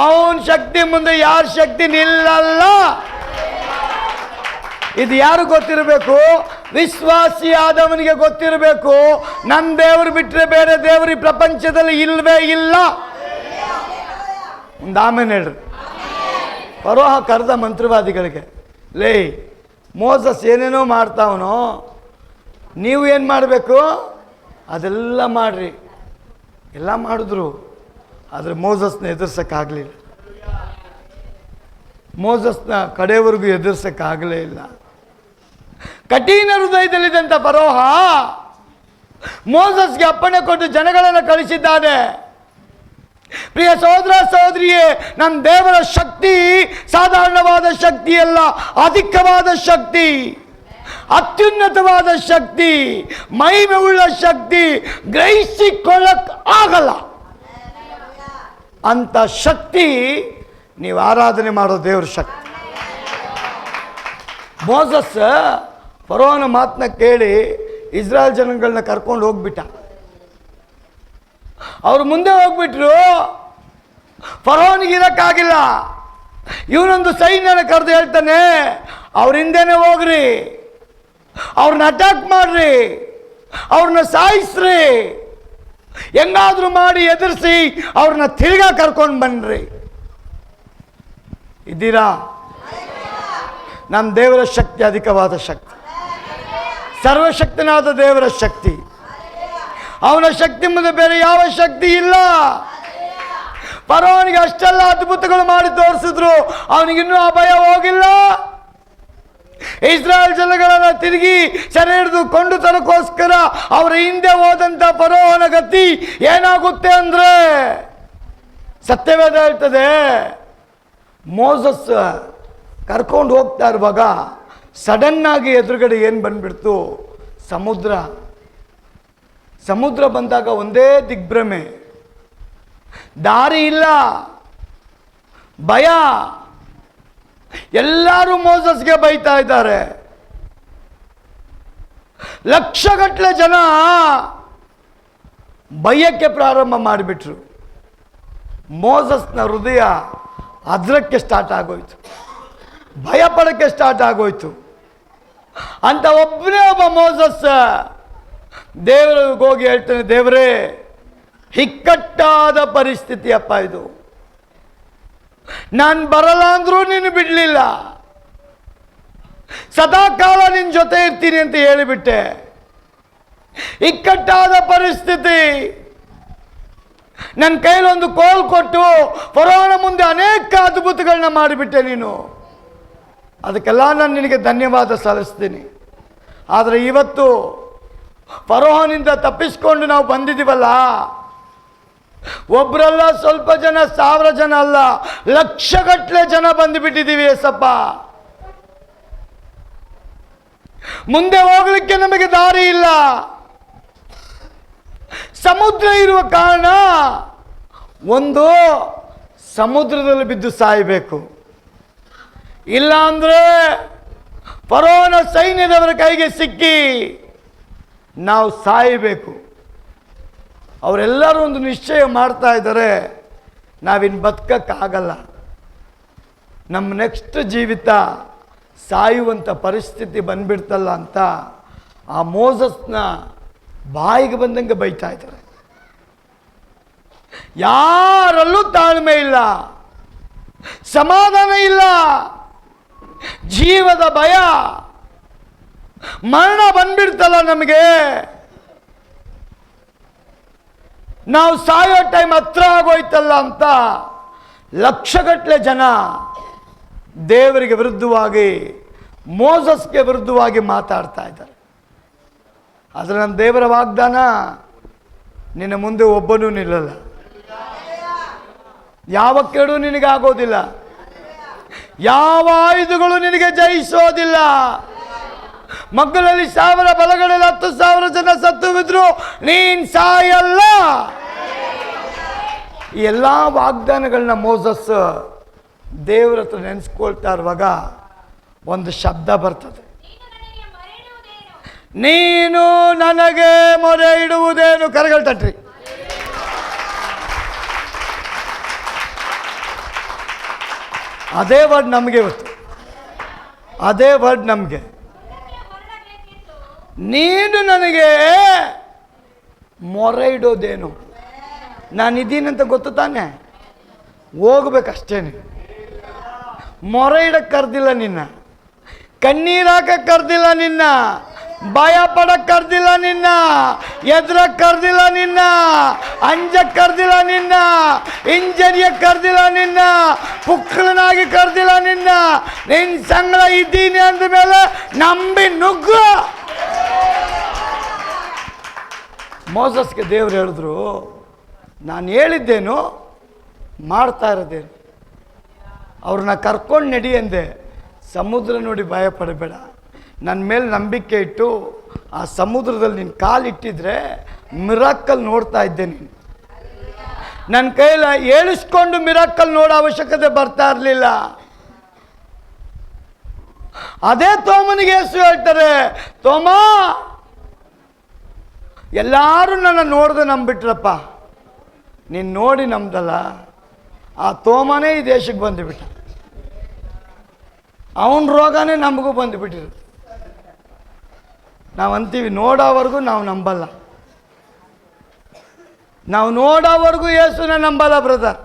ಅವನ ಶಕ್ತಿ ಮುಂದೆ ಯಾರ ಶಕ್ತಿ ನಿಲ್ಲಲ್ಲ. ಇದು ಯಾರು ಗೊತ್ತಿರಬೇಕು? ವಿಶ್ವಾಸಿ ಆದವನಿಗೆ ಗೊತ್ತಿರಬೇಕು, ನನ್ನ ದೇವರು ಬಿಟ್ಟರೆ ಬೇರೆ ದೇವರು ಈ ಪ್ರಪಂಚದಲ್ಲಿ ಇಲ್ಲವೇ ಇಲ್ಲ. ಒಂದು ಆಮೇಲೆ ಹೇಳ್ರಿ. ಫರೋಹ ಕರೆದ ಮಂತ್ರವಾದಿಗಳಿಗೆ, ಲೇ ಮೋಸಸ್ ಏನೇನೋ ಮಾಡ್ತಾವನೋ, ನೀವು ಏನು ಮಾಡಬೇಕು ಅದೆಲ್ಲ ಮಾಡ್ರಿ. ಎಲ್ಲ ಮಾಡಿದ್ರು, ಆದರೆ ಮೋಸಸ್ನ ಎದುರ್ಸೋಕ್ಕಾಗಲಿಲ್ಲ. ಮೋಸಸ್ನ ಕಡೆಯವರೆಗೂ ಎದುರ್ಸೋಕ್ಕಾಗಲೇ ಇಲ್ಲ. ಕಠಿಣ ಹೃದಯದಲ್ಲಿದ್ದಂಥ ಫರೋಹ ಮೋಸಸ್ಗೆ ಅಪ್ಪಣೆ ಕೊಟ್ಟು ಜನಗಳನ್ನು ಕಳಿಸಿದ್ದಾನೆ. ಪ್ರಿಯ ಸಹೋದರ ಸಹೋದರಿಯೇ, ನಮ್ಮ ದೇವರ ಶಕ್ತಿ ಸಾಧಾರಣವಾದ ಶಕ್ತಿ ಅಲ್ಲ, ಅಧಿಕವಾದ ಶಕ್ತಿ, ಅತ್ಯುನ್ನತವಾದ ಶಕ್ತಿ, ಮಹಿಮೆ ಉಳ್ಳ ಶಕ್ತಿ, ಗ್ರಹಿಸಿಕೊಳ್ಳಕ್ ಆಗಲ್ಲ ಅಂತ ಶಕ್ತಿ ನೀವು ಆರಾಧನೆ ಮಾಡೋ ದೇವ್ರ ಶಕ್ತಿ. ಮೋಸಸ್ ಫರೋಹನ ಮಾತನ್ನ ಕೇಳಿ ಇಸ್ರಾಯೇಲ್ ಜನಗಳನ್ನ ಕರ್ಕೊಂಡು ಹೋಗ್ಬಿಟ್ಟ. ಅವ್ರು ಮುಂದೆ ಹೋಗ್ಬಿಟ್ರು. ಫರೋಹನಿಗೆ ಇರಕ್ಕಾಗಿಲ್ಲ. ಇವನೊಂದು ಸೈನ್ಯನ ಕರೆದು ಹೇಳ್ತಾನೆ, ಅವ್ರ ಹಿಂದೆನೇ ಹೋಗ್ರಿ, ಅವ್ರನ್ನ ಅಟ್ಯಾಕ್ ಮಾಡ್ರಿ, ಅವ್ರನ್ನ ಸಾಯಿಸ್ರಿ, ಹೆಂಗಾದ್ರೂ ಮಾಡಿ ಎದುರಿಸಿ ಅವ್ರನ್ನ ತಿರ್ಗಾ ಕರ್ಕೊಂಡು ಬನ್ರಿ. ಇದ್ದೀರಾ? ನಮ್ಮ ದೇವರ ಶಕ್ತಿ ಅಧಿಕವಾದ ಶಕ್ತಿ, ಸರ್ವಶಕ್ತನಾದ ದೇವರ ಶಕ್ತಿ. ಅವನ ಶಕ್ತಿ ಮುಂದೆ ಬೇರೆ ಯಾವ ಶಕ್ತಿ ಇಲ್ಲ. ಫರೋಹನಿಗೆ ಅಷ್ಟೆಲ್ಲ ಅದ್ಭುತಗಳು ಮಾಡಿ ತೋರಿಸಿದ್ರು, ಅವನಿಗಿನ್ನೂ ಆ ಭಯ ಹೋಗಿಲ್ಲ. ಇಸ್ರಾಯೇಲ್ ಜನಗಳನ್ನ ತಿರುಗಿ ಸೆರೆ ಹಿಡಿದು ಕೊಂಡು ತರಕ್ಕೋಸ್ಕರ ಅವರ ಹಿಂದೆ ಹೋದಂಥ ಫರೋಹನ ಗತಿ ಏನಾಗುತ್ತೆ ಅಂದ್ರೆ, ಸತ್ಯವೇದ ಹೇಳ್ತದೆ, ಮೋಸಸ್ ಕರ್ಕೊಂಡು ಹೋಗ್ತಾ ಇರುವಾಗ ಸಡನ್ನಾಗಿ ಎದುರುಗಡೆ ಏನು ಬಂದ್ಬಿಡ್ತು? ಸಮುದ್ರ. ಸಮುದ್ರ ಬಂದಾಗ ಒಂದೇ ದಿಗ್ಭ್ರಮೆ, ದಾರಿ ಇಲ್ಲ, ಭಯ. ಎಲ್ಲರೂ ಮೋಸಸ್ಗೆ ಬೈತಾ ಇದ್ದಾರೆ. ಲಕ್ಷಗಟ್ಟಲೆ ಜನ ಬೈಯಕ್ಕೆ ಪ್ರಾರಂಭ ಮಾಡಿಬಿಟ್ರು. ಮೋಸಸ್ನ ಹೃದಯ ಅದ್ರಕ್ಕೆ ಸ್ಟಾರ್ಟ್ ಆಗೋಯ್ತು, ಭಯ ಪಡಕ್ಕೆ ಸ್ಟಾರ್ಟ್ ಆಗೋಯ್ತು. ಅಂತ ಒಬ್ಬನೇ ಒಬ್ಬ ಮೋಸಸ್ ದೇವರಿಗೆ ಹೋಗಿ ಹೇಳ್ತಾನೆ, ದೇವರೇ, ಇಕ್ಕಟ್ಟಾದ ಪರಿಸ್ಥಿತಿ ಅಪ್ಪ ಇದು, ನಾನು ಬರಲ್ಲ ಅಂದ್ರೂ ನೀನು ಬಿಡಲಿಲ್ಲ, ಸದಾಕಾಲ ನಿನ್ನ ಜೊತೆ ಇರ್ತೀನಿ ಅಂತ ಹೇಳಿಬಿಟ್ಟೆ. ಇಕ್ಕಟ್ಟಾದ ಪರಿಸ್ಥಿತಿ, ನನ್ನ ಕೈಲೊಂದು ಕೋಲ್ ಕೊಟ್ಟು ಫರೋಹನ ಮುಂದೆ ಅನೇಕ ಅದ್ಭುತಗಳನ್ನ ಮಾಡಿಬಿಟ್ಟೆ ನೀನು. ಅದಕ್ಕೆಲ್ಲ ನಾನು ನಿನಗೆ ಧನ್ಯವಾದ ಸಲ್ಲಿಸ್ತೀನಿ. ಆದರೆ ಇವತ್ತು ಫರೋಹನಿಂದ ತಪ್ಪಿಸ್ಕೊಂಡು ನಾವು ಬಂದಿದ್ದೀವಲ್ಲ, ಒಬ್ಬರಲ್ಲ, ಸ್ವಲ್ಪ ಜನ, 1000 ಜನ ಅಲ್ಲ, ಲಕ್ಷಗಟ್ಟಲೆ ಜನ ಬಂದುಬಿಟ್ಟಿದ್ದೀವಿ ಏಸಪ್ಪ. ಮುಂದೆ ಹೋಗ್ಲಿಕ್ಕೆ ನಮಗೆ ದಾರಿ ಇಲ್ಲ. ಸಮುದ್ರ ಇರುವ ಕಾರಣ ಒಂದು ಸಮುದ್ರದಲ್ಲಿ ಬಿದ್ದು ಸಾಯಬೇಕು, ಇಲ್ಲ ಅಂದ್ರೆ ಫರೋಹನ ಸೈನ್ಯದವರ ಕೈಗೆ ಸಿಕ್ಕಿ ನಾವು ಸಾಯಬೇಕು. ಅವರೆಲ್ಲರೂ ಒಂದು ನಿಶ್ಚಯ ಮಾಡ್ತಾ ಇದ್ದಾರೆ, ನಾವಿನ್ನು ಬದುಕಕ್ಕಾಗಲ್ಲ, ನಮ್ಮ ನೆಕ್ಸ್ಟ್ ಜೀವಿತ ಸಾಯುವಂಥ ಪರಿಸ್ಥಿತಿ ಬಂದ್ಬಿಡ್ತಲ್ಲ ಅಂತ ಆ ಮೋಸಸ್ನ ಬಾಯಿಗೆ ಬಂದಂಗೆ ಬೈತಾ ಇದ್ದಾರೆ. ಯಾರಲ್ಲೂ ತಾಳ್ಮೆ ಇಲ್ಲ, ಸಮಾಧಾನ ಇಲ್ಲ, ಜೀವದ ಭಯ, ಮರಣ ಬಂದ್ಬಿಡ್ತಲ್ಲ ನಮಗೆ, ನಾವು ಸಾಯೋ ಟೈಮ್ ಹತ್ರ ಆಗೋಯ್ತಲ್ಲ ಅಂತ ಲಕ್ಷಗಟ್ಟಲೆ ಜನ ದೇವರಿಗೆ ವಿರುದ್ಧವಾಗಿ, ಮೋಸಸ್ಗೆ ವಿರುದ್ಧವಾಗಿ ಮಾತಾಡ್ತಾ ಇದ್ದಾರೆ. ಆದರೆ ನನ್ನ ದೇವರ ವಾಗ್ದಾನ, ನಿನ್ನ ಮುಂದೆ ಒಬ್ಬನೂ ನಿಲ್ಲಲ್ಲ, ಯಾವ ಕೇಡು ನಿನಗಾಗೋದಿಲ್ಲ, ಯಾವ ಆಯುಧಗಳು ನಿನಗೆ ಜಯಿಸೋದಿಲ್ಲ. ಮಗ್ಗಲಲ್ಲಿ 1000, ಬಲಗಳಲ್ಲಿ 10,000 ಜನ ಸತ್ತು ಬಿದ್ರು ನೀನ್ ಸಾಯಲ್ಲ. ಈ ಎಲ್ಲ ವಾಗ್ದಾನಗಳನ್ನ ಮೋಸಸ್ ದೇವರ ಹತ್ರ ನೆನೆಸ್ಕೊಳ್ತಾ ಇರುವಾಗ ಒಂದು ಶಬ್ದ ಬರ್ತದೆ, ನೀನು ನನಗೆ ಮೊರೆ ಇಡುವುದೇನು. ಕರಗಳು ತಟ್ರಿ. ಅದೇ ವರ್ಡ್ ನಮಗೆ ಇವತ್ತು, ಅದೇ ವರ್ಡ್ ನಮಗೆ. ನೀನು ನನಗೆ ಮೊರೆ ಇಡೋದೇನು? ನಾನಿದ್ದೀನಂತ ಗೊತ್ತು ತಾನೆ, ಹೋಗ್ಬೇಕಷ್ಟೇನೆ. ಮೊರೆ ಇಡಕ್ಕೆ ಕರ್ದಿಲ್ಲ ನಿನ್ನ, ಕಣ್ಣೀರಾಕಕ್ಕೆ ಕರ್ದಿಲ್ಲ ನಿನ್ನ, ಭಯ ಪಡಕ್ಕೆ ಕರ್ದಿಲ್ಲ ನಿನ್ನ, ಎದ್ರಕ್ಕೆ ಕರ್ದಿಲ್ಲ ನಿನ್ನ, ಅಂಜಕ್ಕೆ ಕರ್ದಿಲ್ಲ ನಿನ್ನ, ಇಂಜರಿಯಕ್ಕೆ ಕರ್ದಿಲ್ಲ ನಿನ್ನ, ಪುಕ್ಕಳನಾಗಿ ಕರ್ದಿಲ್ಲ ನಿನ್ನ. ನಿನ್ನ ಸಂಗಡ ಇದ್ದೀನಿ ಅಂದ ಮೇಲೆ ನಂಬಿ ನುಗ್ಗು. ಮೋಸಸ್ಗೆ ದೇವ್ರು ಹೇಳಿದ್ರು, ನಾನು ಹೇಳಿದ್ದೇನು ಮಾಡ್ತಾ ಇರೋದೇನು. ಅವ್ರನ್ನ ಕರ್ಕೊಂಡು ನಡಿ ಅಂದೆ. ಸಮುದ್ರ ನೋಡಿ ಭಯ ಪಡಬೇಡ, ನನ್ನ ಮೇಲೆ ನಂಬಿಕೆ ಇಟ್ಟು ಆ ಸಮುದ್ರದಲ್ಲಿ ನೀನು ಕಾಲಿಟ್ಟಿದ್ರೆ ಮಿರಾಕಲ್ ನೋಡ್ತಾ ಇದ್ದೆ. ನೀನು ನನ್ನ ಕೈಲ ಏಳಿಸ್ಕೊಂಡು ಮಿರಾಕಲ್ ನೋಡೋ ಅವಶ್ಯಕತೆ ಬರ್ತಾ ಇರಲಿಲ್ಲ. ಅದೇ ತೋಮನಿಗೆ ಯೇಸು ಹೇಳ್ತಾರೆ, ತೋಮ, ಎಲ್ಲರೂ ನನ್ನ ನೋಡ್ದೆ ನಂಬಿಟ್ರಪ್ಪ, ನೀನು ನೋಡಿ ನಂಬ್ದಲ್ಲ. ಆ ತೋಮನೇ ಈ ದೇಶಕ್ಕೆ ಬಂದುಬಿಟ್ಟ, ಅವನ ರೋಗನೇ ನಮಗೂ ಬಂದುಬಿಟ್ಟಿರೋದು. ನಾವು ಅಂತೀವಿ ನೋಡೋವರೆಗೂ ನಾವು ನಂಬಲ್ಲ, ನಾವು ನೋಡೋವರೆಗೂ ಯೇಸುನ ನಂಬಲ್ಲ ಬ್ರದರ್.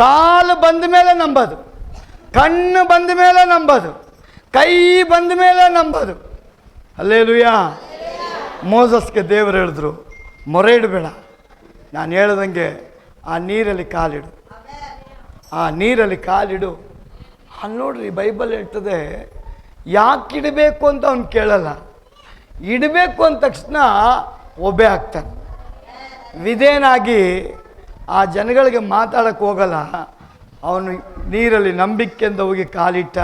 ಕಾಲು ಬಂದ ಮೇಲೆ ನಂಬೋದು, ಕಣ್ಣು ಬಂದ ಮೇಲೆ ನಂಬೋದು, ಕೈ ಬಂದ ಮೇಲೆ ನಂಬೋದು. ಹಲ್ಲೆಲೂಯಾ. ಮೋಸಸ್ಗೆ ದೇವರು ಹೇಳಿದ್ರು, ಮೊರೆ ಇಡಬೇಡ, ನಾನು ಹೇಳ್ದಂಗೆ ಆ ನೀರಲ್ಲಿ ಕಾಲಿಡು, ಆ ನೀರಲ್ಲಿ ಕಾಲಿಡು. ಅಲ್ಲಿ ನೋಡ್ರಿ, ಬೈಬಲ್ ಹೇಳ್ತದೆ, ಯಾಕೆ ಇಡಬೇಕು ಅಂತ ಅವ್ನು ಕೇಳಲ್ಲ, ಇಡಬೇಕು ಅಂದ ತಕ್ಷಣ ಒಬ್ಬೆ ಆಗ್ತಾನೆ, ವಿಧೇನಾಗಿ ಆ ಜನಗಳಿಗೆ ಮಾತಾಡಕ್ಕೆ ಹೋಗಲ್ಲ. ಅವನು ನೀರಲ್ಲಿ ನಂಬಿಕೆಯಿಂದ ಹೋಗಿ ಕಾಲಿಟ್ಟ.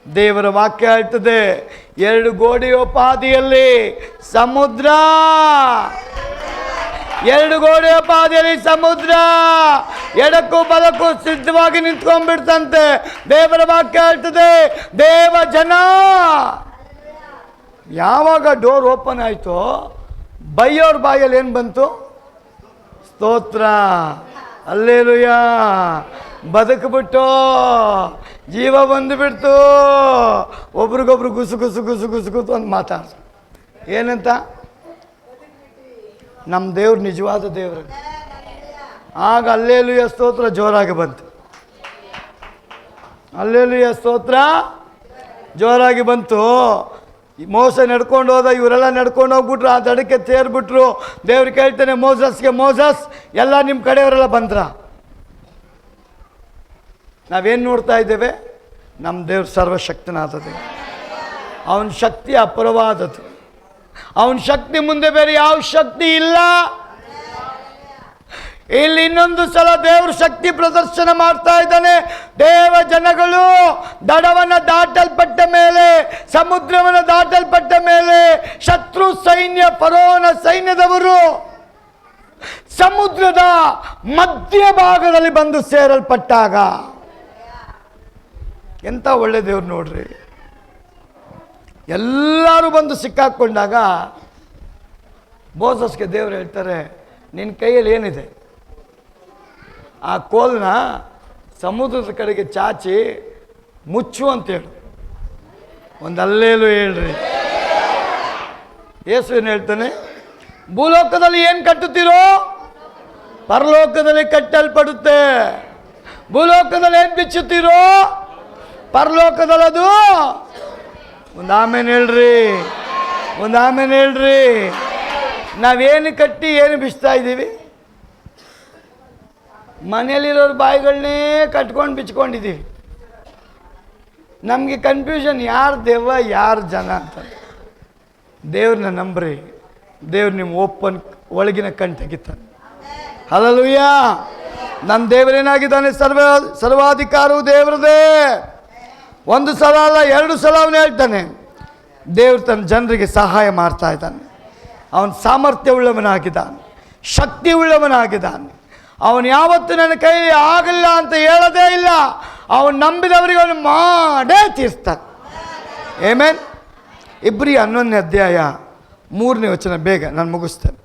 ದೇವರ ವಾಕ್ಯ ಹೇಳ್ತದೆ, 2 ಗೋಡೆಯೋಪಾದಿಯಲ್ಲಿ ಸಮುದ್ರ, 2 ಗೋಡೆಯೋಪಾದಿಯಲ್ಲಿ ಸಮುದ್ರ, ಎಡಕ್ಕೂ ಬಲಕ್ಕೂ ಸಿದ್ಧವಾಗಿ ನಿಂತ್ಕೊಂಡ್ಬಿಡ್ತಂತೆ. ದೇವರ ವಾಕ್ಯ ಹೇಳ್ತದೆ, ದೇವ ಜನ ಯಾವಾಗ ಡೋರ್ ಓಪನ್ ಆಯಿತೋ ಬೈಯೋರ್ ಬಾಯಲ್ಲಿ ಏನು ಬಂತು? ಸ್ತೋತ್ರ, ಹಲ್ಲೆಲೂಯ, ಬದುಕ್ಬಿಟ್ಟು ಜೀವ ಬಂದುಬಿಡ್ತು. ಒಬ್ರಿಗೊಬ್ರು ಗುಸು ಗುಸು ಗುಸು ಗುಸು ಗುಸು ಅಂತ ಮಾತಾಡ್ತು. ಏನಂತ? ನಮ್ಮ ದೇವ್ರು ನಿಜವಾದ ದೇವ್ರು. ಆಗ ಹಲ್ಲೆಲೂಯ ಸ್ತೋತ್ರ ಜೋರಾಗಿ ಬಂತು. ಹಲ್ಲೆಲೂಯ ಸ್ತೋತ್ರ ಜೋರಾಗಿ ಬಂತು. ಮೋಸ ನಡ್ಕೊಂಡು ಹೋದ, ಇವರೆಲ್ಲ ನಡ್ಕೊಂಡು ಹೋಗ್ಬಿಟ್ರು. ಆ ದಡಕ್ಕೆ ಸೇರಿಬಿಟ್ರು. ದೇವ್ರು ಕೇಳ್ತಾನೆ ಮೋಸಸ್ಗೆ, ಮೋಸಸ್ ಎಲ್ಲ ನಿಮ್ಮ ಕಡೆಯವರೆಲ್ಲ ಬಂದ್ರ? ನಾವೇನು ನೋಡ್ತಾ ಇದ್ದೇವೆ? ನಮ್ಮ ದೇವ್ರು ಸರ್ವಶಕ್ತನಾದದ್ದು. ಅವನ ಶಕ್ತಿ ಅಪರವಾದದ್ದು. ಅವನ ಶಕ್ತಿ ಮುಂದೆ ಬೇರೆ ಯಾವ ಶಕ್ತಿ ಇಲ್ಲ. ಇಲ್ಲಿ ಇನ್ನೊಂದು ಸಲ ದೇವ್ರ ಶಕ್ತಿ ಪ್ರದರ್ಶನ ಮಾಡ್ತಾ ಇದ್ದಾನೆ. ದೇವ ಜನಗಳು ದಡವನ್ನು ದಾಟಲ್ಪಟ್ಟ ಮೇಲೆ, ಸಮುದ್ರವನ್ನು ದಾಟಲ್ಪಟ್ಟ ಮೇಲೆ, ಶತ್ರು ಸೈನ್ಯ ಫರೋನ ಸೈನ್ಯದವರು ಸಮುದ್ರದ ಮಧ್ಯಭಾಗದಲ್ಲಿ ಬಂದು ಸೇರಲ್ಪಟ್ಟಾಗ, ಎಂಥ ಒಳ್ಳೆ ದೇವ್ರು ನೋಡ್ರಿ. ಎಲ್ಲರೂ ಬಂದು ಸಿಕ್ಕಾಕೊಂಡಾಗ ಮೋಸಸ್ಗೆ ದೇವ್ರು ಹೇಳ್ತಾರೆ, ನಿನ್ನ ಕೈಯಲ್ಲಿ ಏನಿದೆ? ಆ ಕೋಲನ್ನ ಸಮುದ್ರದ ಕಡೆಗೆ ಚಾಚಿ ಮುಚ್ಚು ಅಂತೇಳು. ಒಂದು ಹಲ್ಲೆಲೂಯ ಹೇಳ್ರಿ. ಯೇಸು ಏನು ಹೇಳ್ತಾನೆ? ಭೂಲೋಕದಲ್ಲಿ ಏನು ಕಟ್ಟುತ್ತೀರೋ ಪರಲೋಕದಲ್ಲಿ ಕಟ್ಟಲ್ಪಡುತ್ತೆ. ಭೂಲೋಕದಲ್ಲಿ ಏನು ಬಿಚ್ಚುತ್ತೀರೋ ಪರಲೋಕದಲ್ಲಿ ಅದು. ಒಂದು ಆಮೇಲೆ ಹೇಳ್ರಿ, ಒಂದು ಆಮೇಲೆ ಹೇಳ್ರಿ. ನಾವೇನು ಕಟ್ಟಿ ಏನು ಬಿಚ್ತಾ ಇದ್ದೀವಿ? ಮನೆಯಲ್ಲಿರೋರು ಬಾಯಿಗಳನ್ನೇ ಕಟ್ಕೊಂಡು ಬಿಚ್ಕೊಂಡಿದ್ದೀವಿ. ನಮಗೆ ಕನ್ಫ್ಯೂಷನ್, ಯಾರು ದೆವ್ವ ಯಾರು ಜನ ಅಂತ. ದೇವ್ರನ್ನ ನಂಬ್ರಿ, ದೇವ್ರು ನಿಮ್ಮ ಓಪನ್ ಒಳಗಿನ ಕಣ್ ತೆಗಿತಾನೆ. ಹಲ್ಲೆಲೂಯ. ನಮ್ಮ ದೇವರೇನಾಗಿದ್ದಾನೆ? ಸರ್ವಾಧಿಕಾರವು ದೇವ್ರದೇ. 1 ಸಲ ಅಲ್ಲ, 2 ಸಲ ಅವನು ಹೇಳ್ತಾನೆ. ದೇವ್ರು ತನ್ನ ಜನರಿಗೆ ಸಹಾಯ ಮಾಡ್ತಾ ಇದ್ದಾನೆ. ಅವನ ಸಾಮರ್ಥ್ಯ ಉಳ್ಳವನಾಗಿದ್ದಾನೆ, ಶಕ್ತಿ ಉಳ್ಳವನಾಗಿದ್ದಾನೆ. ಅವನು ಯಾವತ್ತೂ ನನ್ನ ಕೈಲಿ ಆಗಲ್ಲ ಅಂತ ಹೇಳೋದೇ ಇಲ್ಲ. ಅವನು ನಂಬಿದವರಿಗೆ ಅವನು ಮಾಡೇ ತೀರ್ಸ್ತಾನೆ. ಆಮೆನ್. ಇಬ್ರಿ 11ನೇ ಅಧ್ಯಾಯ 3ನೇ ವಚನ, ಬೇಗ ನಾನು ಮುಗಿಸ್ತೇನೆ.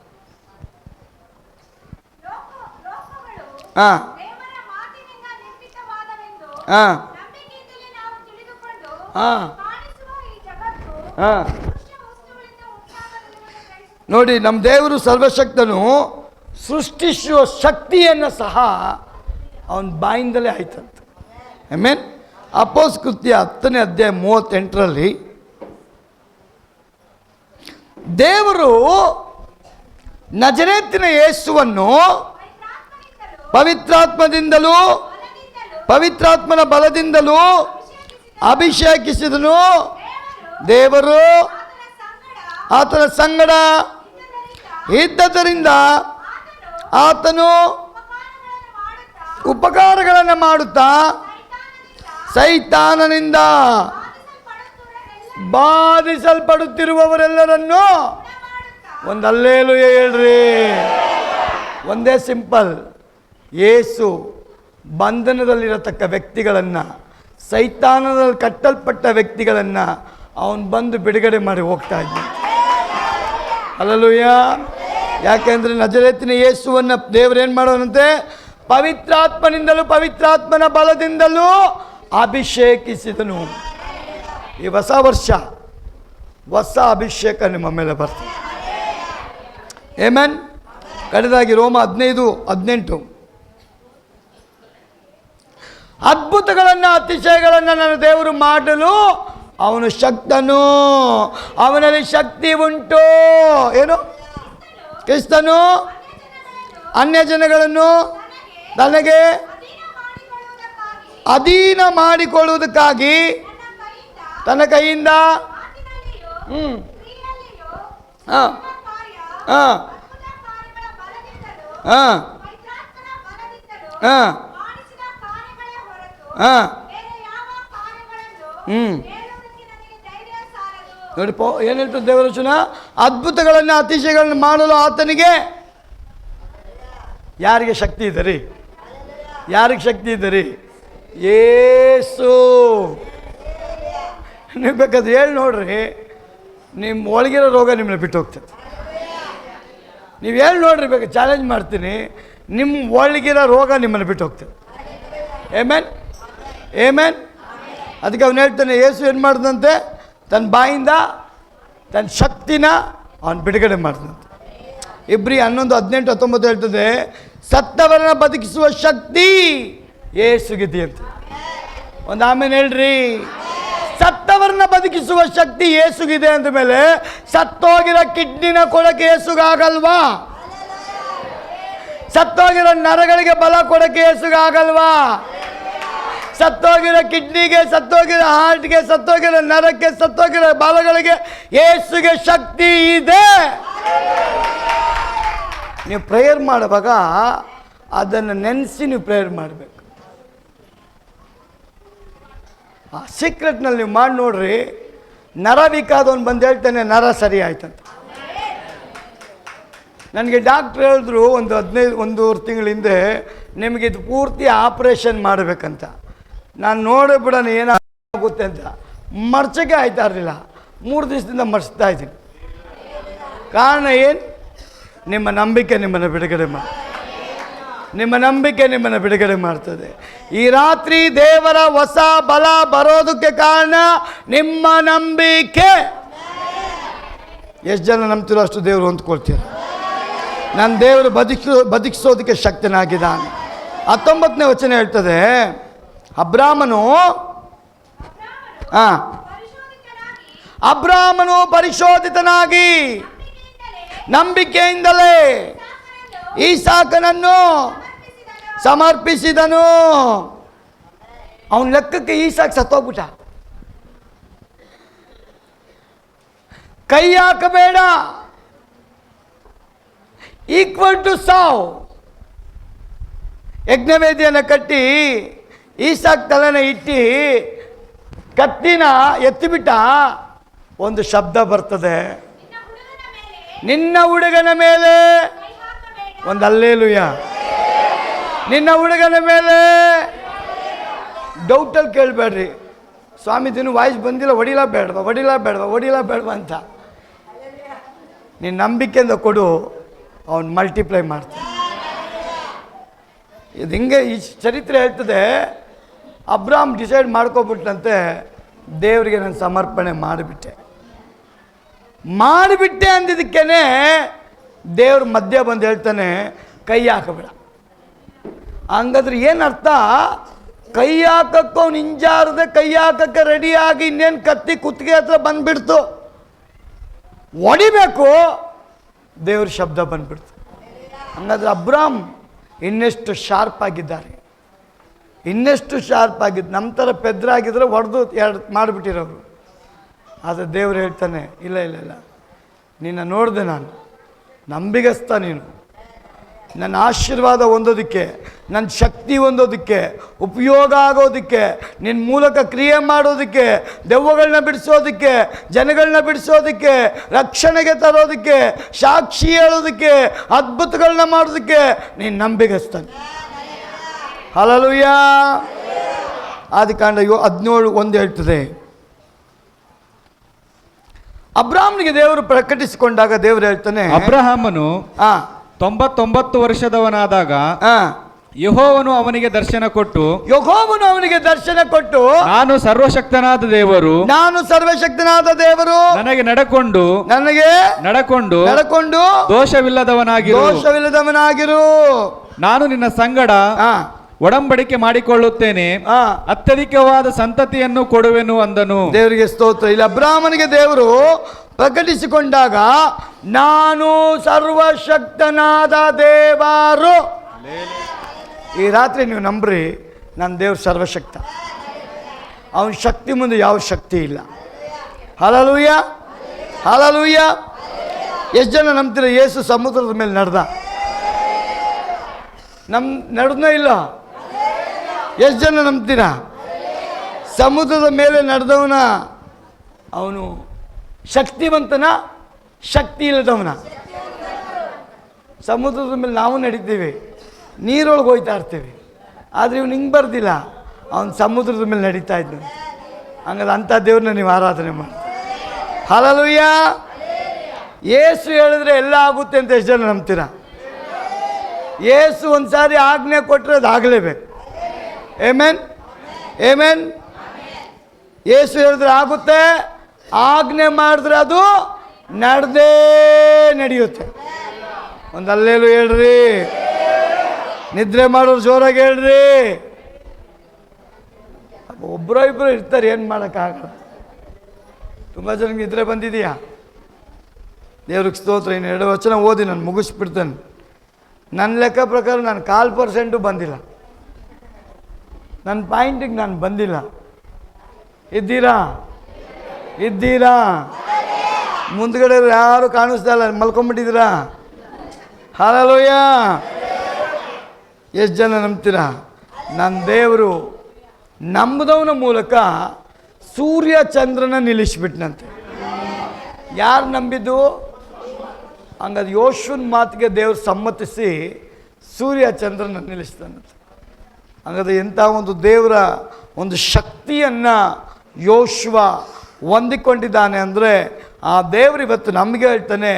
ಹಾಂ ಹಾಂ ಹಾಂ ಹಾಂ. ನೋಡಿ, ನಮ್ಮ ದೇವರು ಸರ್ವಶಕ್ತನು. ಸೃಷ್ಟಿಸುವ ಶಕ್ತಿಯನ್ನು ಸಹ ಅವನ ಬಾಯಿಂದಲೇ ಆಯ್ತಂತ. ಆಮೇನ್. ಅಪೊಸ್ತಲಕೃತ್ಯ 10ನೇ ಅಧ್ಯಾಯ 38ರಲ್ಲಿ ದೇವರು ನಜರೇತಿನ ಯೇಸುವನ್ನು ಪವಿತ್ರಾತ್ಮದಿಂದಲೂ ಪವಿತ್ರಾತ್ಮನ ಬಲದಿಂದಲೂ ಅಭಿಷೇಕಿಸಿದನು. ದೇವರು ಆತನ ಸಂಗಡ ಇದ್ದದರಿಂದ ಆತನು ಉಪಕಾರಗಳನ್ನು ಮಾಡುತ್ತಾ ಸೈತಾನನಿಂದ ಬಾಧಿಸಲ್ಪಡುತ್ತಿರುವವರೆಲ್ಲರನ್ನು ಒಂದು ಹಲ್ಲೆಲೂಯ ಹೇಳ್ರಿ. ಒಂದೇ ಸಿಂಪಲ್, ಯೇಸು ಬಂಧನದಲ್ಲಿರತಕ್ಕ ವ್ಯಕ್ತಿಗಳನ್ನು, ಸೈತಾನದಲ್ಲಿ ಕಟ್ಟಲ್ಪಟ್ಟ ವ್ಯಕ್ತಿಗಳನ್ನು ಅವನು ಬಂದು ಬಿಡುಗಡೆ ಮಾಡಿ ಹೋಗ್ತಾ ಇದ್ದಾನೆ. ಹಲ್ಲೆಲೂಯ. ಯಾಕೆಂದರೆ ನಜರೇತಿನ ಯೇಸುವನ್ನು ದೇವರೇನು ಮಾಡೋನಂತೆ? ಪವಿತ್ರಾತ್ಮನಿಂದಲೂ ಪವಿತ್ರಾತ್ಮನ ಬಲದಿಂದಲೂ ಅಭಿಷೇಕಿಸಿದನು. ಈ ಹೊಸ ವರ್ಷ ಹೊಸ ಅಭಿಷೇಕ ನಿಮ್ಮ ಮೇಲೆ ಬರ್ತದೆ. ಆಮೆನ್. ಕಡೆದಾಗಿ ರೋಮ 15:18, ಅದ್ಭುತಗಳನ್ನು ಅತಿಶಯಗಳನ್ನು ನನ್ನ ದೇವರು ಮಾಡಲು ಅವನು ಶಕ್ತನು, ಅವನಲ್ಲಿ ಶಕ್ತಿ ಉಂಟು. ಏನು? ಕ್ರಿಸ್ತನು ಅನ್ಯ ಜನಗಳನ್ನು ತನಗೆ ಅಧೀನ ಮಾಡಿಕೊಳ್ಳುವುದಕ್ಕಾಗಿ ತನ್ನ ಕೈಯಿಂದ ಹಾಂ ಮಾಡಿಸಿದ ಕಾರ್ಯಗಳೇ ಹೊರತು ಹಾಂ ಬೇರೆ ಯಾವ ಕಾರ್ಯಗಳನ್ನು ಹ್ಞೂ ಹೇಳುವುದಕ್ಕೆ ನನಗೆ ಧೈರ್ಯ ಸಾಲದು. ನೋಡಿಪ್ಪ ಏನು ಹೇಳ್ತಾರೆ ದೇವರ ವಚನ, ಅದ್ಭುತಗಳನ್ನು ಅತಿಶಯಗಳನ್ನು ಮಾಡಲು ಆತನಿಗೆ ಯಾರಿಗೆ ಶಕ್ತಿ ಇದೆ ರೀ? ಯಾರಿಗೆ ಶಕ್ತಿ ಇದೆ ರೀ? ಯೇಸು. ನೀವು ಬೇಕಾದ್ರೆ ಹೇಳಿ ನೋಡ್ರಿ, ನಿಮ್ಮ ಒಳಗಿರೋ ರೋಗ ನಿಮ್ಮನ್ನ ಬಿಟ್ಟು ಹೋಗ್ತದೆ. ನೀವು ಹೇಳಿ ನೋಡ್ರಿ, ಬೇಕಾದ್ರೆ ಚಾಲೆಂಜ್ ಮಾಡ್ತೀನಿ, ನಿಮ್ಮ ಒಳಗಿರೋ ರೋಗ ನಿಮ್ಮನ್ನು ಬಿಟ್ಟು ಹೋಗ್ತದೆ. Amen amen. ಅದಕ್ಕೆ ಅವನು ಹೇಳ್ತಾನೆ, ಯೇಸು ಏನು ಮಾಡಿದಂತೆ, ತನ್ನ ಬಾಯಿಂದ ತನ್ನ ಶಕ್ತಿನ ಅವನು ಬಿಡುಗಡೆ ಮಾಡಿದಂತೆ. ಇಬ್ರಿ 11:18-19 ಹೇಳ್ತದೆ, ಸತ್ತವರನ್ನ ಬದುಕಿಸುವ ಶಕ್ತಿ ಯೇಸುಗಿದೆ ಅಂತ. ಒಂದು ಆಮೇಲೆ ಹೇಳ್ರಿ, ಸತ್ತವರನ್ನ ಬದುಕಿಸುವ ಶಕ್ತಿ ಯೇಸುಗಿದೆ ಅಂದ ಮೇಲೆ ಸತ್ತೋಗಿರೋ ಕಿಡ್ನಿನ ಕೊಡಕ್ಕೆ ಯೇಸುಗಾಗಲ್ವಾ? ಸತ್ತೋಗಿರೋ ನರಗಳಿಗೆ ಬಲ ಕೊಡಕ್ಕೆ ಯೇಸುಗಾಗಲ್ವಾ? ಸತ್ತೋಗಿರೋ ಕಿಡ್ನಿಗೆ, ಸತ್ತೋಗಿರೋ ಹಾರ್ಟ್ಗೆ, ಸತ್ತೋಗಿರೋ ನರಕ್ಕೆ, ಸತ್ತೋಗಿರೋ ಬಾಲಗಳಿಗೆ ಯೇಸುಗೆ ಶಕ್ತಿ ಇದೆ. ನೀವು ಪ್ರೇಯರ್ ಮಾಡುವಾಗ ಅದನ್ನು ನೆನೆಸಿ ನೀವು ಪ್ರೇಯರ್ ಮಾಡಬೇಕು. ಆ ಸೀಕ್ರೆಟ್ನಲ್ಲಿ ನೀವು ಮಾಡಿ ನೋಡ್ರಿ. ನರ ವೀಕಾದವನು ಬಂದು ಹೇಳ್ತಾನೆ, ನರ ಸರಿ ಆಯ್ತಂತ. ನನಗೆ ಡಾಕ್ಟ್ರ್ ಹೇಳಿದ್ರು ಒಂದೂವರೆ ತಿಂಗಳ ಹಿಂದೆ, ನಿಮಗೆ ಇದು ಪೂರ್ತಿ ಆಪ್ರೇಷನ್ ಮಾಡಬೇಕಂತ. ನಾನು ನೋಡಿಬಿಡೋಣ ಏನಾಗುತ್ತೆ ಅಂತ. ಮರ್ಚಕ್ಕೆ ಆಯ್ತಾ ಇರಲಿಲ್ಲ. 3 ದಿವಸದಿಂದ ಮರ್ಚ್ತಾ ಇದ್ದೀನಿ. ಕಾರಣ ಏನು? ನಿಮ್ಮ ನಂಬಿಕೆ ನಿಮ್ಮನ್ನು ಬಿಡುಗಡೆ ಮಾಡಿ, ನಿಮ್ಮ ನಂಬಿಕೆ ನಿಮ್ಮನ್ನು ಬಿಡುಗಡೆ ಮಾಡ್ತದೆ. ಈ ರಾತ್ರಿ ದೇವರ ಹೊಸ ಬಲ ಬರೋದಕ್ಕೆ ಕಾರಣ ನಿಮ್ಮ ನಂಬಿಕೆ. ಎಷ್ಟು ಜನ ನಂಬ್ತಿರೋ ಅಷ್ಟು ದೇವರು ಹೊಂದ್ಕೊಳ್ತೀರ. ನನ್ನ ದೇವರು ಬದುಕಿಸೋದಕ್ಕೆ ಶಕ್ತನಾಗಿದ್ದಾನೆ. 19ನೇ ವಚನ ಹೇಳ್ತದೆ, ಅಬ್ರಾಮನು ಪರಿಶೋಧಿತನಾಗಿ ನಂಬಿಕೆಯಿಂದಲೇ ಈಸಾಕನನ್ನು ಸಮರ್ಪಿಸಿದನು. ಅವನ ಲೆಕ್ಕಕ್ಕೆ ಈಸಾಕ್ ಸತ್ತೋಗ್ಬಿಟ್ಟ. ಕೈ ಹಾಕಬೇಡ, ಈಕ್ವಲ್ ಟು ಸಾವ್. ಯಜ್ಞವೇದಿಯನ್ನು ಕಟ್ಟಿ ಈಸಾಕ್ ತಲೆನ ಇಟ್ಟು ಕತ್ತಿನ ಎತ್ತಿಬಿಟ್ಟ. ಒಂದು ಶಬ್ದ ಬರ್ತದೆ, ನಿನ್ನ ಹುಡುಗನ ಮೇಲೆ. ಒಂದು ಅಲ್ಲೇಲುಯ್ಯ. ನಿನ್ನ ಹುಡುಗನ ಮೇಲೆ. ಡೌಟಲ್ಲಿ ಕೇಳಬೇಡ್ರಿ, ಸ್ವಾಮಿ ದಿನ ವಾಯ್ಸ್ ಬಂದಿಲ್ಲ, ಹೊಡಿಲ ಬೇಡವಾ ಅಂತ. ನಿನ್ನ ನಂಬಿಕೆಯಿಂದ ಕೊಡು, ಅವನು ಮಲ್ಟಿಪ್ಲೈ ಮಾಡ್ತಾನೆ. ಇದು ಹಿಂಗೆ ಈ ಚರಿತ್ರೆ ಹೇಳ್ತದೆ. ಅಬ್ರಾಮ್ ಡಿಸೈಡ್ ಮಾಡ್ಕೊಬಿಟ್ಟಂತೆ, ದೇವರಿಗೆ ನಾನು ಸಮರ್ಪಣೆ ಮಾಡಿಬಿಟ್ಟೆ ಅಂದಿದ್ದಕ್ಕೇನೆ ದೇವ್ರ ಮಧ್ಯ ಬಂದು ಹೇಳ್ತಾನೆ, ಕೈ ಹಾಕಬೇಡ. ಹಂಗಾದ್ರೆ ಏನರ್ಥ? ಕೈ ಹಾಕಕ್ಕೋ ಹಿಂಜಾರದೆ ಕೈ ಹಾಕಕ್ಕೆ ರೆಡಿಯಾಗಿ ಇನ್ನೇನು ಕತ್ತಿ ಕುತ್ತಿಗೆ ಹತ್ರ ಬಂದುಬಿಡ್ತು, ಹೊಡಿಬೇಕು, ದೇವ್ರ ಶಬ್ದ ಬಂದುಬಿಡ್ತು. ಹಂಗಾದ್ರೆ ಅಬ್ರಾಮ್ ಇನ್ನೆಷ್ಟು ಶಾರ್ಪ್ ಆಗಿದ್ದಾರೆ, ಇನ್ನೆಷ್ಟು ಶಾರ್ಪ್ ಆಗಿದ್ದು. ನಮ್ಮ ಥರ ಪೆದ್ರಾಗಿದ್ದರೆ ಹೊಡೆದು 2 ಮಾಡಿಬಿಟ್ಟಿರೋರು. ಆದರೆ ದೇವರು ಹೇಳ್ತಾನೆ, ಇಲ್ಲ, ನಿನ್ನ ನೋಡಿದೆ ನಾನು, ನಂಬಿಗಸ್ತ ನೀನು. ನನ್ನ ಆಶೀರ್ವಾದ ಹೊಂದೋದಕ್ಕೆ, ನನ್ನ ಶಕ್ತಿ ಹೊಂದೋದಕ್ಕೆ, ಉಪಯೋಗ ಆಗೋದಕ್ಕೆ, ನಿನ್ನ ಮೂಲಕ ಕ್ರಿಯೆ ಮಾಡೋದಕ್ಕೆ, ದೆವ್ವಗಳನ್ನ ಬಿಡಿಸೋದಕ್ಕೆ, ಜನಗಳನ್ನ ಬಿಡಿಸೋದಕ್ಕೆ, ರಕ್ಷಣೆಗೆ ತರೋದಕ್ಕೆ, ಸಾಕ್ಷಿ ಹೇಳೋದಕ್ಕೆ, ಅದ್ಭುತಗಳನ್ನ ಮಾಡೋದಕ್ಕೆ ನೀನು ನಂಬಿಗಸ್ತಾನೆ. ಹಲ್ಲೆಲೂಯ. ಆದಿಕಾಂಡ 17:1 ಹೇಳ್ತದೆ, ಅಬ್ರಾಹ್ಮನಿಗೆ ದೇವರು ಪ್ರಕಟಿಸಿಕೊಂಡಾಗ ದೇವರು ಹೇಳ್ತಾನೆ, ಅಬ್ರಹಾಮನು 99 ವರ್ಷದವನಾದಾಗ ಯೆಹೋವನು ಅವನಿಗೆ ದರ್ಶನ ಕೊಟ್ಟು, ನಾನು ಸರ್ವಶಕ್ತನಾದ ದೇವರು, ನನಗೆ ನಡಕೊಂಡು ದೋಷವಿಲ್ಲದವನಾಗಿರು, ನಾನು ನಿನ್ನ ಸಂಗಡ ಒಡಂಬಡಿಕೆ ಮಾಡಿಕೊಳ್ಳುತ್ತೇನೆ, ಅತ್ಯಧಿಕವಾದ ಸಂತತಿಯನ್ನು ಕೊಡುವೆನು ಅಂದನು. ದೇವರಿಗೆ ಸ್ತೋತ್ರ. ಇಲ್ಲಿ ಅಬ್ರಾಹ್ಮನಿಗೆ ದೇವರು ಪ್ರಕಟಿಸಿಕೊಂಡಾಗ, ನಾನು ಸರ್ವಶಕ್ತನಾದ ದೇವರು. ಈ ರಾತ್ರಿ ನೀವು ನಂಬ್ರಿ, ನನ್ನ ದೇವ್ರು ಸರ್ವಶಕ್ತ. ಅವನ ಶಕ್ತಿ ಮುಂದೆ ಯಾವ ಶಕ್ತಿ ಇಲ್ಲ. Hallelujah, hallelujah. ಎಷ್ಟು ಜನ ನಂಬ್ತೀರ? ಯೇಸು ಸಮುದ್ರದ ಮೇಲೆ ನಡೆದ. ನಡೆದ್ನೋ ಇಲ್ಲ? ಎಷ್ಟು ಜನ ನಂಬ್ತೀರಾ? ಸಮುದ್ರದ ಮೇಲೆ ನಡೆದವನ ಅವನು ಶಕ್ತಿವಂತನ, ಶಕ್ತಿ ಇಲ್ಲದವನ? ಸಮುದ್ರದ ಮೇಲೆ ನಾವು ನಡೀತೀವಿ, ನೀರೊಳಗೆ ಹೋಗ್ತಾ ಇರ್ತೀವಿ, ಆದರೆ ಇವನು ಹಿಂಗೆ ಬರ್ದಿಲ್ಲ, ಅವನು ಸಮುದ್ರದ ಮೇಲೆ ನಡೀತಾ ಇದ್ನು. ಹಂಗದ ಅಂಥ ದೇವ್ರನ್ನ ನೀವು ಆರಾಧನೆ ಮಾಡಿ. ಹಲ್ಲೆಲೂಯ. ಯೇಸು ಹೇಳಿದ್ರೆ ಎಲ್ಲ ಆಗುತ್ತೆ ಅಂತ ಎಷ್ಟು ಜನ ನಂಬ್ತೀರಾ? ಯೇಸು ಒಂದು ಸಾರಿ ಆಜ್ಞೆ ಕೊಟ್ಟರೆ ಅದು ಆಗಲೇಬೇಕು. Amen, amen. ಯೇಸು ಹೇಳಿದ್ರೆ ಆಗುತ್ತೆ, ಆಜ್ಞೆ ಮಾಡಿದ್ರೆ ಅದು ನಡೆದೇ ನಡೆಯುತ್ತೆ. ಒಂದು ಅಲ್ಲೇಲು ಹೇಳ್ರಿ. ನಿದ್ರೆ ಮಾಡೋರು ಜೋರಾಗಿ ಹೇಳ್ರಿ. ಒಬ್ಬರೋ ಇಬ್ಬರು ಇರ್ತಾರೆ, ಏನು ಮಾಡೋಕ್ಕಾಗಲ್ಲ. ತುಂಬ ಜನಕ್ಕೆ ನಿದ್ರೆ ಬಂದಿದೆಯಾ? ದೇವ್ರಿಗೆ ಸ್ತೋತ್ರ. ಇನ್ನು 2 ವಚನ ಓದಿ ನಾನು ಮುಗಿಸ್ಬಿಡ್ತೇನೆ. ನನ್ನ ಲೆಕ್ಕ ಪ್ರಕಾರ ನಾನು 1% ಬಂದಿಲ್ಲ, ನನ್ನ ಪಾಯಿಂಟಿಗೆ ನಾನು ಬಂದಿಲ್ಲ. ಇದ್ದೀರಾ? ಇದ್ದೀರಾ? ಮುಂದ್ಗಡೆ ಯಾರು ಕಾಣಿಸ್ತಾ ಇಲ್ಲ, ಮಲ್ಕೊಂಡ್ಬಿಟ್ಟಿದ್ದೀರಾ? ಹಲ್ಲೆಲೂಯ. ಎಷ್ಟು ಜನ ನಂಬ್ತೀರಾ? ನನ್ನ ದೇವರು ನಂಬದವನ ಮೂಲಕ ಸೂರ್ಯ ಚಂದ್ರನ ನಿಲ್ಲಿಸ್ಬಿಟ್ನಂತೆ. ಯಾರು ನಂಬಿದ್ದು? ಹಂಗದು ಯೋಶುವನ ಮಾತಿಗೆ ದೇವರು ಸಮ್ಮತಿಸಿ ಸೂರ್ಯ ಚಂದ್ರನ ನಿಲ್ಲಿಸ್ತಾನಂತೆ. ಹಂಗಾದ್ರೆ ಎಂಥ ಒಂದು ದೇವರ ಒಂದು ಶಕ್ತಿಯನ್ನು ಯೋಶುವ ಹೊಂದಿಕೊಂಡಿದ್ದಾನೆ ಅಂದರೆ, ಆ ದೇವರು ಇವತ್ತು ನಮಗೆ ಹೇಳ್ತಾನೆ,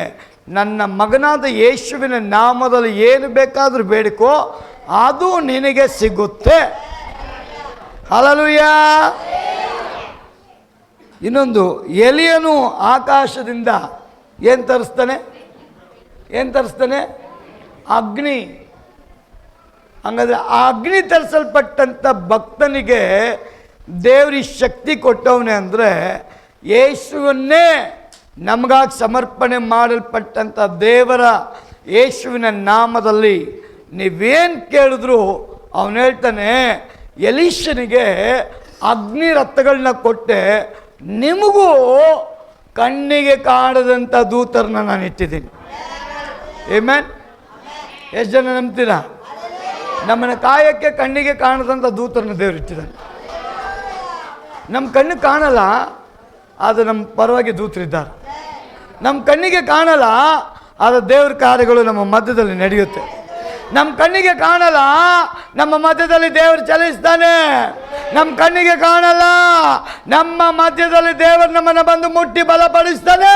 ನನ್ನ ಮಗನಾದ ಯೇಸುವಿನ ನಾಮದಲ್ಲಿ ಏನು ಬೇಕಾದರೂ ಬೇಡಿಕೋ, ಅದು ನಿನಗೆ ಸಿಗುತ್ತೆ. ಹಲ್ಲೆಲೂಯ. ಇನ್ನೊಂದು, ಎಲಿಯನು ಆಕಾಶದಿಂದ ಏನು ತರಿಸ್ತಾನೆ? ಏನು ತರಿಸ್ತಾನೆ? ಅಗ್ನಿ. ಹಂಗಾದ್ರೆ ಆ ಅಗ್ನಿ ತರಿಸಲ್ಪಟ್ಟಂಥ ಭಕ್ತನಿಗೆ ದೇವ್ರಿಗೆ ಶಕ್ತಿ ಕೊಟ್ಟವನೇ ಅಂದರೆ, ಯೇಸುವನ್ನೇ ನಮಗಾಗಿ ಸಮರ್ಪಣೆ ಮಾಡಲ್ಪಟ್ಟಂಥ ದೇವರ ಯೇಸುವಿನ ನಾಮದಲ್ಲಿ ನೀವೇನು ಕೇಳಿದ್ರು ಅವನು ಹೇಳ್ತಾನೆ, ಎಲೀಷನಿಗೆ ಅಗ್ನಿ ರಥಗಳನ್ನ ಕೊಟ್ಟೆ, ನಿಮಗೂ ಕಣ್ಣಿಗೆ ಕಾಣದಂಥ ದೂತರನ್ನ ನಾನು ಇಟ್ಟಿದ್ದೀನಿ. ಆಮೆನ್. ಎಷ್ಟು ಜನ ನಂಬ್ತೀರಾ? ನಮ್ಮನ್ನು ಕಾಯಕ್ಕೆ ಕಣ್ಣಿಗೆ ಕಾಣದಂಥ ದೂತರನ್ನ ದೇವರು ಇಟ್ಟಿದ್ದಾನೆ. ನಮ್ಮ ಕಣ್ಣಿಗೆ ಕಾಣಲ್ಲ, ಆದರೆ ನಮ್ಮ ಪರವಾಗಿ ದೂತರಿದ್ದಾರೆ. ನಮ್ಮ ಕಣ್ಣಿಗೆ ಕಾಣಲ್ಲ, ಆದರೆ ದೇವ್ರ ಕಾರ್ಯಗಳು ನಮ್ಮ ಮಧ್ಯದಲ್ಲಿ ನಡೆಯುತ್ತೆ. ನಮ್ಮ ಕಣ್ಣಿಗೆ ಕಾಣಲ್ಲ, ನಮ್ಮ ಮಧ್ಯದಲ್ಲಿ ದೇವರು ಚಲಿಸ್ತಾನೆ. ನಮ್ಮ ಕಣ್ಣಿಗೆ ಕಾಣಲ್ಲ, ನಮ್ಮ ಮಧ್ಯದಲ್ಲಿ ದೇವರು ನಮ್ಮನ್ನು ಬಂದು ಮುಟ್ಟಿ ಬಲಪಡಿಸ್ತಾನೆ.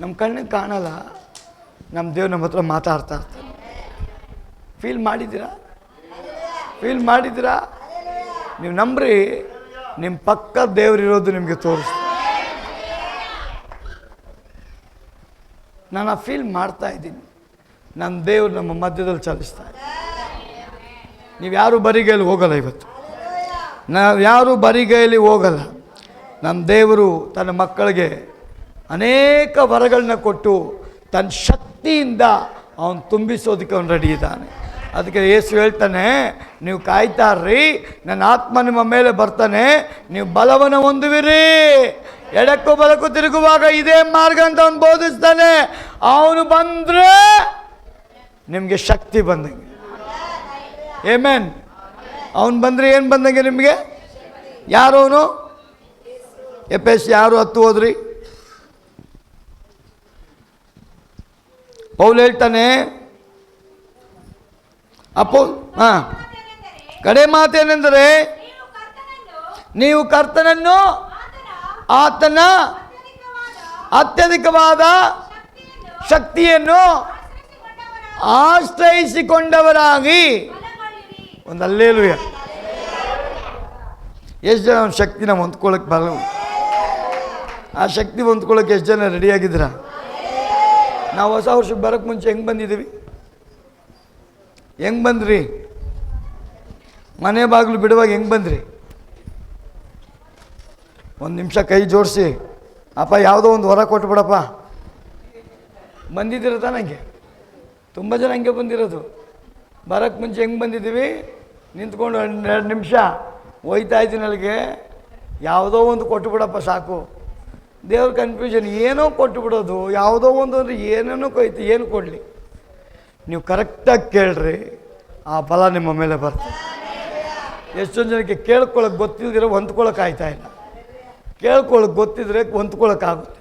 ನಮ್ಮ ಕಣ್ಣಿಗೆ ಕಾಣಲ್ಲ, ನಮ್ಮ ದೇವ್ರು ನಮ್ಮ ಹತ್ರ ಮಾತಾಡ್ತಾ ಇರ್ತಾನೆ. ಫೀಲ್ ಮಾಡಿದ್ದೀರಾ? ಫೀಲ್ ಮಾಡಿದ್ದೀರಾ? ನೀವು ನಂಬ್ರಿ, ನಿಮ್ಮ ಪಕ್ಕ ದೇವರಿರೋದು ನಿಮಗೆ ತೋರಿಸ್ತಾರೆ. ನಾನು ಫೀಲ್ ಮಾಡ್ತಾ ಇದ್ದೀನಿ, ನನ್ನ ದೇವರು ನಮ್ಮ ಮಧ್ಯದಲ್ಲಿ ಚಲಿಸ್ತಾ ಇದೆ. ನೀವು ಯಾರು ಬರಿಗೈಲಿ ಹೋಗಲ್ಲ. ಇವತ್ತು ನಾವು ಯಾರು ಬರಿಗೈಲಿ ಹೋಗಲ್ಲ. ನಮ್ಮ ದೇವರು ತನ್ನ ಮಕ್ಕಳಿಗೆ ಅನೇಕ ವರಗಳನ್ನ ಕೊಟ್ಟು ತನ್ನ ಶಕ್ತಿಯಿಂದ ಅವನು ತುಂಬಿಸೋದಕ್ಕೆ ಅವನು ರೆಡಿ ಇದ್ದಾನೆ. ಅದಕ್ಕೆ ಯೇಸು ಹೇಳ್ತಾನೆ, ನೀವು ಕಾಯ್ತಾರ್ರಿ, ನನ್ನ ಆತ್ಮ ನಿಮ್ಮ ಮೇಲೆ ಬರ್ತಾನೆ, ನೀವು ಬಲವನ್ನು ಹೊಂದುವಿರಿ. ಎಡಕ್ಕೂ ಬಲಕ್ಕೂ ತಿರುಗುವಾಗ ಇದೇ ಮಾರ್ಗ ಅಂತ ಅವನು ಬೋಧಿಸ್ತಾನೆ. ಅವನು ಬಂದರೆ ನಿಮಗೆ ಶಕ್ತಿ ಬಂದಂಗೆ. ಆಮೆನ್. ಅವನು ಬಂದರೆ ಏನು ಬಂದಂಗೆ ನಿಮಗೆ? ಯಾರು ಅವನು? ಎಫೆಸ 6:10 ಓದ್ರಿ. ಪೌಲ್ ಹೇಳ್ತಾನೆ, ಕಡೆ ಮಾತೇನೆಂದರೆ, ನೀವು ಕರ್ತನನ್ನು ಆತನ ಅತ್ಯಧಿಕವಾದ ಶಕ್ತಿಯನ್ನು ಆಶ್ರಯಿಸಿಕೊಂಡವರಾಗಿ. ಒಂದು ಹಲ್ಲೆಲೂಯಾ. ಎಷ್ಟು ಜನ ಅವನ ಶಕ್ತಿನ ಹೊಂದ್ಕೊಳ್ಳೋಕೆ ಬರಲ್ಲ? ಆ ಶಕ್ತಿ ಹೊಂದ್ಕೊಳ್ಳೋಕೆ ಎಷ್ಟು ಜನ ರೆಡಿಯಾಗಿದ್ದೀರಾ? ನಾವು ಹೊಸ ವರ್ಷಕ್ಕೆ ಬರೋಕ್ಕೆ ಮುಂಚೆ ಹೆಂಗೆ ಬಂದಿದ್ದೀವಿ? ಹೆಂಗೆ ಬಂದ್ರಿ? ಮನೆ ಬಾಗಿಲು ಬಿಡುವಾಗ ಹೆಂಗೆ ಬಂದ್ರಿ? ಒಂದು ನಿಮಿಷ ಕೈ ಜೋಡಿಸಿ, ಅಪ್ಪ ಯಾವುದೋ ಒಂದು ಹೊರ ಕೊಟ್ಬಿಡಪ್ಪ. ಬಂದಿದ್ದೀರ ತಾನಂಗೆ? ತುಂಬ ಜನ ಹಂಗೆ ಬಂದಿರೋದು. ಬರೋಕ್ಕೆ ಮುಂಚೆ ಹೆಂಗೆ ಬಂದಿದ್ದೀವಿ? ನಿಂತ್ಕೊಂಡು 2 ನಿಮಿಷ ಹೋಯ್ತಾ ಇದ್ದೀನಿ ಅಲ್ಲಿಗೆ, ಯಾವುದೋ ಒಂದು ಕೊಟ್ಟುಬಿಡಪ್ಪ ಸಾಕು. ದೇವ್ರ ಕನ್ಫ್ಯೂಷನ್, ಏನೋ ಕೊಟ್ಟುಬಿಡೋದು, ಯಾವುದೋ ಒಂದು ಅಂದರೆ ಏನೇನೋ ಕೊಯ್ತು, ಏನು ಕೊಡಲಿ? ನೀವು ಕರೆಕ್ಟಾಗಿ ಕೇಳ್ರಿ, ಆ ಫಲ ನಿಮ್ಮ ಮೇಲೆ ಬರ್ತದೆ. ಎಷ್ಟೊಂದು ಜನಕ್ಕೆ ಕೇಳ್ಕೊಳ್ಳೋಕೆ ಗೊತ್ತಿದ್ರೆ ಹೊಂದ್ಕೊಳ್ಳೋಕೆ ಆಯ್ತಾ ಇಲ್ಲ. ಕೇಳ್ಕೊಳ್ಳೋಕೆ ಗೊತ್ತಿದ್ರೆ ಹೊಂದ್ಕೊಳ್ಳೋಕ್ಕಾಗುತ್ತೆ.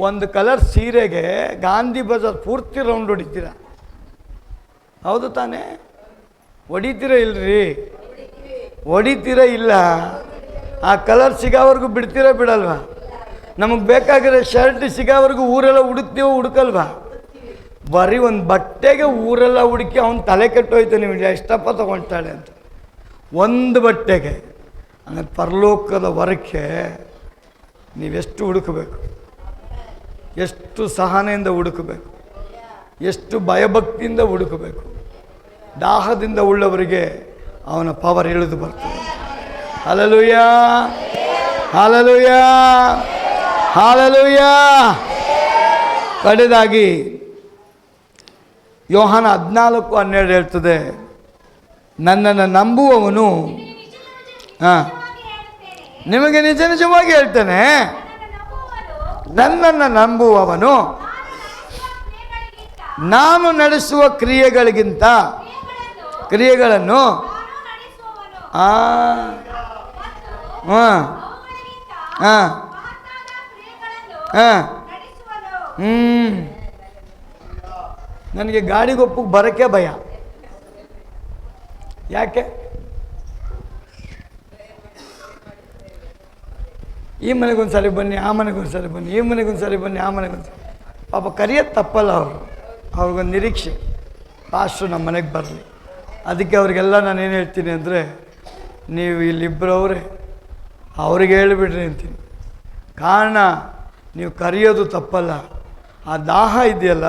ಒಂದು ಕಲರ್ ಸೀರೆಗೆ ಗಾಂಧಿ ಬಜಾರ್ ಪೂರ್ತಿ ರೌಂಡ್ ಹೊಡಿತೀರ, ಹೌದು ತಾನೇ? ಹೊಡಿತೀರ ಇಲ್ರಿ? ಹೊಡಿತೀರ ಇಲ್ಲ? ಆ ಕಲರ್ ಸಿಗೋವರೆಗೂ ಬಿಡ್ತೀರ ಬಿಡಲ್ವಾ? ನಮಗೆ ಬೇಕಾಗಿರೋ ಶರ್ಟ್ ಸಿಗೋವರೆಗೂ ಊರೆಲ್ಲ ಹುಡುಕ್ತೀವೋ ಹುಡುಕಲ್ವಾ? ಬರೀ ಒಂದು ಬಟ್ಟೆಗೆ ಊರೆಲ್ಲ ಹುಡುಕಿ ಅವ್ನು ತಲೆ ಕೆಟ್ಟೋಯ್ತು, ನಿಮಗೆ ಎಷ್ಟಪ್ಪ ತೊಗೊಳ್ತಾಳೆ ಅಂತ. ಒಂದು ಬಟ್ಟೆಗೆ ಅಂದರೆ ಪರಲೋಕದ ಹೊರಕ್ಕೆ ನೀವೆಷ್ಟು ಹುಡುಕಬೇಕು, ಎಷ್ಟು ಸಹನೆಯಿಂದ ಹುಡುಕಬೇಕು, ಎಷ್ಟು ಭಯಭಕ್ತಿಯಿಂದ ಹುಡುಕಬೇಕು. ದಾಹದಿಂದ ಉಳ್ಳವರಿಗೆ ಅವನ ಪವರ್ ಇಳಿದು ಬರ್ತದೆ. Hallelujah, hallelujah, hallelujah. ಕಡೆದಾಗಿ ಯೋಹಾನ 14:12 ಹೇಳ್ತದೆ, ನನ್ನನ್ನು ನಂಬುವವನು, ನಿಮಗೆ ನಿಜ ನಿಜವಾಗಿ ಹೇಳ್ತೇನೆ, ನನ್ನನ್ನು ನಂಬುವವನು ನಾನು ನಡೆಸುವ ಕ್ರಿಯೆಗಳನ್ನು ನನಗೆ ಗಾಡಿಗೊಪ್ಪಕ್ಕೆ ಬರೋಕ್ಕೆ ಭಯ. ಯಾಕೆ? ಈ ಮನೆಗೊಂದು ಸರಿ ಬನ್ನಿ, ಆ ಮನೆಗೊಂದು ಸರಿ ಬನ್ನಿ, ಈ ಮನೆಗೊಂದು ಸರಿ ಬನ್ನಿ, ಆ ಮನೆಗೊಂದು ಸರಿ. ಪಾಪ ಕರೆಯೋದು ತಪ್ಪಲ್ಲ, ಅವ್ರಿಗೊಂದು ನಿರೀಕ್ಷೆ, ಪಾಸ್ಟ್ರು ನಮ್ಮ ಮನೆಗೆ ಬರಲಿ. ಅದಕ್ಕೆ ಅವ್ರಿಗೆಲ್ಲ ನಾನೇನು ಹೇಳ್ತೀನಿ ಅಂದರೆ, ನೀವು ಇಲ್ಲಿಬ್ಬರವ್ರೆ, ಅವ್ರಿಗೆ ಹೇಳಿಬಿಡ್ರಿ ಅಂತೀನಿ. ಕಾರಣ ನೀವು ಕರೆಯೋದು ತಪ್ಪಲ್ಲ, ಆ ದಾಹ ಇದೆಯಲ್ಲ,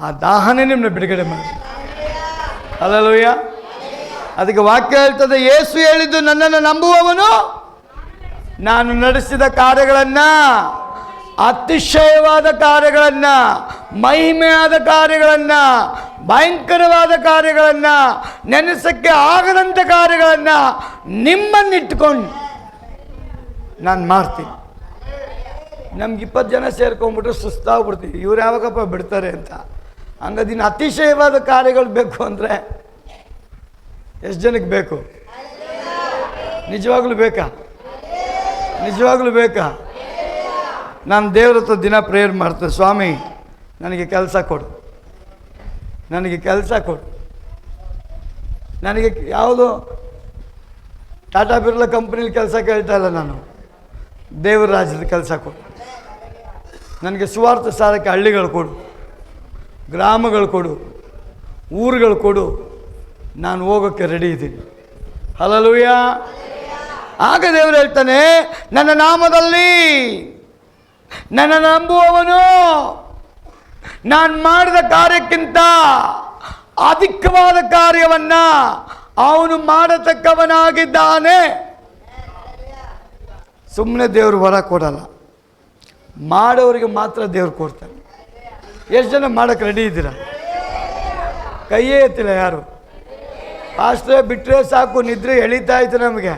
ಆ ದಾಹನೇ ನಿಮ್ಮನ್ನ ಬಿಡುಗಡೆ ಮಾಡಿ. ಹಲ್ಲೆಲೂಯಾ. ಅದಕ್ಕೆ ವಾಕ್ಯ ಹೇಳ್ತದೆ, ಯೇಸು ಹೇಳಿದ್ದು, ನನ್ನನ್ನು ನಂಬುವವನು ನಾನು ನಡೆಸಿದ ಕಾರ್ಯಗಳನ್ನು, ಅತಿಶಯವಾದ ಕಾರ್ಯಗಳನ್ನು, ಮಹಿಮೆಯಾದ ಕಾರ್ಯಗಳನ್ನು, ಭಯಂಕರವಾದ ಕಾರ್ಯಗಳನ್ನು, ನೆನೆಸಕ್ಕೆ ಆಗದಂಥ ಕಾರ್ಯಗಳನ್ನು ನಿಮ್ಮನ್ನಿಟ್ಕೊಂಡು ನಾನು ಮಾಡ್ತೀನಿ. ನಮ್ಗೆ 20 ಜನ ಸೇರ್ಕೊಂಡ್ಬಿಟ್ರೆ ಸುಸ್ತಾಗ್ಬಿಡ್ತೀವಿ, ಇವ್ರು ಯಾವಾಗಪ್ಪ ಬಿಡ್ತಾರೆ ಅಂತ. ಹಂಗದಿನ ಅತಿಶಯವಾದ ಕಾರ್ಯಗಳು ಬೇಕು ಅಂದರೆ ಎಷ್ಟು ಜನಕ್ಕೆ ಬೇಕು? ನಿಜವಾಗ್ಲೂ ಬೇಕಾ? ನಿಜವಾಗ್ಲೂ ಬೇಕಾ? ನಾನು ದೇವ್ರ ಹತ್ರ ದಿನ ಪ್ರೇಯರ್ ಮಾಡ್ತೇನೆ, ಸ್ವಾಮಿ ನನಗೆ ಕೆಲಸ ಕೊಡು, ನನಗೆ ಕೆಲಸ ಕೊಡು. ನನಗೆ ಯಾವುದೋ ಟಾಟಾ ಬಿರ್ಲಾ ಕಂಪ್ನಿಲಿ ಕೆಲಸ ಕೇಳ್ತಾ ಇಲ್ಲ, ನಾನು ದೇವರ ರಾಜ್ಯದ ಕೆಲಸ ಕೊಡು. ನನಗೆ ಸುವಾರ್ಥ ಸಾರಕ್ಕೆ ಹಳ್ಳಿಗಳು ಕೊಡು, ಗ್ರಾಮಗಳು ಕೊಡು, ಊರುಗಳು ಕೊಡು. ನಾನು ಹೋಗೋಕ್ಕೆ ರೆಡಿ ಇದ್ದೀನಿ. ಹಲ್ಲೆಲೂಯಾ. ಆಗ ದೇವರು ಹೇಳ್ತಾನೆ, ನನ್ನ ನಾಮದಲ್ಲಿ ನನ್ನ ನಂಬುವವನು ನಾನು ಮಾಡಿದ ಕಾರ್ಯಕ್ಕಿಂತ ಅಧಿಕವಾದ ಕಾರ್ಯವನ್ನು ಅವನು ಮಾಡತಕ್ಕವನಾಗಿದ್ದಾನೆ. ಸುಮ್ಮನೆ ದೇವರು ವರ ಕೊಡಲ್ಲ, ಮಾಡೋರಿಗೆ ಮಾತ್ರ ದೇವ್ರು ಕೊಡ್ತಾನೆ. ಎಷ್ಟು ಜನ ಮಾಡೋಕ್ಕೆ ರೆಡಿ ಇದ್ದೀರಾ? ಕೈಯೇ ಎತ್ತಿಲ್ಲ ಯಾರು. ಪಾಸ್ಟ್ರೇ ಬಿಟ್ಟರೆ ಸಾಕು, ನಿದ್ರೆ ಎಳೀತಾ ಇತ್ತು ನಮಗೆ.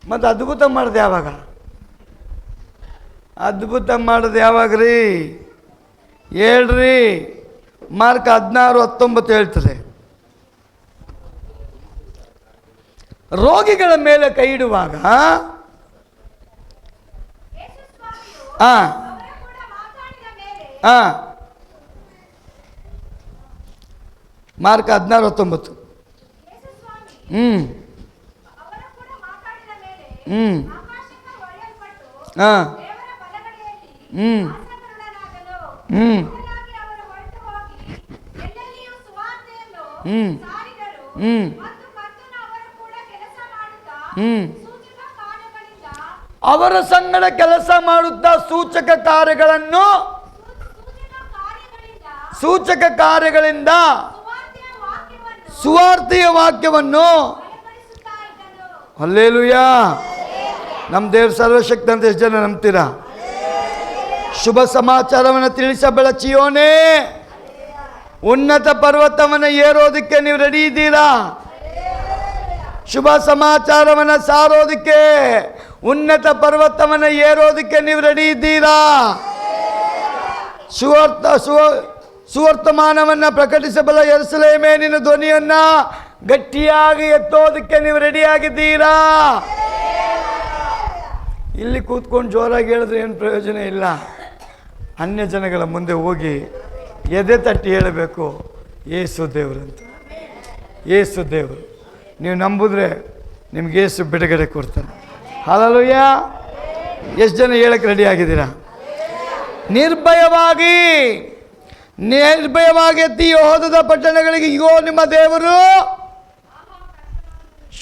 ಮತ್ತು ಅದ್ಭುತ ಮಾಡಿದೆ ಯಾವಾಗ? ಅದ್ಭುತ ಮಾಡೋದು ಯಾವಾಗ ರೀ? ಹೇಳ್ರಿ. ಮಾರ್ಕ್ 16:19 ಹೇಳ್ತದೆ, ರೋಗಿಗಳ ಮೇಲೆ ಕೈ ಇಡುವಾಗ ಮಾರ್ಕ್ 16:19. ಅವರ ಸಂಗಡ ಕೆಲಸ ಮಾಡುತ್ತಾ ಸೂಚಕ ಕಾರ್ಯಗಳಿಂದ ಸುವಾರ್ತೆಯ ವಾಕ್ಯವನ್ನು. ಹಲ್ಲೆಲೂಯಾ. ನಮ್ಮ ದೇವ್ರ ಸರ್ವಶಕ್ತಿ ಅಂತ ಎಷ್ಟು ಜನ ನಂಬ್ತೀರಾ? ಶುಭ ಸಮಾಚಾರವನ್ನು ತಿಳಿಸ ಬೆಳಚಿಯೋನೇ, ಉನ್ನತ ಪರ್ವತವನ್ನು ಏರೋದಕ್ಕೆ ನೀವು ರೆಡಿ ಇದ್ದೀರಾ? ಶುಭ ಸಮಾಚಾರವನ್ನು ಸಾರೋದಕ್ಕೆ, ಉನ್ನತ ಪರ್ವತವನ್ನು ಏರೋದಕ್ಕೆ ನೀವು ರೆಡಿ ಇದ್ದೀರಾ? ಸುವರ್ತಮಾನವನ್ನು ಪ್ರಕಟಿಸಬಲ್ಲ ಯೆರೂಸಲೇಮೇ, ನಿನ್ನ ಧ್ವನಿಯನ್ನು ಗಟ್ಟಿಯಾಗಿ ಎತ್ತೋದಕ್ಕೆ ನೀವು ರೆಡಿಯಾಗಿದ್ದೀರಾ? ಇಲ್ಲಿ ಕೂತ್ಕೊಂಡು ಜೋರಾಗಿ ಹೇಳಿದ್ರೆ ಏನು ಪ್ರಯೋಜನ ಇಲ್ಲ. ಅನ್ಯ ಜನಗಳ ಮುಂದೆ ಹೋಗಿ ಎದೆ ತಟ್ಟಿ ಹೇಳಬೇಕು, ಯೇಸು ದೇವರಂತ, ಯೇಸು ದೇವರು. ನೀವು ನಂಬಿದ್ರೆ ನಿಮ್ಗೆ ಯೇಸು ಬಿಡುಗಡೆ ಕೊಡ್ತಾನೆ. ಹಲ್ಲೆಲೂಯ. ಎಷ್ಟು ಜನ ಹೇಳಕ್ಕೆ ರೆಡಿ ಆಗಿದ್ದೀರಾ? ನಿರ್ಭಯವಾಗಿ ಎತ್ತಿ ಯೆಹೂದದ ಪಟ್ಟಣಗಳಿಗೆ ಇಗೋ ನಿಮ್ಮ ದೇವರು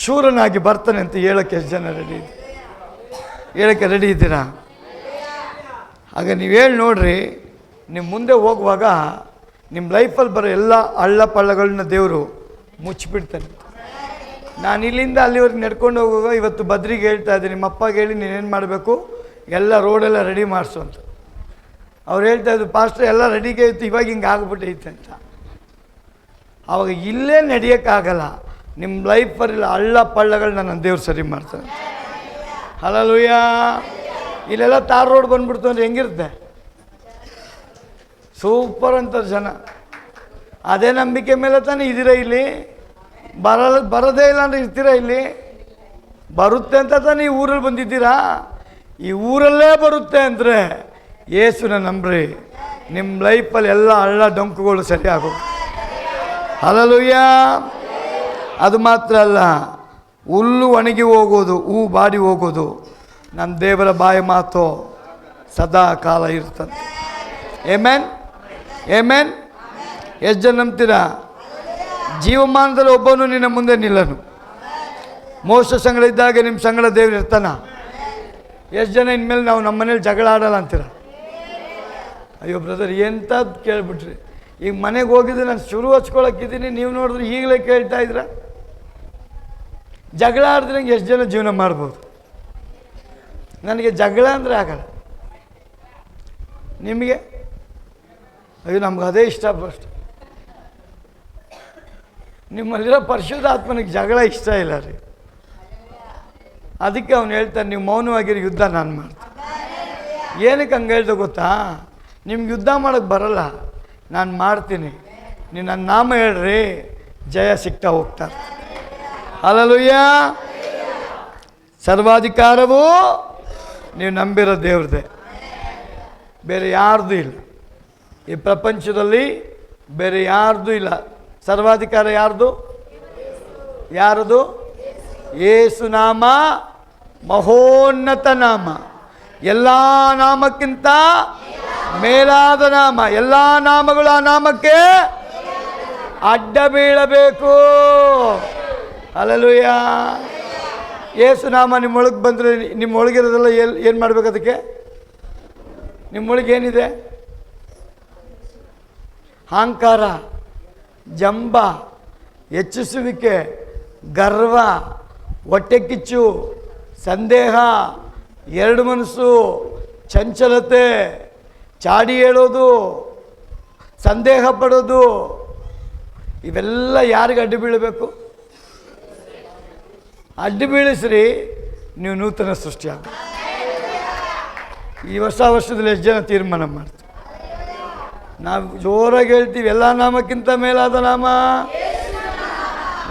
ಶೂರನಾಗಿ ಬರ್ತಾನೆ ಅಂತ ಹೇಳಕ್ಕೆ ಎಷ್ಟು ಜನ ರೆಡಿ ಇದೆ? ಹೇಳಕ್ಕೆ ರೆಡಿ ಇದ್ದೀರಾ? ಆಗ ನೀವು ಹೇಳಿ ನೋಡ್ರಿ, ನಿಮ್ಮ ಮುಂದೆ ಹೋಗುವಾಗ ನಿಮ್ಮ ಲೈಫಲ್ಲಿ ಬರೋ ಎಲ್ಲ ಹಳ್ಳ ಪಳ್ಳಗಳನ್ನ ದೇವರು ಮುಚ್ಚಿಬಿಡ್ತಾನೆ. ನಾನು ಇಲ್ಲಿಂದ ಅಲ್ಲಿವರೆಗೆ ನಡ್ಕೊಂಡು ಹೋಗುವಾಗ ಇವತ್ತು ಬದ್ರಿಗೆ ಹೇಳ್ತಾ ಇದ್ದೆ, ನಿಮ್ಮ ಅಪ್ಪಗೆ ಹೇಳಿ ನೀನೇನು ಮಾಡಬೇಕು, ಎಲ್ಲ ರೋಡೆಲ್ಲ ರೆಡಿ ಮಾಡಿಸು ಅಂತ. ಅವ್ರು ಹೇಳ್ತಾ ಇದ್ರು, ಪಾಸ್ಟರ್ ಎಲ್ಲ ರೆಡಿಗೆ ಇತ್ತು, ಇವಾಗ ಹಿಂಗೆ ಆಗ್ಬಿಟ್ಟೈತೆ ಅಂತ. ಆವಾಗ ಇಲ್ಲೇ ನಡೆಯೋಕ್ಕಾಗಲ್ಲ. ನಿಮ್ಮ ಲೈಫಲ್ಲಿ ಹಳ್ಳ ಪಳ್ಳಗಳನ್ನ ನನ್ನ ದೇವ್ರು ಸರಿ ಮಾಡ್ತಾನೆ. ಹಲ್ಲೆಲೂಯ. ಇಲ್ಲೆಲ್ಲ ತಾರ್ ರೋಡ್ ಬಂದ್ಬಿಡ್ತು ಅಂದರೆ ಹೆಂಗಿರುತ್ತೆ? ಸೂಪರ್ ಅಂತ ಜನ. ಅದೇ ನಂಬಿಕೆ ಮೇಲೆ ತಾನೇ ಇದ್ದೀರಾ ಇಲ್ಲಿ? ಬರೋದೇ ಇಲ್ಲ ಅಂದರೆ ಇರ್ತೀರಾ ಇಲ್ಲಿ? ಬರುತ್ತೆ ಅಂತ ತಾನೇ ಈ ಊರಲ್ಲಿ ಬಂದಿದ್ದೀರಾ? ಈ ಊರಲ್ಲೇ ಬರುತ್ತೆ ಅಂದರೆ ಯೇಸುನ ನಂಬ್ರಿ, ನಿಮ್ಮ ಲೈಫಲ್ಲಿ ಎಲ್ಲ ಹಳ್ಳ ಡೊಂಕುಗಳು ಸರಿ ಆಗೋ. ಹಲ್ಲೆಲೂಯ. ಅದು ಮಾತ್ರ ಅಲ್ಲ, ಹುಲ್ಲು ಒಣಗಿ ಹೋಗೋದು, ಹೂ ಬಾಡಿ ಹೋಗೋದು, ನಮ್ಮ ದೇವರ ಬಾಯಿ ಮಾತು ಸದಾ ಕಾಲ ಇರ್ತದೆ. Amen, amen. ಎಷ್ಟು ಜನ ನಂಬ್ತೀರಾ? ಜೀವಮಾನದಲ್ಲಿ ಒಬ್ಬನು ನಿನ್ನ ಮುಂದೆ ನಿಲ್ಲನು. ಮೋಸ ಸಂಗಡ ಇದ್ದಾಗ ನಿಮ್ಮ ಸಂಗಡ ದೇವ್ರು ಇರ್ತಾನ? ಎಷ್ಟು ಜನ ಇನ್ಮೇಲೆ ನಾವು ನಮ್ಮ ಮನೇಲಿ ಜಗಳ ಆಡಲ್ಲ ಅಂತೀರ? ಅಯ್ಯೋ ಬ್ರದರ್ ಎಂಥದ್ದು ಕೇಳಿಬಿಟ್ರಿ. ಈಗ ಮನೆಗೆ ಹೋಗಿದ್ದು ನಾನು ಶುರು ಹಚ್ಕೊಳಕ್ಕಿದ್ದೀನಿ, ನೀವು ನೋಡಿದ್ರೆ ಈಗಲೇ ಕೇಳ್ತಾ ಇದ್ರ? ಜಗಳ ಆಡಿದ್ರಂಗೆ ಎಷ್ಟು ಜನ ಜೀವನ ಮಾಡ್ಬೋದು? ನನಗೆ ಜಗಳ ಅಂದರೆ ಆಗಲ್ಲ. ನಿಮಗೆ? ಅಯ್ಯೋ ನಮ್ಗೆ ಅದೇ ಇಷ್ಟ ಫಸ್ಟ್. ನಿಮ್ಮಲ್ಲಿರೋ ಪರಿಶುದ್ಧಾತ್ಮನಿಗೆ ಜಗಳ ಇಷ್ಟ ಇಲ್ಲ ರೀ. ಅದಕ್ಕೆ ಅವನು ಹೇಳ್ತಾನೆ, ನೀವು ಮೌನವಾಗಿರೋ ಯುದ್ಧ ನಾನು ಮಾಡ್ತೀನಿ. ಏನಕ್ಕೆ ಹಂಗೆ ಹೇಳ್ದೆ ಗೊತ್ತಾ? ನಿಮ್ಗೆ ಯುದ್ಧ ಮಾಡೋಕ್ಕೆ ಬರಲ್ಲ, ನಾನು ಮಾಡ್ತೀನಿ. ನೀವು ನನ್ನ ನಾಮ ಹೇಳ್ರಿ, ಜಯ ಸಿಗ್ತಾ ಹೋಗ್ತಾರೆ. ಹಲ್ಲೆಲೂಯ. ಸರ್ವಾಧಿಕಾರವು ನೀವು ನಂಬಿರೋ ದೇವ್ರದೇ, ಬೇರೆ ಯಾರ್ದು ಇಲ್ಲ. ಈ ಪ್ರಪಂಚದಲ್ಲಿ ಬೇರೆ ಯಾರ್ದು ಇಲ್ಲ. ಸರ್ವಾಧಿಕಾರ ಯಾರ್ದು? ಯಾರದು? ಯೇಸು ನಾಮ ಮಹೋನ್ನತ ನಾಮ, ಎಲ್ಲ ನಾಮಕ್ಕಿಂತ ಮೇಲಾದ ನಾಮ. ಎಲ್ಲ ನಾಮಗಳು ಆ ನಾಮಕ್ಕೆ ಅಡ್ಡ ಬೀಳಬೇಕು. ಹಲ್ಲೆಲೂಯ. ಯೇಸು ನಾಮ ನಿಮ್ಮೊಳಗೆ ಬಂದರೆ ನಿಮ್ಮೊಳಗಿರೋದೆಲ್ಲ ಏನು ಮಾಡಬೇಕು? ಅದಕ್ಕೆ ನಿಮ್ಮೊಳಗೆ ಏನಿದೆ? ಅಹಂಕಾರ, ಜಂಬ, ಹೆಚ್ಚಿಸುವಿಕೆ, ಗರ್ವ, ಹೊಟ್ಟೆ ಕಿಚ್ಚು, ಸಂದೇಹ, ಎರಡು ಮನಸ್ಸು, ಚಂಚಲತೆ, ಚಾಡಿ ಹೇಳೋದು, ಸಂದೇಹ ಪಡೋದು, ಇವೆಲ್ಲ ಯಾರಿಗೆ ಅಡ್ಡು ಬೀಳಬೇಕು? ಅಡ್ಡು ಬೀಳಿಸ್ರಿ, ನೀವು ನೂತನ ಸೃಷ್ಟಿಯಾಗ. ಈ ವರ್ಷದಲ್ಲಿ ಎಷ್ಟು ಜನ ತೀರ್ಮಾನ ಮಾಡ್ತೀವಿ? ನಾವು ಜೋರಾಗಿ ಹೇಳ್ತೀವಿ, ಎಲ್ಲ ನಾಮಕ್ಕಿಂತ ಮೇಲಾದ ನಾಮ.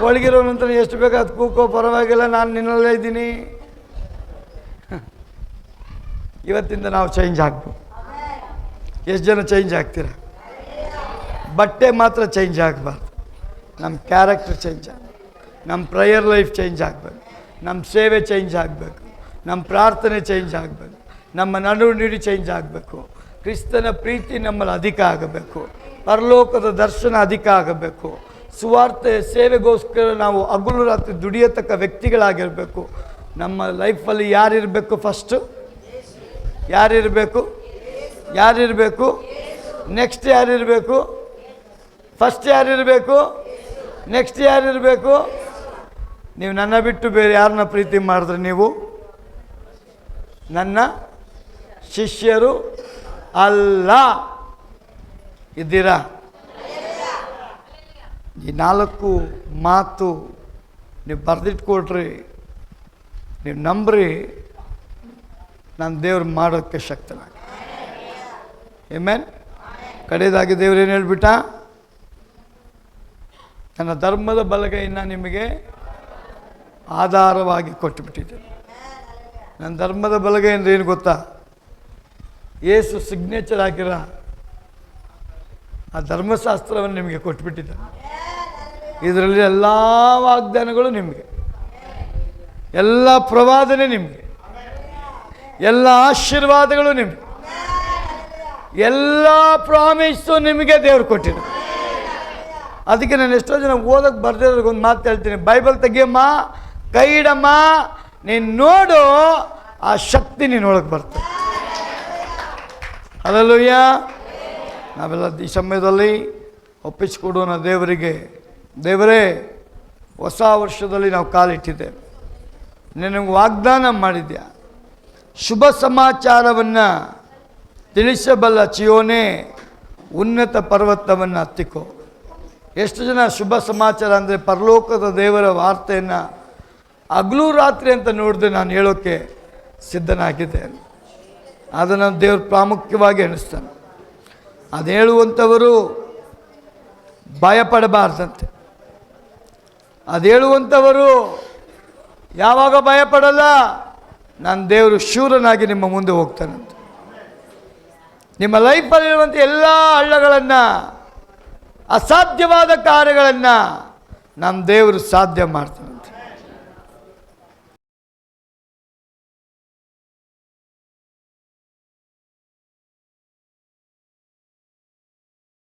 ಒಳಗಿರೋ ನಂತರ ಎಷ್ಟು ಬೇಕಾದ ಕೂಕೋ, ಪರವಾಗಿಲ್ಲ, ನಾನು ನಿನ್ನಲ್ಲೇ ಇದ್ದೀನಿ. ಇವತ್ತಿಂದ ನಾವು ಚೇಂಜ್ ಆಗ್ಬೋದು. ಎಷ್ಟು ಜನ ಚೇಂಜ್ ಆಗ್ತೀರ? ಬಟ್ಟೆ ಮಾತ್ರ ಚೇಂಜ್ ಆಗಬಾರ್ದು, ನಮ್ಮ ಕ್ಯಾರೆಕ್ಟರ್ ಚೇಂಜ್ ಆಗಬೇಕು, ನಮ್ಮ ಪ್ರೇಯರ್ ಲೈಫ್ ಚೇಂಜ್ ಆಗಬೇಕು, ನಮ್ಮ ಸೇವೆ ಚೇಂಜ್ ಆಗಬೇಕು, ನಮ್ಮ ಪ್ರಾರ್ಥನೆ ಚೇಂಜ್ ಆಗಬೇಕು, ನಮ್ಮ ನಡುನುಡಿ ಚೇಂಜ್ ಆಗಬೇಕು, ಕ್ರಿಸ್ತನ ಪ್ರೀತಿ ನಮ್ಮಲ್ಲಿ ಅಧಿಕ ಆಗಬೇಕು, ಪರಲೋಕದ ದರ್ಶನ ಅಧಿಕ ಆಗಬೇಕು, ಸುವಾರ್ತೆ ಸೇವೆಗೋಸ್ಕರ ನಾವು ಹಗಲು ರಾತ್ರಿ ದುಡಿಯತಕ್ಕ ವ್ಯಕ್ತಿಗಳಾಗಿರಬೇಕು. ನಮ್ಮ ಲೈಫಲ್ಲಿ ಯಾರಿರಬೇಕು? ಫಸ್ಟು ಯಾರಿರಬೇಕು? ಯಾರಿರಬೇಕು? ನೆಕ್ಸ್ಟ್ ಯಾರಿರಬೇಕು? ಫಸ್ಟ್ ಯಾರಿರಬೇಕು? ನೆಕ್ಸ್ಟ್ ಯಾರಿರಬೇಕು? ನೀವು ನನ್ನ ಬಿಟ್ಟು ಬೇರೆ ಯಾರನ್ನ ಪ್ರೀತಿ ಮಾಡಿದ್ರೆ ನೀವು ನನ್ನ ಶಿಷ್ಯರು ಅಲ್ಲ. ಇದ್ದೀರಾ? ಈ 4 ಮಾತು ನೀವು ಬರೆದಿಟ್ಕೊಳ್ರಿ, ನೀವು ನಂಬ್ರಿ, ನನ್ನ ದೇವ್ರು ಮಾಡೋಕ್ಕೆ ಶಕ್ತನಾಗ. ಆಮೆನ್. ಕಡೆಯದಾಗಿ ದೇವರೇನು ಹೇಳ್ಬಿಟ್ಟ? ನನ್ನ ಧರ್ಮದ ಬಲಗೈಯನ್ನು ನಿಮಗೆ ಆಧಾರವಾಗಿ ಕೊಟ್ಟುಬಿಟ್ಟಿದ್ದೇನೆ. ನನ್ನ ಧರ್ಮದ ಬಲಗೈ ಅಂದರೆ ಏನು ಗೊತ್ತಾ? ಯೇಸು ಸಿಗ್ನೇಚರ್ ಹಾಕಿರ ಆ ಧರ್ಮಶಾಸ್ತ್ರವನ್ನು ನಿಮಗೆ ಕೊಟ್ಬಿಟ್ಟಿದ್ದಾನೆ. ಇದರಲ್ಲಿ ಎಲ್ಲ ವಾಗ್ದಾನಗಳು ನಿಮಗೆ, ಎಲ್ಲ ಪ್ರವಾದನೆ ನಿಮಗೆ, ಎಲ್ಲ ಆಶೀರ್ವಾದಗಳು ನಿಮಗೆ, ಎಲ್ಲ ಪ್ರಾಮಿಸು ನಿಮಗೆ ದೇವರು ಕೊಟ್ಟಿದ್ದಾರೆ. ಅದಕ್ಕೆ ನಾನು ಎಷ್ಟೋ ಜನ ಓದಕ್ಕೆ ಬರ್ದಿರೋರಿಗೆ ಒಂದು ಮಾತು ಹೇಳ್ತೀನಿ, ಬೈಬಲ್ ತೆಗಿಯಮ್ಮ, ಕೈ ಇಡಮ್ಮ, ನೀನು ನೋಡು, ಆ ಶಕ್ತಿ ನೀನೊಳಗೆ ಬರ್ತದೆ. ಹಲ್ಲೆಲೂಯಾ. ನಾವೆಲ್ಲ ಈ ಸಮಯದಲ್ಲಿ ಒಪ್ಪಿಸಿಕೊಡೋಣ ದೇವರಿಗೆ. ದೇವರೇ, ಹೊಸ ವರ್ಷದಲ್ಲಿ ನಾವು ಕಾಲಿಟ್ಟಿದ್ದೇವೆ, ನಿನಗೆ ವಾಗ್ದಾನ ಮಾಡಿದ್ಯಾ, ಶುಭ ಸಮಾಚಾರವನ್ನು ತಿಳಿಸಬಲ್ಲ ಚಿಯೋನೇ, ಉನ್ನತ ಪರ್ವತವನ್ನು ಹತ್ತಿಕೋ. ಎಷ್ಟು ಜನ ಶುಭ ಸಮಾಚಾರ ಅಂದರೆ ಪರಲೋಕದ ದೇವರ ವಾರ್ತೆಯನ್ನು ಹಗಲು ರಾತ್ರಿ ಅಂತ ನೋಡಿದೆ ನಾನು ಹೇಳೋಕ್ಕೆ ಸಿದ್ಧನಾಗಿದ್ದೇನೆ. ಅದನ್ನು ದೇವರು ಪ್ರಾಮುಖ್ಯವಾಗಿ ಎಣಿಸ್ತಾನೆ. ಅದು ಹೇಳುವಂಥವರು ಭಯಪಡಬಾರ್ದಂತೆ. ಅದು ಹೇಳುವಂಥವರು ಯಾವಾಗ ಭಯಪಡಲ್ಲ, ನಾನು ದೇವರು ಶೂರನಾಗಿ ನಿಮ್ಮ ಮುಂದೆ ಹೋಗ್ತಾನಂತೆ. ನಿಮ್ಮ ಲೈಫಲ್ಲಿರುವಂಥ ಎಲ್ಲ ಹಳ್ಳಗಳನ್ನು, ಅಸಾಧ್ಯವಾದ ಕಾರ್ಯಗಳನ್ನು ನಮ್ಮ ದೇವರು ಸಾಧ್ಯ ಮಾಡ್ತಾನೆ.